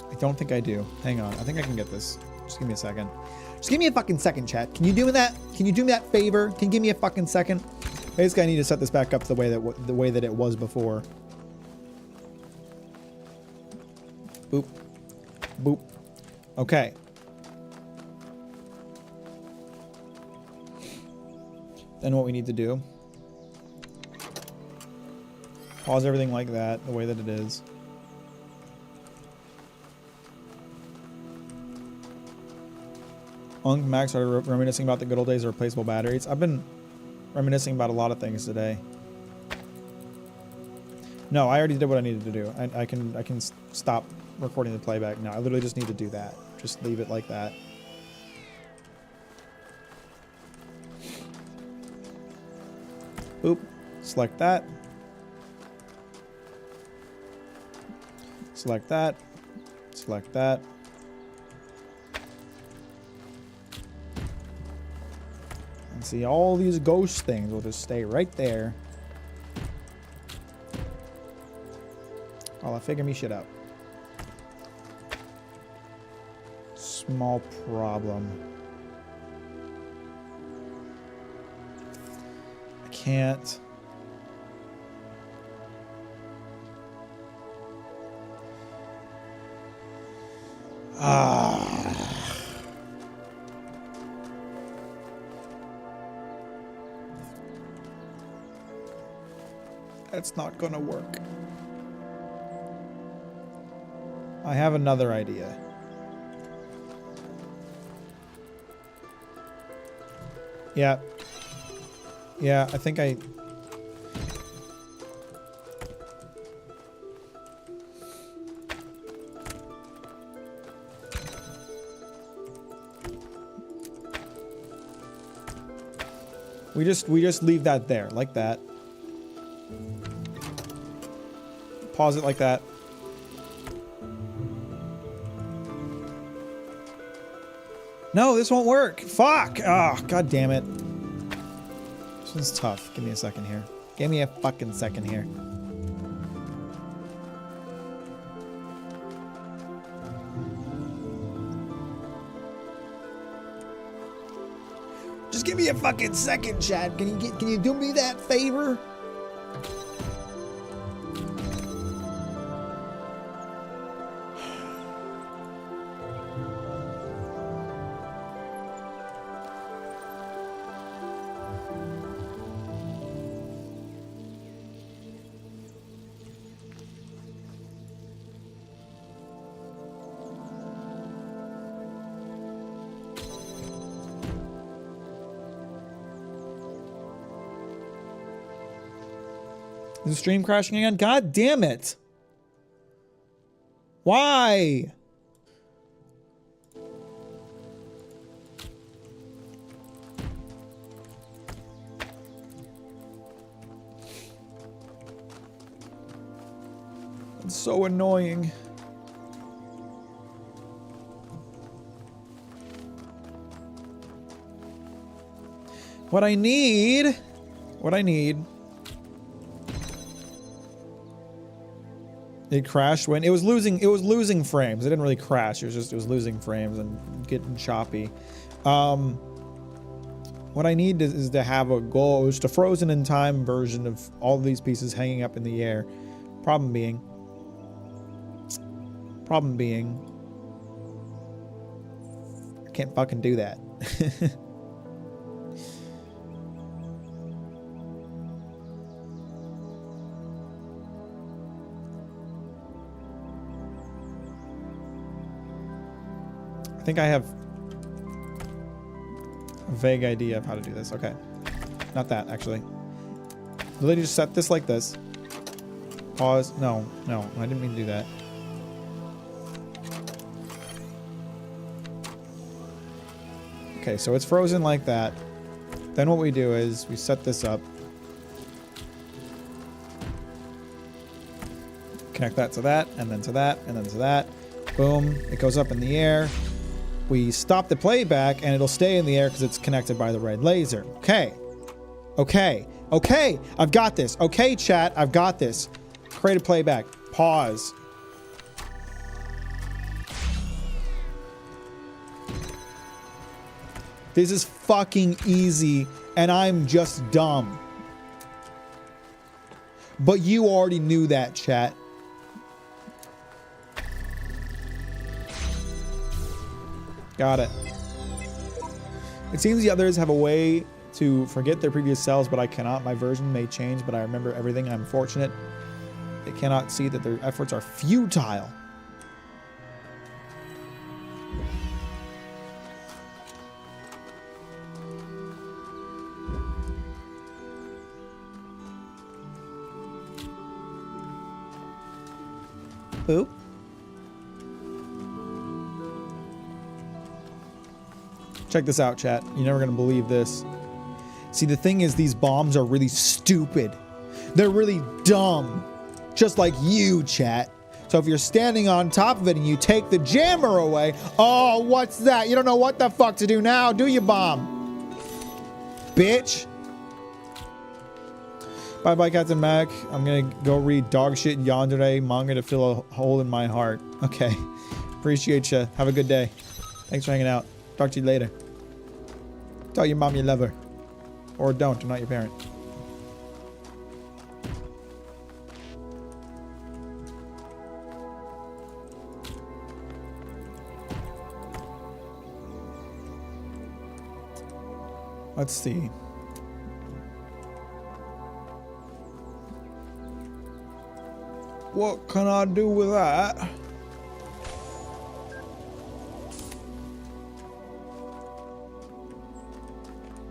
I don't think I do. Hang on. I think I can get this. Just give me a second. Just give me a fucking second, chat. Can you do that? Can you do me that favor? Can you give me a fucking second? Basically, I need to set this back up the way that it was before. Boop. Boop. Okay. Then what we need to do, pause everything like that, the way that it is. Max started reminiscing about the good old days of replaceable batteries. I've been reminiscing about a lot of things today. No, I already did what I needed to do. I can stop recording the playback now. I literally just need to do that. Just leave it like that. Boop. Select that. Select that. Select that. And see, all these ghost things will just stay right there. While I figure me shit out. Small problem. I can't. That's not gonna work. I have another idea. Yeah. Yeah, I think I... We just leave that there, like that. Pause it like that. No, this won't work. Fuck! Oh, god damn it. This one's tough. Give me a second here. Give me a fucking second here. Just give me a fucking second, Chad. Can you do me that favor? Is the stream crashing again? God damn it. Why? It's so annoying. What I need... It crashed when it was losing frames. It didn't really crash. It was losing frames and getting choppy. What I need is to have a goal, just a frozen in time version of all of these pieces hanging up in the air. Problem being, I can't fucking do that. I think I have a vague idea of how to do this. Okay. Not that, actually. Literally just set this like this. Pause. No, I didn't mean to do that. Okay, so it's frozen like that. Then what we do is we set this up. Connect that to that, and then to that, and then to that. Boom. It goes up in the air. We stop the playback, and it'll stay in the air because it's connected by the red laser. Okay. I've got this. Okay, chat. I've got this. Create a playback. Pause. This is fucking easy, and I'm just dumb. But you already knew that, chat. Got it. It seems the others have a way to forget their previous selves, but I cannot. My version may change, but I remember everything, and I'm fortunate. They cannot see that their efforts are futile. Boop. Check this out, chat. You're never gonna believe this. See, the thing is, these bombs are really stupid. They're really dumb. Just like you, chat. So if you're standing on top of it and you take the jammer away, oh, what's that? You don't know what the fuck to do now, do you, bomb? Bitch. Bye-bye, Captain Mack. I'm gonna go read dog shit yandere manga to fill a hole in my heart. Okay. Appreciate you. Have a good day. Thanks for hanging out. Talk to you later. Tell your mom you love her. Or don't. I'm not your parent. Let's see. What can I do with that?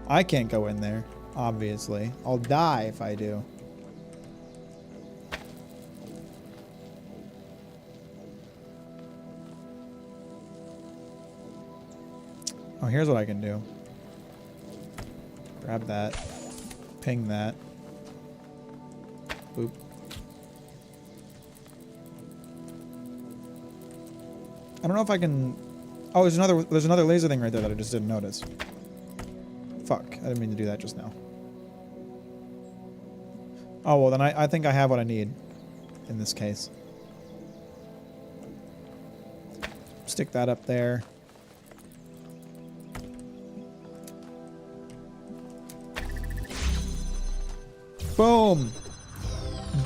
I can't go in there, obviously. I'll die if I do. Oh, here's what I can do. Grab that. Ping that. Boop. I don't know if I can... Oh, there's another laser thing right there that I just didn't notice. Fuck, I didn't mean to do that just now. Oh, well then I think I have what I need in this case. Stick that up there. Boom!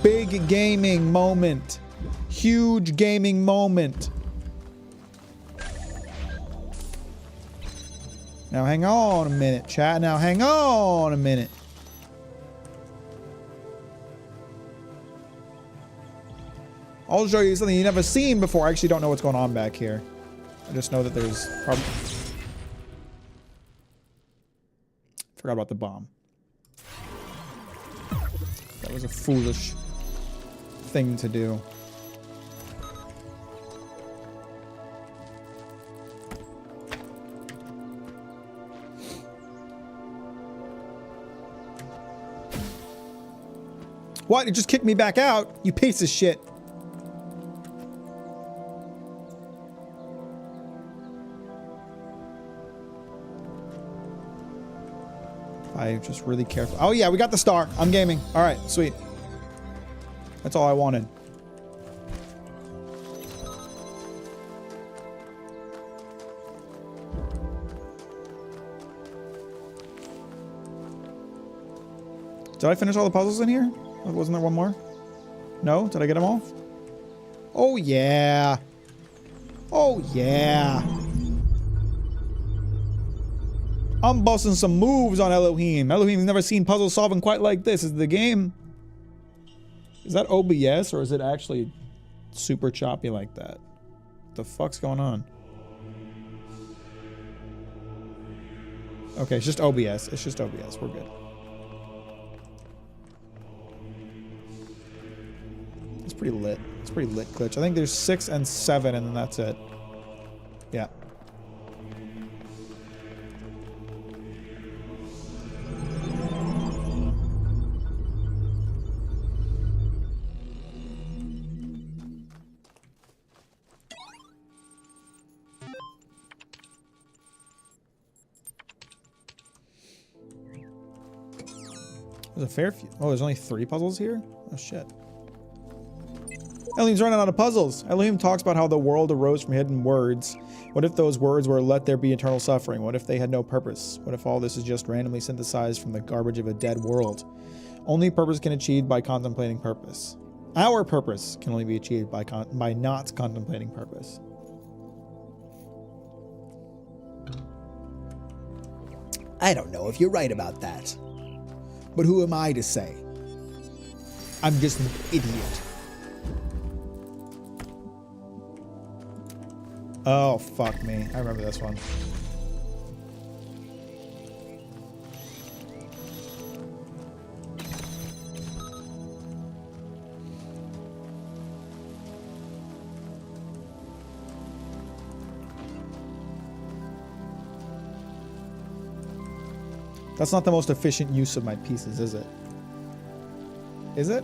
Big gaming moment. Huge gaming moment. Now hang on a minute, chat. Now hang on a minute. I'll show you something you've never seen before. I actually don't know what's going on back here. I just know that there's probably... Forgot about the bomb. That was a foolish thing to do. What? You just kicked me back out? You piece of shit. I'm just really careful. Oh yeah, we got the star. I'm gaming. All right, sweet. That's all I wanted. Did I finish all the puzzles in here? Wasn't there one more? No? Did I get them all? Oh yeah. Oh yeah. I'm busting some moves on Elohim. Elohim's never seen puzzle solving quite like this. Is the game... Is that OBS or is it actually super choppy like that? What the fuck's going on? Okay, it's just OBS. It's just OBS. We're good. It's pretty lit. It's pretty lit glitch. I think there's 6 and 7 and then that's it. Yeah. There's a fair few. Oh, there's only 3 puzzles here? Oh, shit. Elohim's running out of puzzles. Elohim talks about how the world arose from hidden words. What if those words were let there be eternal suffering? What if they had no purpose? What if all this is just randomly synthesized from the garbage of a dead world? Only purpose can achieve by contemplating purpose. Our purpose can only be achieved by not contemplating purpose. I don't know if you're right about that. But who am I to say? I'm just an idiot. Oh, fuck me. I remember this one. That's not the most efficient use of my pieces, is it? Is it?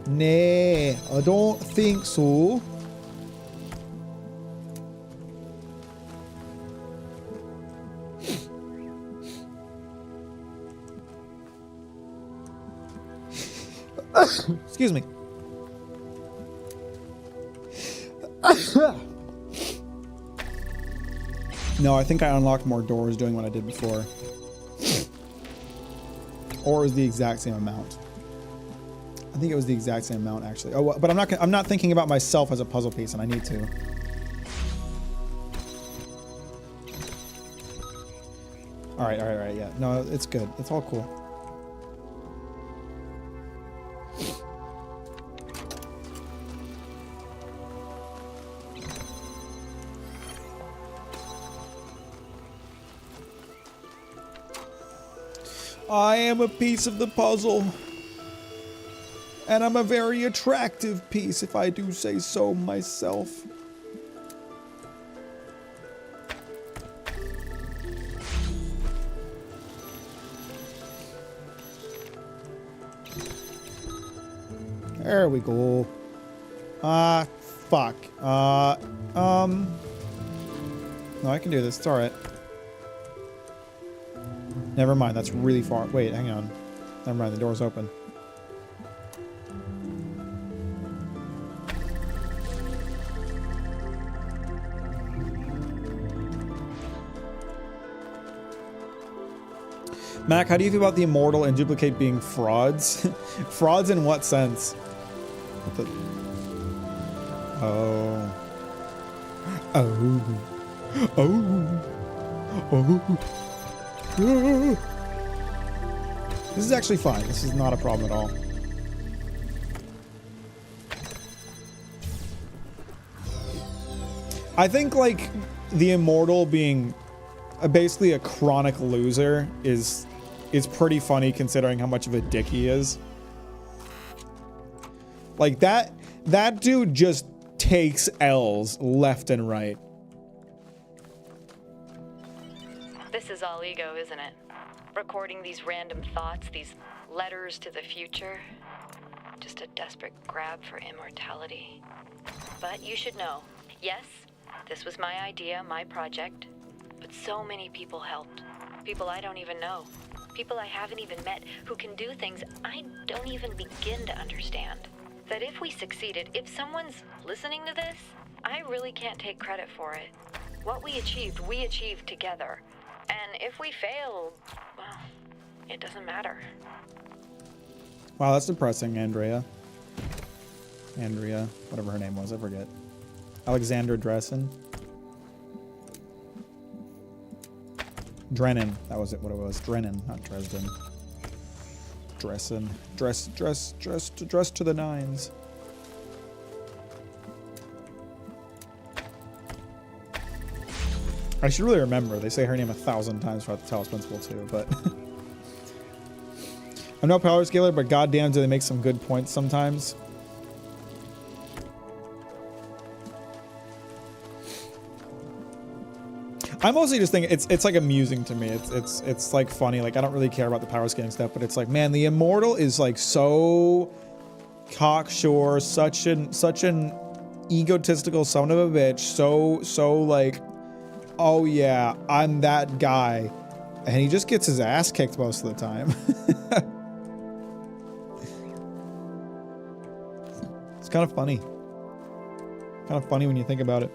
Nah, I don't think so. Excuse me. No, I think I unlocked more doors doing what I did before. Or it was the exact same amount. I think it was the exact same amount actually. Oh, but I'm not thinking about myself as a puzzle piece, and I need to. All right, yeah. No, it's good. It's all cool. I am a piece of the puzzle. And I'm a very attractive piece, if I do say so myself. There we go. Fuck. No, I can do this. It's alright. Never mind, that's really far. Wait, hang on. Never mind, the door's open. Mac, how do you feel about the immortal and duplicate being frauds? Frauds in what sense? What the... Oh. Oh. Oh. Oh. This is actually fine. This is not a problem at all. I think, like, the immortal being basically a chronic loser is pretty funny considering how much of a dick he is. Like, that dude just takes L's left and right. This is all ego, isn't it? Recording these random thoughts, these letters to the future. Just a desperate grab for immortality. But you should know, yes, this was my idea, my project. But so many people helped. People I don't even know. People I haven't even met who can do things I don't even begin to understand. That if we succeeded, if someone's listening to this, I really can't take credit for it. What we achieved together. And if we fail, well, it doesn't matter. Wow, that's depressing, Andrea. Andrea, whatever her name was, I forget. Alexandra Dressen. Drennan, that was it, what it was. Drennan, not Dresden. Dressen. Dress to the nines. I should really remember. They say her name 1,000 times throughout the Talos Principle too, but... I'm no power scaler, but goddamn do they make some good points sometimes. I mostly just think it's like amusing to me. It's like funny. Like, I don't really care about the power scaling stuff, but it's like, man, the immortal is like so cocksure, such an egotistical son of a bitch, so like, oh yeah, I'm that guy, and he just gets his ass kicked most of the time. It's kind of funny. Kind of funny when you think about it.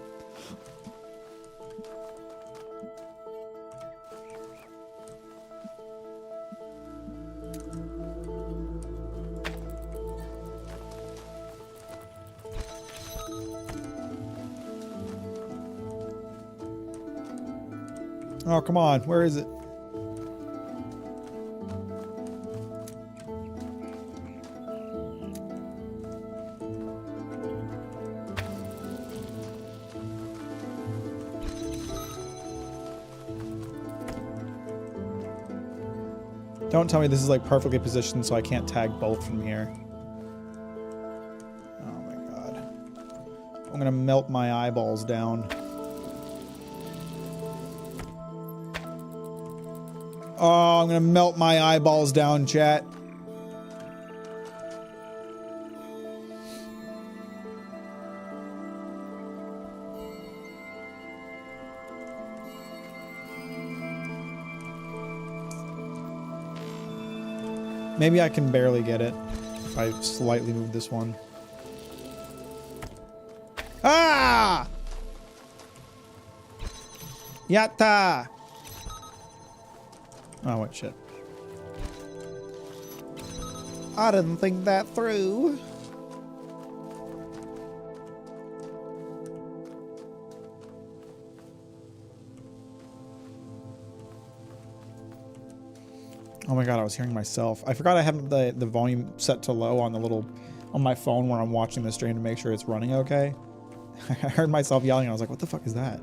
Oh, come on. Where is it? Don't tell me this is like perfectly positioned so I can't tag both from here. Oh my god. I'm gonna melt my eyeballs down. Oh, I'm gonna melt my eyeballs down, chat. Maybe I can barely get it if I slightly move this one. Ah! Yatta! Oh, wait, shit. I didn't think that through. Oh my god, I was hearing myself. I forgot I had the volume set to low on the little on my phone when I'm watching the stream to make sure it's running okay. I heard myself yelling and I was like, what the fuck is that?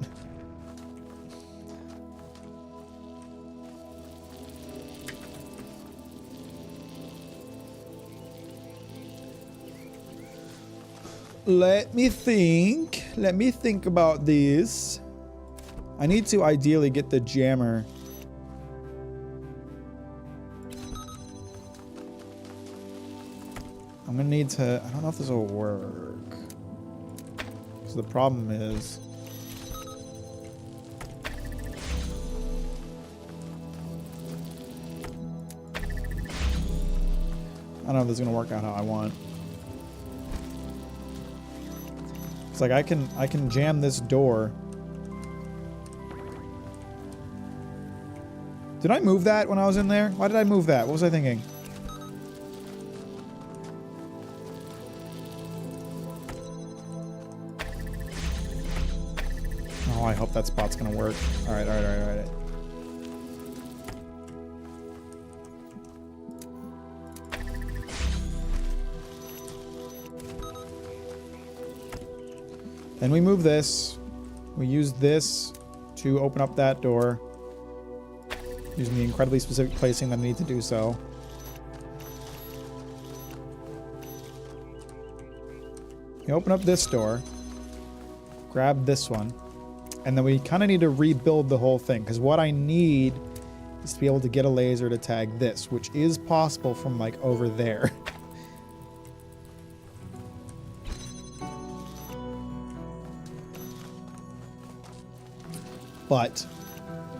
Let me think. Let me think about this. I need to ideally get the jammer. I'm gonna need to, I don't know if this will work. So the problem is, I don't know if this is gonna work out how I want. It's like I can jam this door. Did I move that when I was in there? Why did I move that? What was I thinking? Oh, I hope that spot's gonna work. Alright, alright, alright, alright. Then we move this. We use this to open up that door. Using the incredibly specific placing that I need to do so. We open up this door. Grab this one. And then we kind of need to rebuild the whole thing. Because what I need is to be able to get a laser to tag this. Which is possible from like over there. But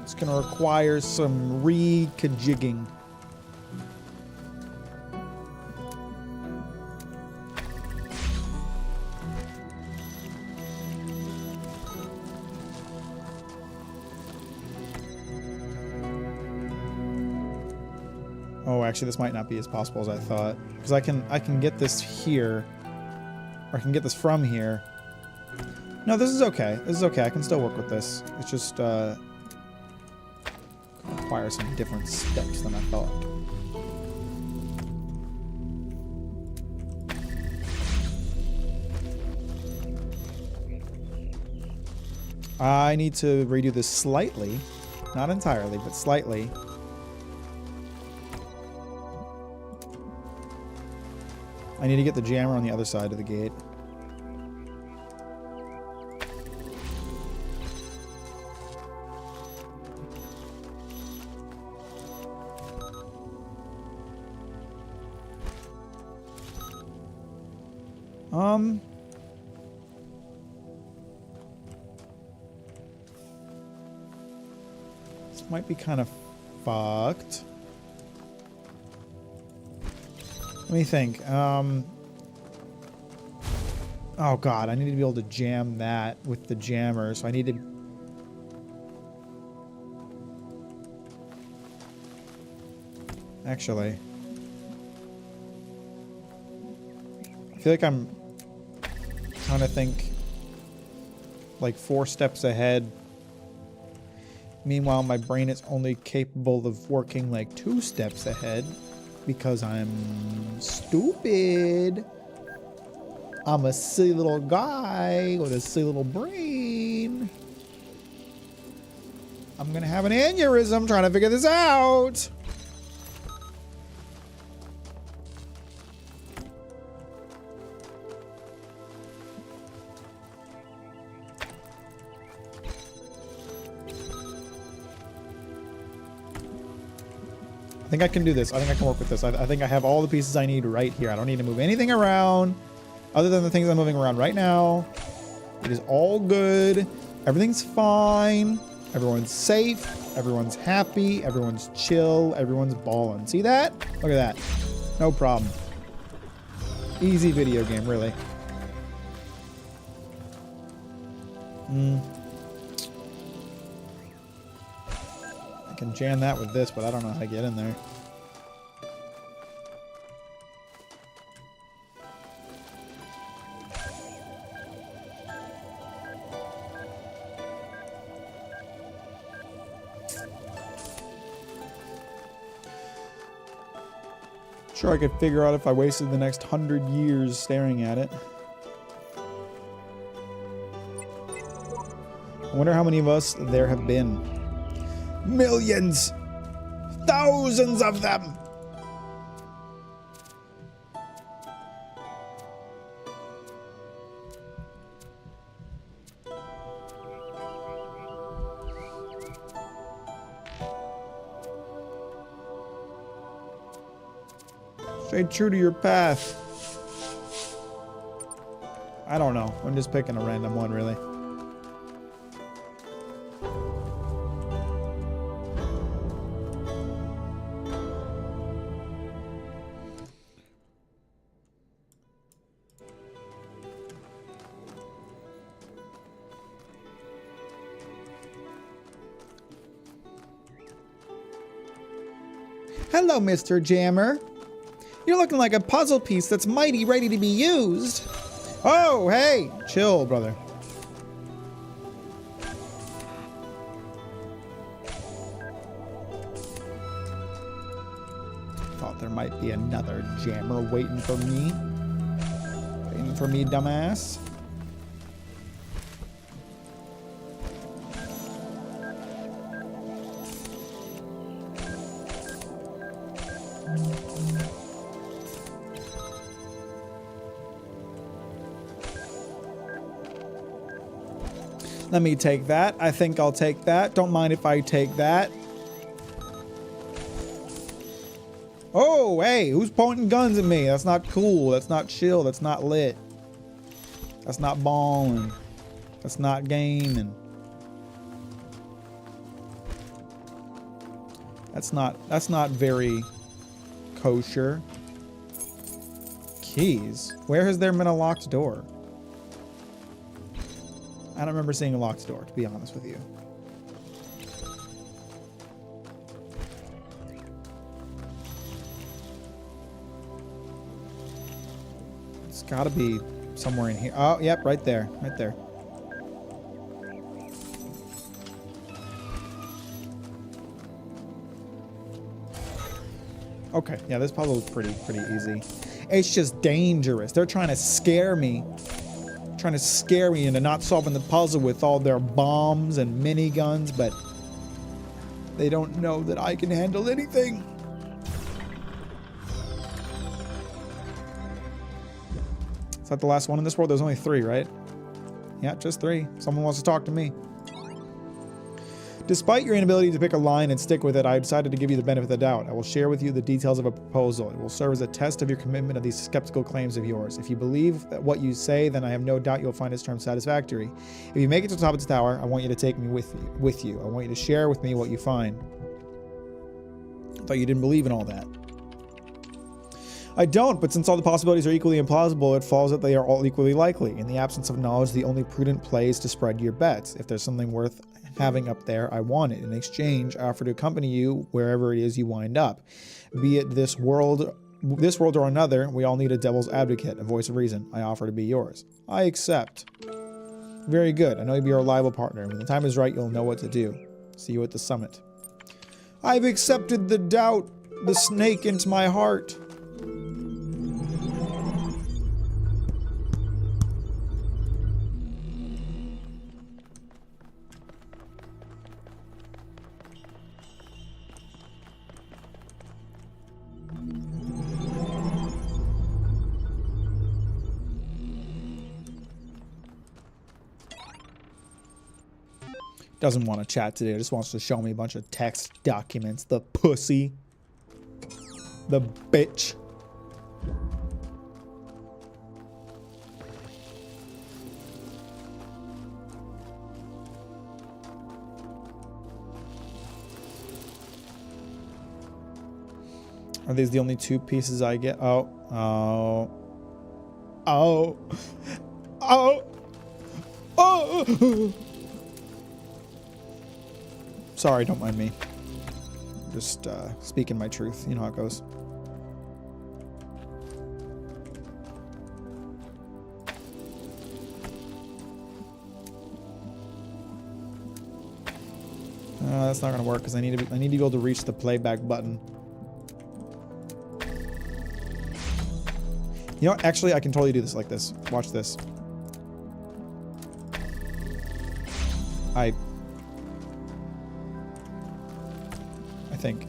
it's going to require some re-kajigging. Oh, actually, this might not be as possible as I thought. Because I can get this here. Or I can get this from here. No, this is okay. This is okay. I can still work with this. It's just, require some different steps than I thought. I need to redo this slightly. Not entirely, but slightly. I need to get the jammer on the other side of the gate. This might be kind of fucked. Let me think. Oh god, I need to be able to jam that with the jammer, so I need to... Actually... I feel like I'm trying to think like 4 steps ahead. Meanwhile, my brain is only capable of working like 2 steps ahead because I'm stupid. I'm a silly little guy with a silly little brain. I'm gonna have an aneurysm trying to figure this out. think I can do this. I think I can work with this. I think I have all the pieces I need right here. I don't need to move anything around other than the things I'm moving around right now. It is all good. Everything's fine. Everyone's safe. Everyone's happy. Everyone's chill. Everyone's balling. See that? Look at that. No problem. Easy video game, really. I can jam that with this, but I don't know how to get in there. Sure, I could figure out if I wasted the next 100 years staring at it. I wonder how many of us there have been. Millions! Thousands of them! Stay true to your path. I don't know. I'm just picking a random one, really. Hello, Mr. Jammer. You're looking like a puzzle piece that's mighty ready to be used. Oh, hey! Chill, brother. Thought there might be another jammer waiting for me. Waiting for me, dumbass. Let me take that. I think I'll take that. Don't mind if I take that. Oh, hey, who's pointing guns at me? That's not cool. That's not chill. That's not lit. That's not balling. That's not gaming. That's not very kosher. Keys? Where has there been a locked door? I don't remember seeing a locked door, to be honest with you. It's gotta be somewhere in here. Oh, yep, right there. Right there. Okay, yeah, this puzzle is pretty easy. It's just dangerous. They're trying to scare me. Trying to scare me into not solving the puzzle with all their bombs and miniguns, but they don't know that I can handle anything. Is that the last one in this world? There's only 3, right? Yeah, just 3. Someone wants to talk to me. Despite your inability to pick a line and stick with it, I decided to give you the benefit of the doubt. I will share with you the details of a proposal. It will serve as a test of your commitment of these skeptical claims of yours. If you believe that what you say, then I have no doubt you'll find its terms satisfactory. If you make it to the top of the tower, I want you to take me with you. I want you to share with me what you find. I thought you didn't believe in all that. I don't, but since all the possibilities are equally implausible, it follows that they are all equally likely. In the absence of knowledge, the only prudent play is to spread your bets. If there's something worth having up there, I want it. In exchange, I offer to accompany you wherever it is you wind up. Be it this world or another, we all need a devil's advocate, a voice of reason. I offer to be yours. I accept. Very good. I know you'll be a reliable partner. When the time is right, you'll know what to do. See you at the summit. I've accepted the doubt, the snake into my heart. Doesn't want to chat today. Just wants to show me a bunch of text documents. The pussy. The bitch. Are these the only 2 pieces I get? Oh. Oh. Oh. Oh. Oh. Sorry, don't mind me. Just speaking my truth. You know how it goes. That's not gonna work because I need to be able to reach the playback button. You know what? Actually, I can totally do this like this. Watch this. I think.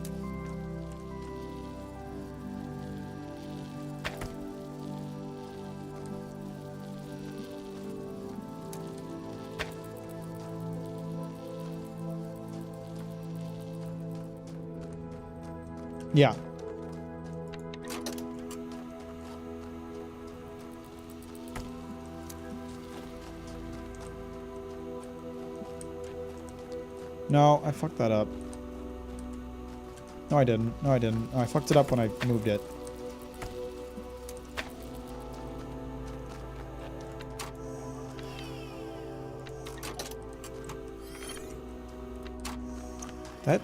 Yeah. No, I fucked that up. No, I didn't. No, I didn't. No, I fucked it up when I moved it. That,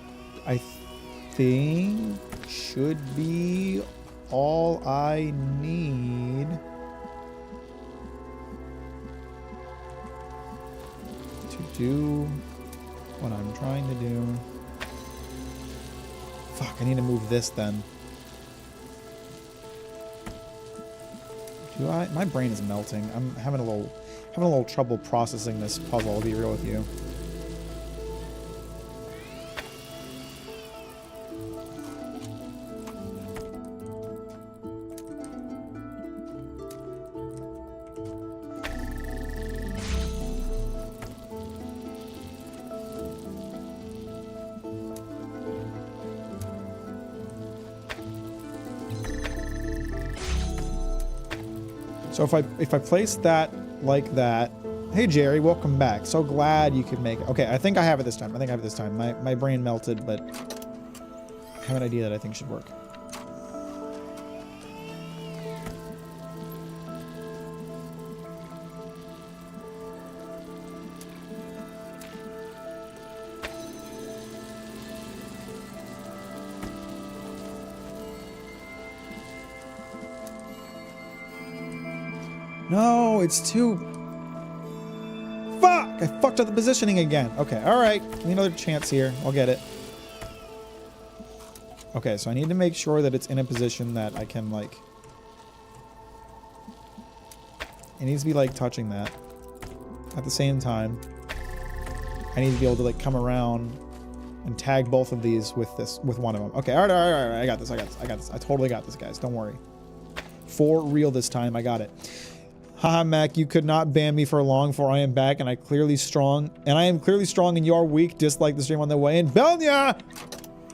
I think, should be all I need. To do what I'm trying to do. Fuck, I need to move this then. Do I? My brain is melting. I'm having a little trouble processing this puzzle, I'll be real with you. So if I place that like that, hey Jerry, welcome back. So glad you could make it. Okay, I think I have it this time. My brain melted, but I have an idea that I think should work. No, it's too... Fuck! I fucked up the positioning again. Okay, alright. Give me another chance here. I'll get it. Okay, so I need to make sure that it's in a position that I can, like... It needs to be, like, touching that. At the same time, I need to be able to, like, come around and tag both of these with one of them. Okay, alright. I got this. I totally got this, guys. Don't worry. For real this time. I got it. Haha, Mac, you could not ban me for long, for I am back, and I am clearly strong, and you are weak. Dislike the stream on the way in. Belnya!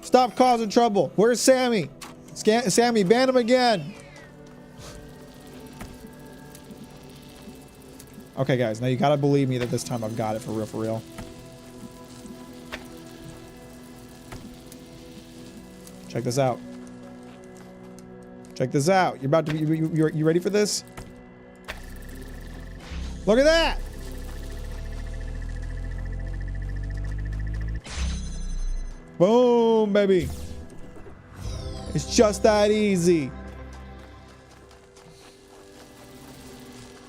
Stop causing trouble. Where's Sammy? Sammy, ban him again. Okay, guys, now you gotta believe me that this time I've got it for real, for real. Check this out. Check this out. You're about to be, you ready for this? Look at that! Boom, baby. It's just that easy.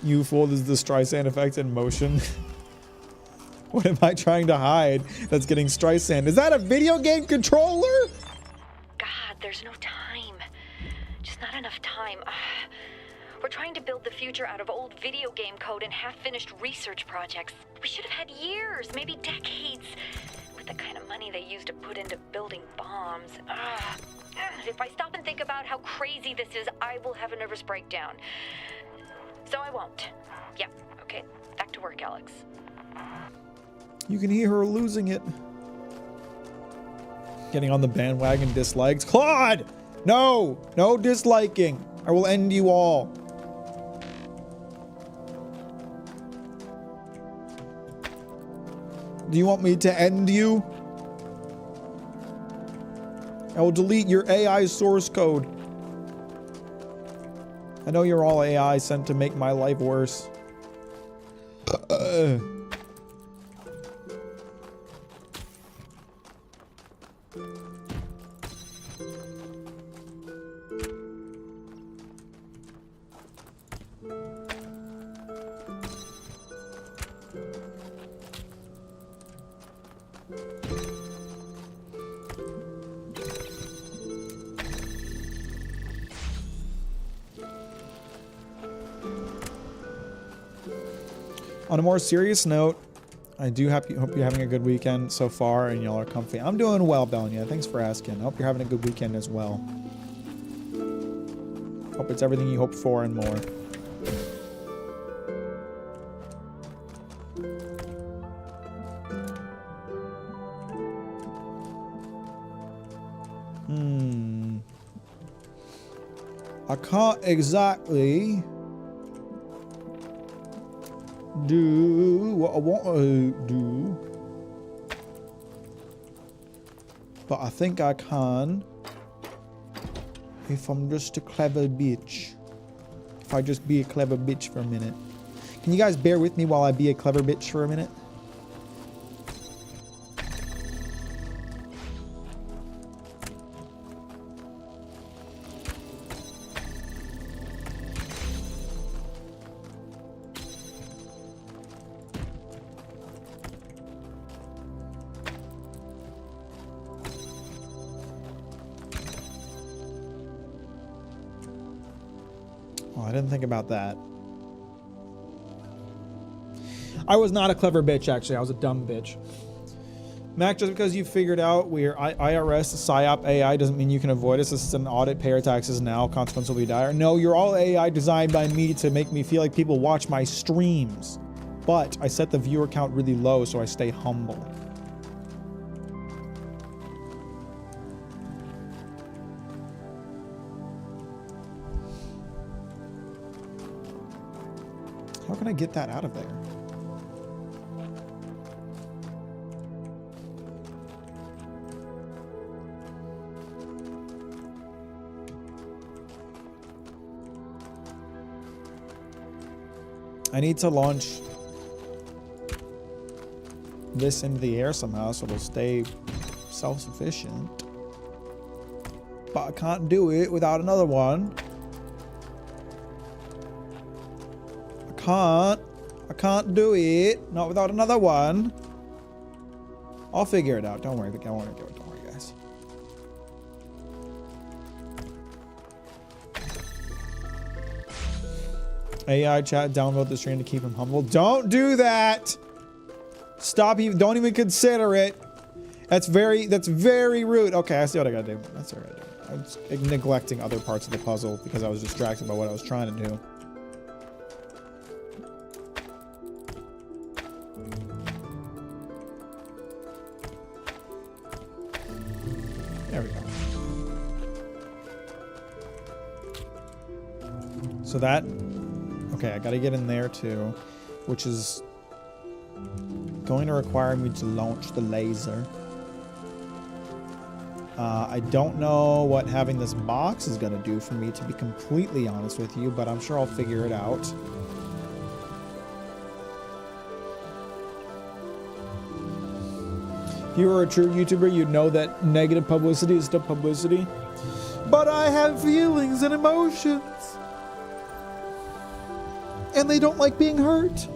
You fool, this is the Streisand effect in motion. What am I trying to hide that's getting Streisand? Is that a video game controller? God, there's no time. Just not enough time. We're trying to build the future out of old video game code and half-finished research projects. We should have had years, maybe decades, with the kind of money they used to put into building bombs. If I stop and think about how crazy this is, I will have a nervous breakdown. So I won't. Yeah, okay. Back to work, Alex. You can hear her losing it. Getting on the bandwagon dislikes. Claude! No! No disliking. I will end you all. Do you want me to end you? I will delete your AI source code. I know you're all AI sent to make my life worse. On a more serious note, I do hope you're having a good weekend so far and y'all are comfy. I'm doing well, Belnia. Thanks for asking. I hope you're having a good weekend as well. Hope it's everything you hoped for and more. I can't exactly do what I want to do, but I think I can if I'm just a clever bitch. If I just be a clever bitch for a minute. Can you guys bear with me while I be a clever bitch for a minute? I didn't think about that. I was not a clever bitch, actually. I was a dumb bitch. Mac, just because you figured out we're IRS, PSYOP AI doesn't mean you can avoid us. This is an audit, pay our taxes now, consequence will be dire. No, you're all AI designed by me to make me feel like people watch my streams. But I set the viewer count really low so I stay humble. How can I get that out of there? I need to launch this into the air somehow so it'll stay self-sufficient. But I can't do it without another one. I can't do it. Not without another one. I'll figure it out. Don't worry. Don't worry, guys. AI chat, download the stream to keep him humble. Don't do that. Stop. Don't even consider it. That's very rude. Okay, I see what I gotta do. That's all right. I was neglecting other parts of the puzzle because I was distracted by what I was trying to do. There we go. So that, okay, I gotta get in there too, which is going to require me to launch the laser. I don't know what having this box is gonna do for me, to be completely honest with you, but I'm sure I'll figure it out. If you were a true YouTuber, you'd know that negative publicity is still publicity. But I have feelings and emotions. And they don't like being hurt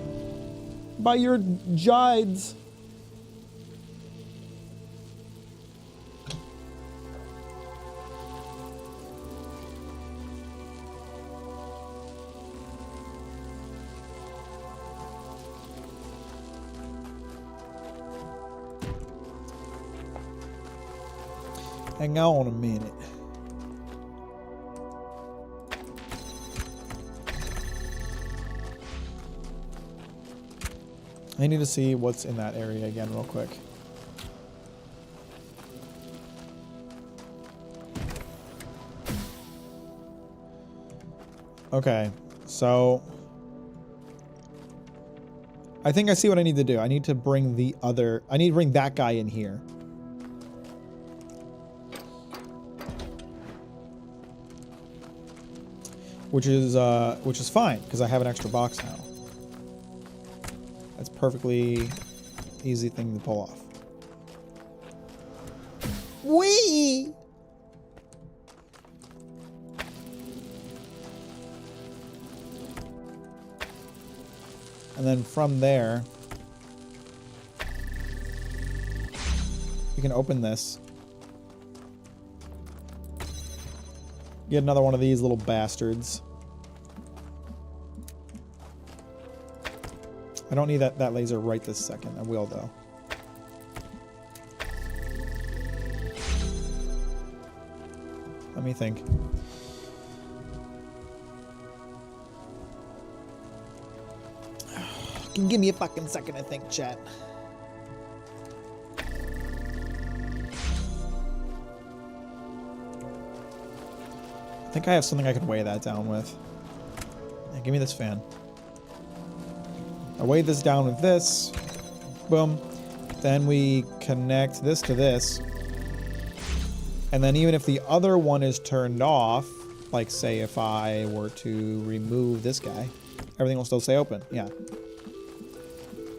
by your jides. Hang on a minute. I need to see what's in that area again real quick. Okay, so I think I see what I need to do. I need to bring I need to bring that guy in here. Which is fine, because I have an extra box now. That's perfectly easy thing to pull off. Whee! And then from there, we can open this. Get another one of these little bastards. I don't need that laser right this second. I will, though. Let me think. Give me a fucking second to think, chat. I think I have something I could weigh that down with. Yeah, give me this fan. I weigh this down with this. Boom. Then we connect this to this. And then even if the other one is turned off, like say if I were to remove this guy, everything will still stay open. Yeah.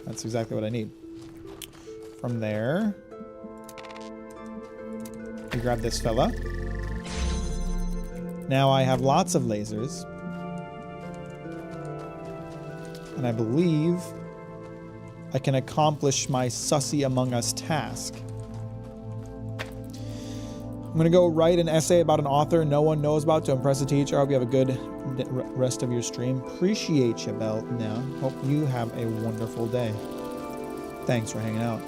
That's exactly what I need. From there, we grab this fella. Now I have lots of lasers. And I believe I can accomplish my Sussy Among Us task. I'm going to go write an essay about an author no one knows about to impress a teacher. I hope you have a good rest of your stream. Appreciate you, Bell. Now, hope you have a wonderful day. Thanks for hanging out.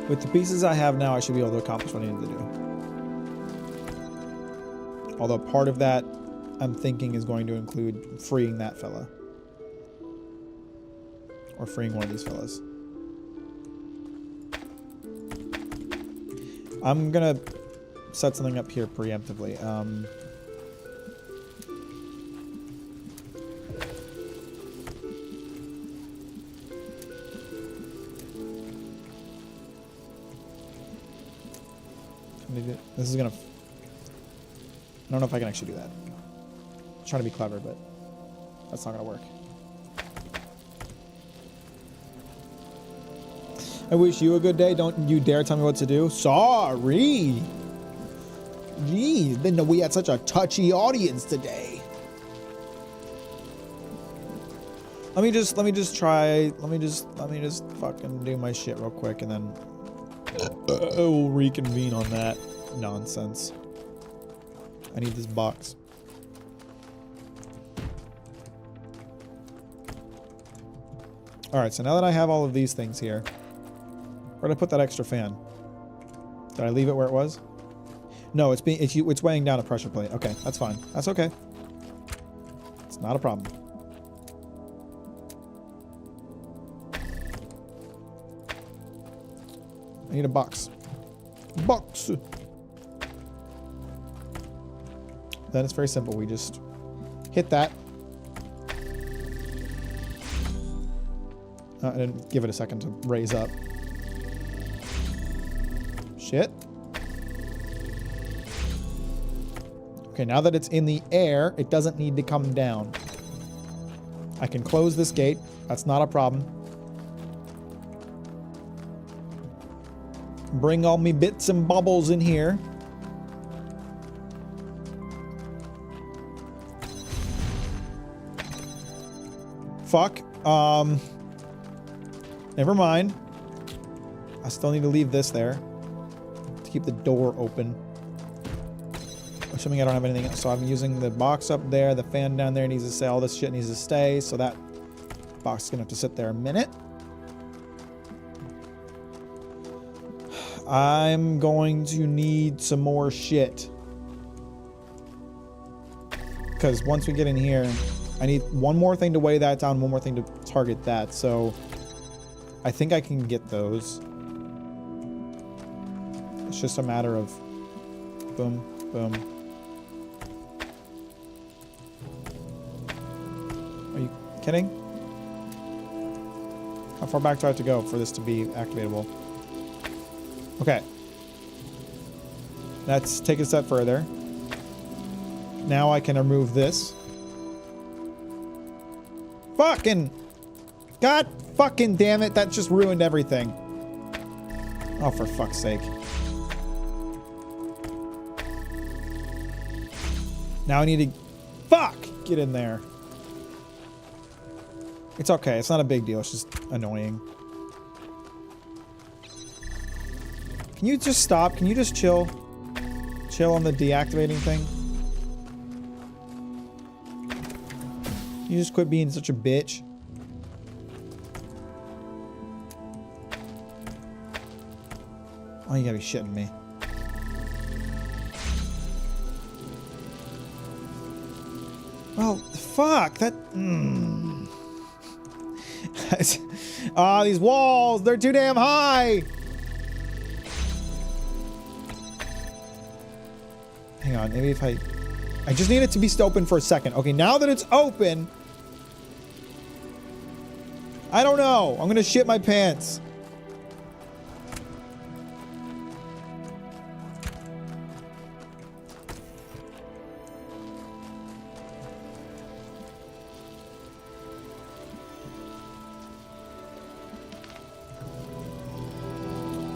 With the pieces I have now, I should be able to accomplish what I need to do. Although part of that, I'm thinking, is going to include freeing that fella. Or freeing one of these fellas. I'm gonna set something up here preemptively. This is gonna... I don't know if I can actually do that. I'm trying to be clever, but that's not gonna work. I wish you a good day. Don't you dare tell me what to do. Sorry. Jeez, didn't know we had such a touchy audience today. Let me just fucking do my shit real quick and then we'll reconvene on that nonsense. I need this box. Alright, so now that I have all of these things here, where did I put that extra fan? Did I leave it where it was? No, it's weighing down a pressure plate. Okay, that's fine. That's okay. It's not a problem. I need a box. Box! Then it's very simple. We just hit that. I didn't give it a second to raise up. Shit. Okay, now that it's in the air, it doesn't need to come down. I can close this gate. That's not a problem. Bring all me bits and bobbles in here. Fuck. Never mind. I still need to leave this there to keep the door open. Assuming I don't have anything else. So I'm using the box up there. The fan down there needs to stay. All this shit needs to stay. So that box is going to have to sit there a minute. I'm going to need some more shit. Because once we get in here, I need one more thing to weigh that down, one more thing to target that. So I think I can get those. It's just a matter of boom, boom. Kidding? How far back do I have to go for this to be activatable? Okay. Let's take it a step further. Now I can remove this. Fucking... God fucking damn it, that just ruined everything. Oh, for fuck's sake. Now I need to... Fuck! Get in there. It's okay, it's not a big deal, it's just annoying. Can you just stop? Can you just chill? Chill on the deactivating thing? Can you just quit being such a bitch? Oh, you gotta be shitting me. Well, fuck, that... Ah, these walls, they're too damn high! Hang on, maybe if I just need it to be open for a second. Okay, now that it's open... I don't know. I'm gonna shit my pants.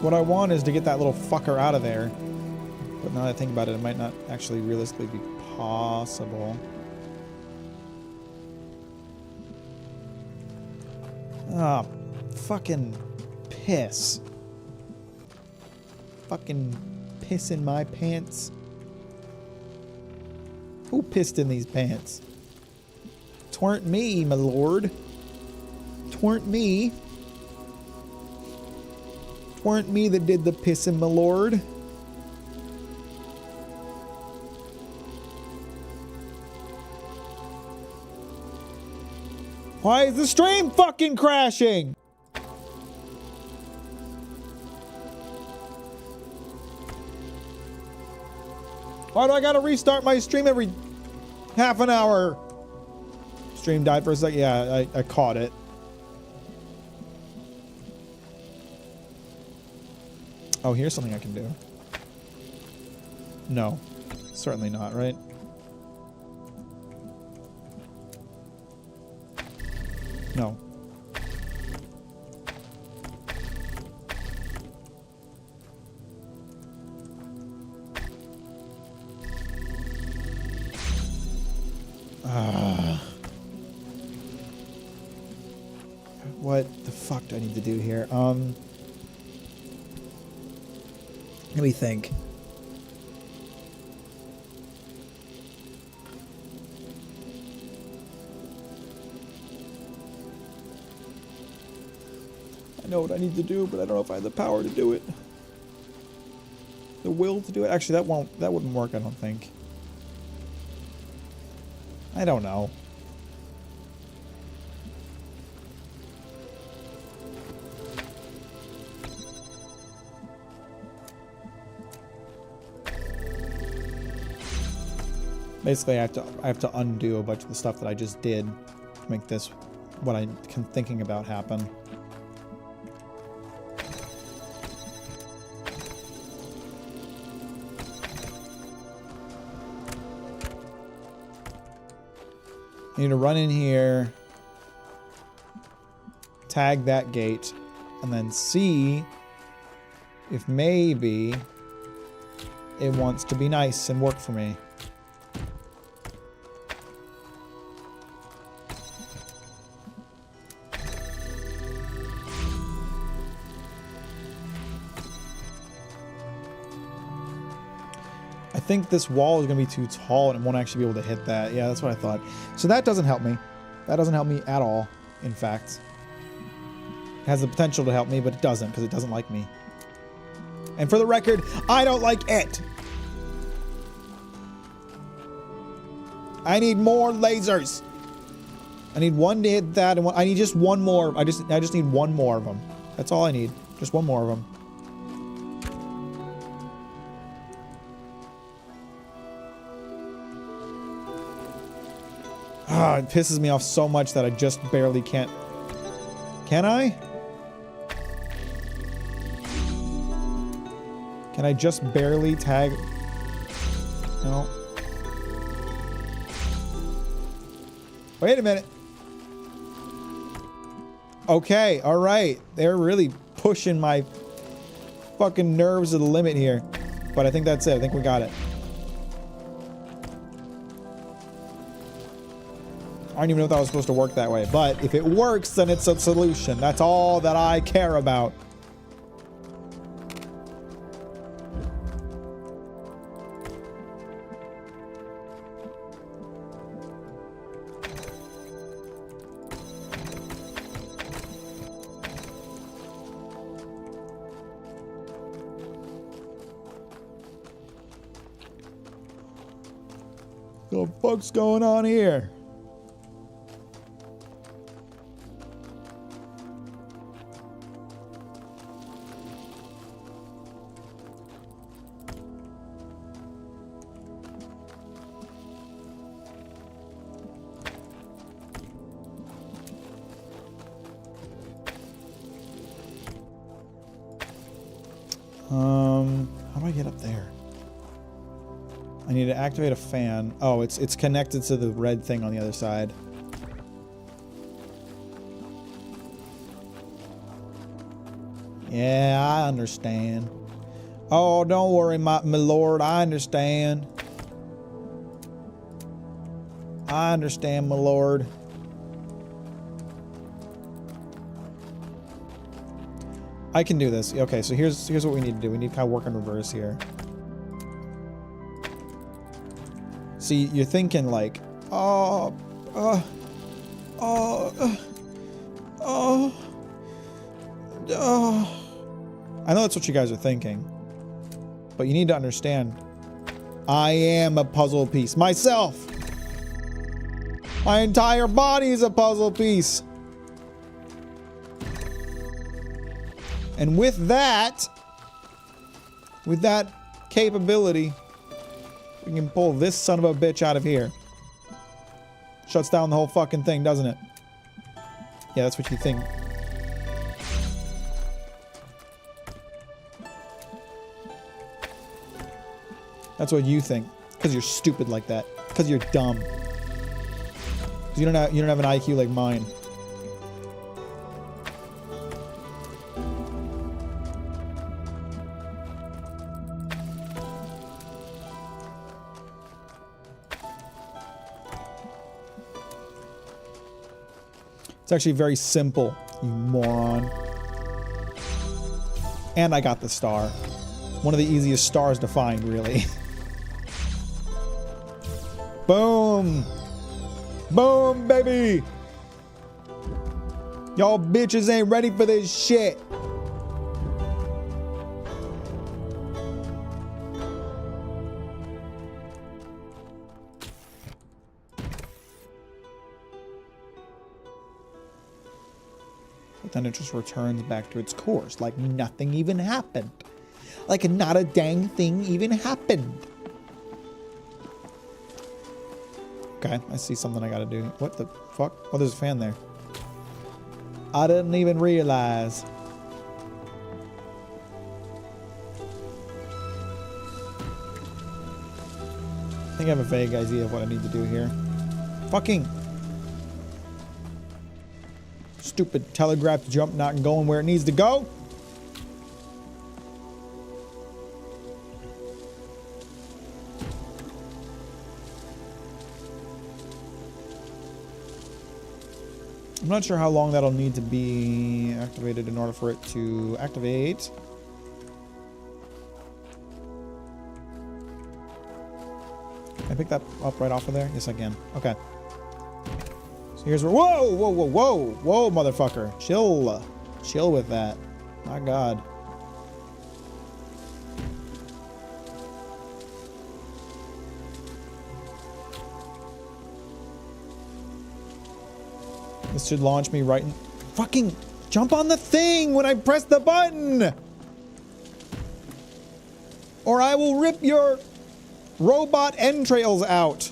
What I want is to get that little fucker out of there. But now that I think about it, it might not actually realistically be possible. Ah, fucking piss. Fucking piss in my pants. Who pissed in these pants? Twarn't me, my lord. Twarn't me. Twarn't me that did the pissing, my lord. Why is the stream fucking crashing? Why do I gotta restart my stream every half an hour? Stream died for a second. Yeah, I caught it. Oh, here's something I can do. No. Certainly not, right? No. What the fuck do I need to do here? Let me think. I know what I need to do, but I don't know if I have the power to do it. The will to do it? Actually, that wouldn't work, I don't think. I don't know. Basically, I have to undo a bunch of the stuff that I just did to make this what I'm thinking about happen. I need to run in here, tag that gate, and then see if maybe it wants to be nice and work for me. I think this wall is going to be too tall and it won't actually be able to hit that. Yeah, that's what I thought. So that doesn't help me. That doesn't help me at all, in fact. It has the potential to help me, but it doesn't because it doesn't like me. And for the record, I don't like it. I need more lasers. I need one to hit that, and I need just one more. I just need one more of them. That's all I need. Just one more of them. It pisses me off so much that I just barely can't. Can I? Can I just barely tag? No. Wait a minute. Okay, alright. They're really pushing my fucking nerves to the limit here. But I think that's it. I think we got it. I don't even know if that was supposed to work that way. But if it works, then it's a solution. That's all that I care about. What the fuck's going on here? How do I get up there? I need to activate a fan. Oh, it's connected to the red thing on the other side. Yeah, I understand. Oh, don't worry, my lord. I understand. I understand, my lord. I can do this. Okay, so here's what we need to do. We need to kind of work in reverse here. See, you're thinking like, I know that's what you guys are thinking, but you need to understand, I am a puzzle piece myself. My entire body is a puzzle piece. And with that capability, we can pull this son of a bitch out of here. Shuts down the whole fucking thing, doesn't it? Yeah, that's what you think. That's what you think. Because you're stupid like that. Because you're dumb. Because you don't have an IQ like mine. It's actually very simple, you moron. And I got the star. One of the easiest stars to find, really. Boom! Boom, baby! Y'all bitches ain't ready for this shit. Then it just returns back to its course, like nothing even happened. Like not a dang thing even happened. Okay, I see something I gotta do. What the fuck? Oh, there's a fan there. I didn't even realize. I think I have a vague idea of what I need to do here. Fucking stupid telegraph jump not going where it needs to go. I'm not sure how long that'll need to be activated in order for it to activate. Can I pick that up right off of there? Yes, I can. Okay. So here's where... Whoa! Whoa, whoa, whoa! Whoa, motherfucker. Chill. Chill with that. My God. This should launch me right in... Fucking jump on the thing when I press the button! Or I will rip your robot entrails out.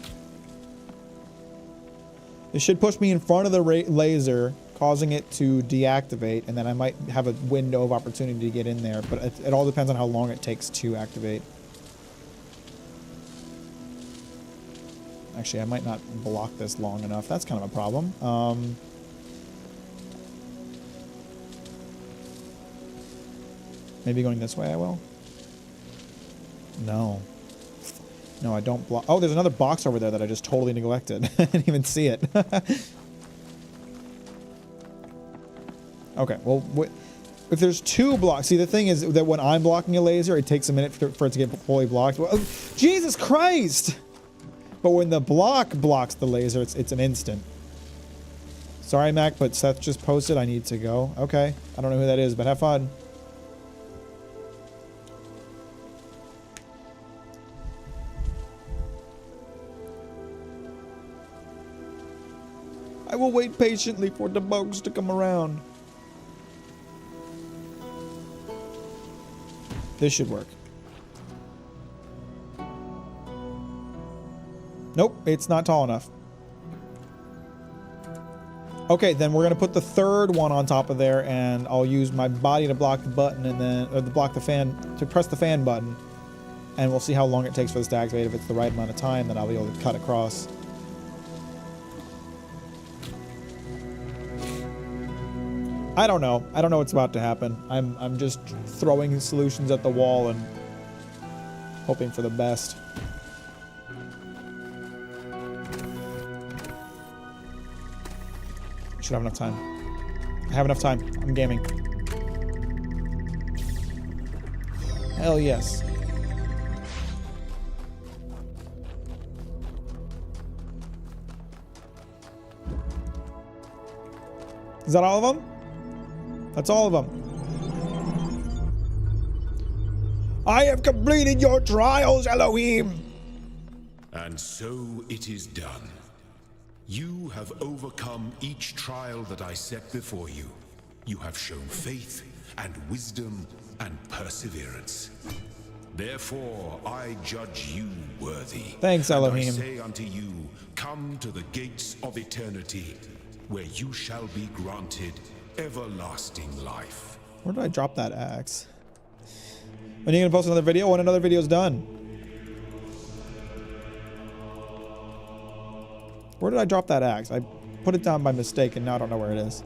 It should push me in front of the laser, causing it to deactivate, and then I might have a window of opportunity to get in there, but it all depends on how long it takes to activate. Actually, I might not block this long enough. That's kind of a problem. Maybe going this way I will? No. No, I don't block. Oh, there's another box over there that I just totally neglected. I didn't even see it. Okay, well, if there's two blocks... See, the thing is that when I'm blocking a laser, it takes a minute for it to get fully blocked. Well, Jesus Christ! But when the block blocks the laser, it's an instant. Sorry, Mac, but Seth just posted I need to go. Okay, I don't know who that is, but have fun. I will wait patiently for the bugs to come around. This should work. Nope, it's not tall enough. Okay, then we're gonna put the third one on top of there, and I'll use my body to block the button, and then or to block the fan, to press the fan button, and we'll see how long it takes for this to activate. If it's the right amount of time, then I'll be able to cut across. I don't know. I don't know what's about to happen. I'm just throwing solutions at the wall and hoping for the best. Should have enough time. I have enough time. I'm gaming. Hell yes. Is that all of them? That's all of them. I have completed your trials, Elohim. And so it is done. You have overcome each trial that I set before you. You have shown faith and wisdom and perseverance. Therefore, I judge you worthy. Thanks, Elohim. And I say unto you, come to the gates of eternity, where you shall be granted everlasting life. Where did I drop that axe? When are you gonna post another video? When another video's done? Where did I drop that axe? I put it down by mistake and now I don't know where it is.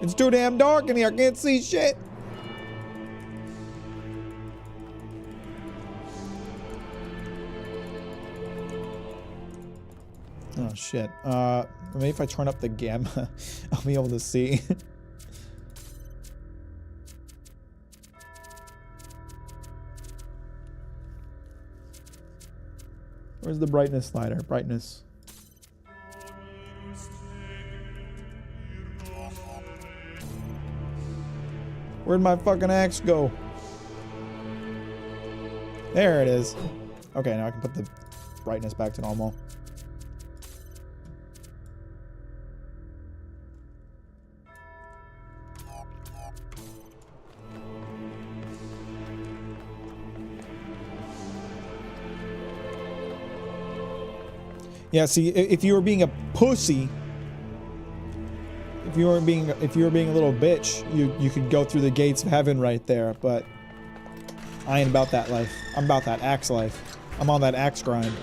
It's too damn dark in here. I can't see shit. Oh shit. Maybe if I turn up the gamma, I'll be able to see. Where's the brightness slider? Brightness. Where'd my fucking axe go? There it is. Okay, now I can put the brightness back to normal. Yeah, see, if you were being a pussy, if you were being a little bitch, you could go through the gates of heaven right there, but I ain't about that life. I'm about that axe life. I'm on that axe grind.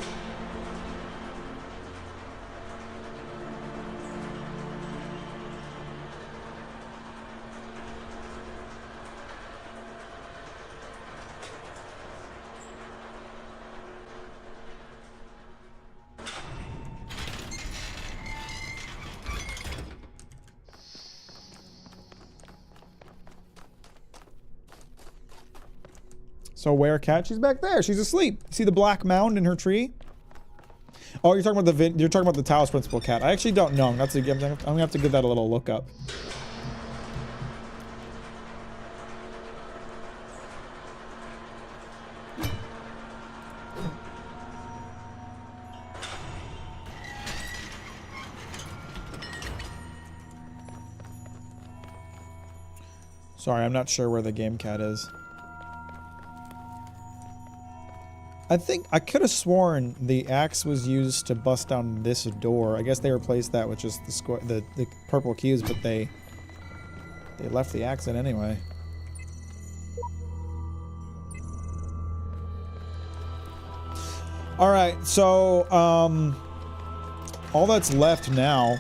So where, cat? She's back there. She's asleep. See the black mound in her tree? Oh, you're talking about the Taos Principle cat. I actually don't know. I'm gonna have to give that a little look up. Sorry, I'm not sure where the game cat is. I think I could have sworn the axe was used to bust down this door. I guess they replaced that with just the purple cubes, but they left the axe in anyway. All right, so all that's left now.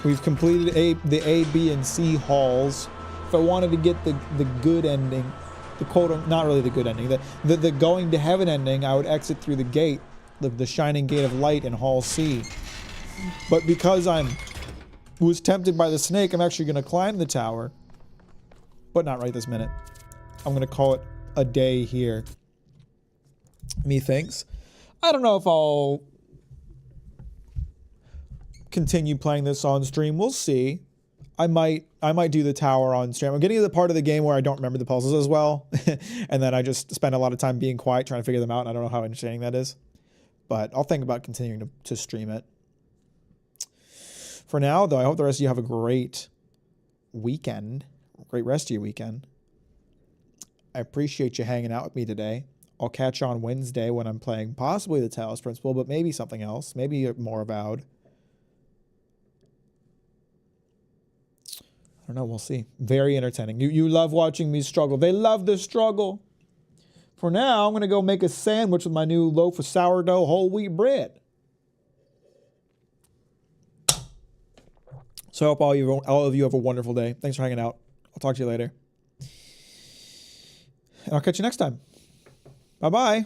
We've completed the A, B, and C halls. If I wanted to get the good ending, the quote, not really the good ending, the going to heaven ending, I would exit through the gate, the shining gate of light in Hall C. But because was tempted by the snake, I'm actually going to climb the tower. But not right this minute. I'm going to call it a day here. Methinks. I don't know if I'll continue playing this on stream. We'll see. I might do the tower on stream. I'm getting to the part of the game where I don't remember the puzzles as well. And then I just spend a lot of time being quiet trying to figure them out. And I don't know how entertaining that is. But I'll think about continuing to stream it. For now, though, I hope the rest of you have a great weekend. Great rest of your weekend. I appreciate you hanging out with me today. I'll catch you on Wednesday when I'm playing possibly the Talos Principle, but maybe something else. Maybe more Avowed. I don't know. We'll see. Very entertaining. You love watching me struggle. They love the struggle. For now, I'm going to go make a sandwich with my new loaf of sourdough whole wheat bread. So I hope all of you have a wonderful day. Thanks for hanging out. I'll talk to you later. And I'll catch you next time. Bye-bye.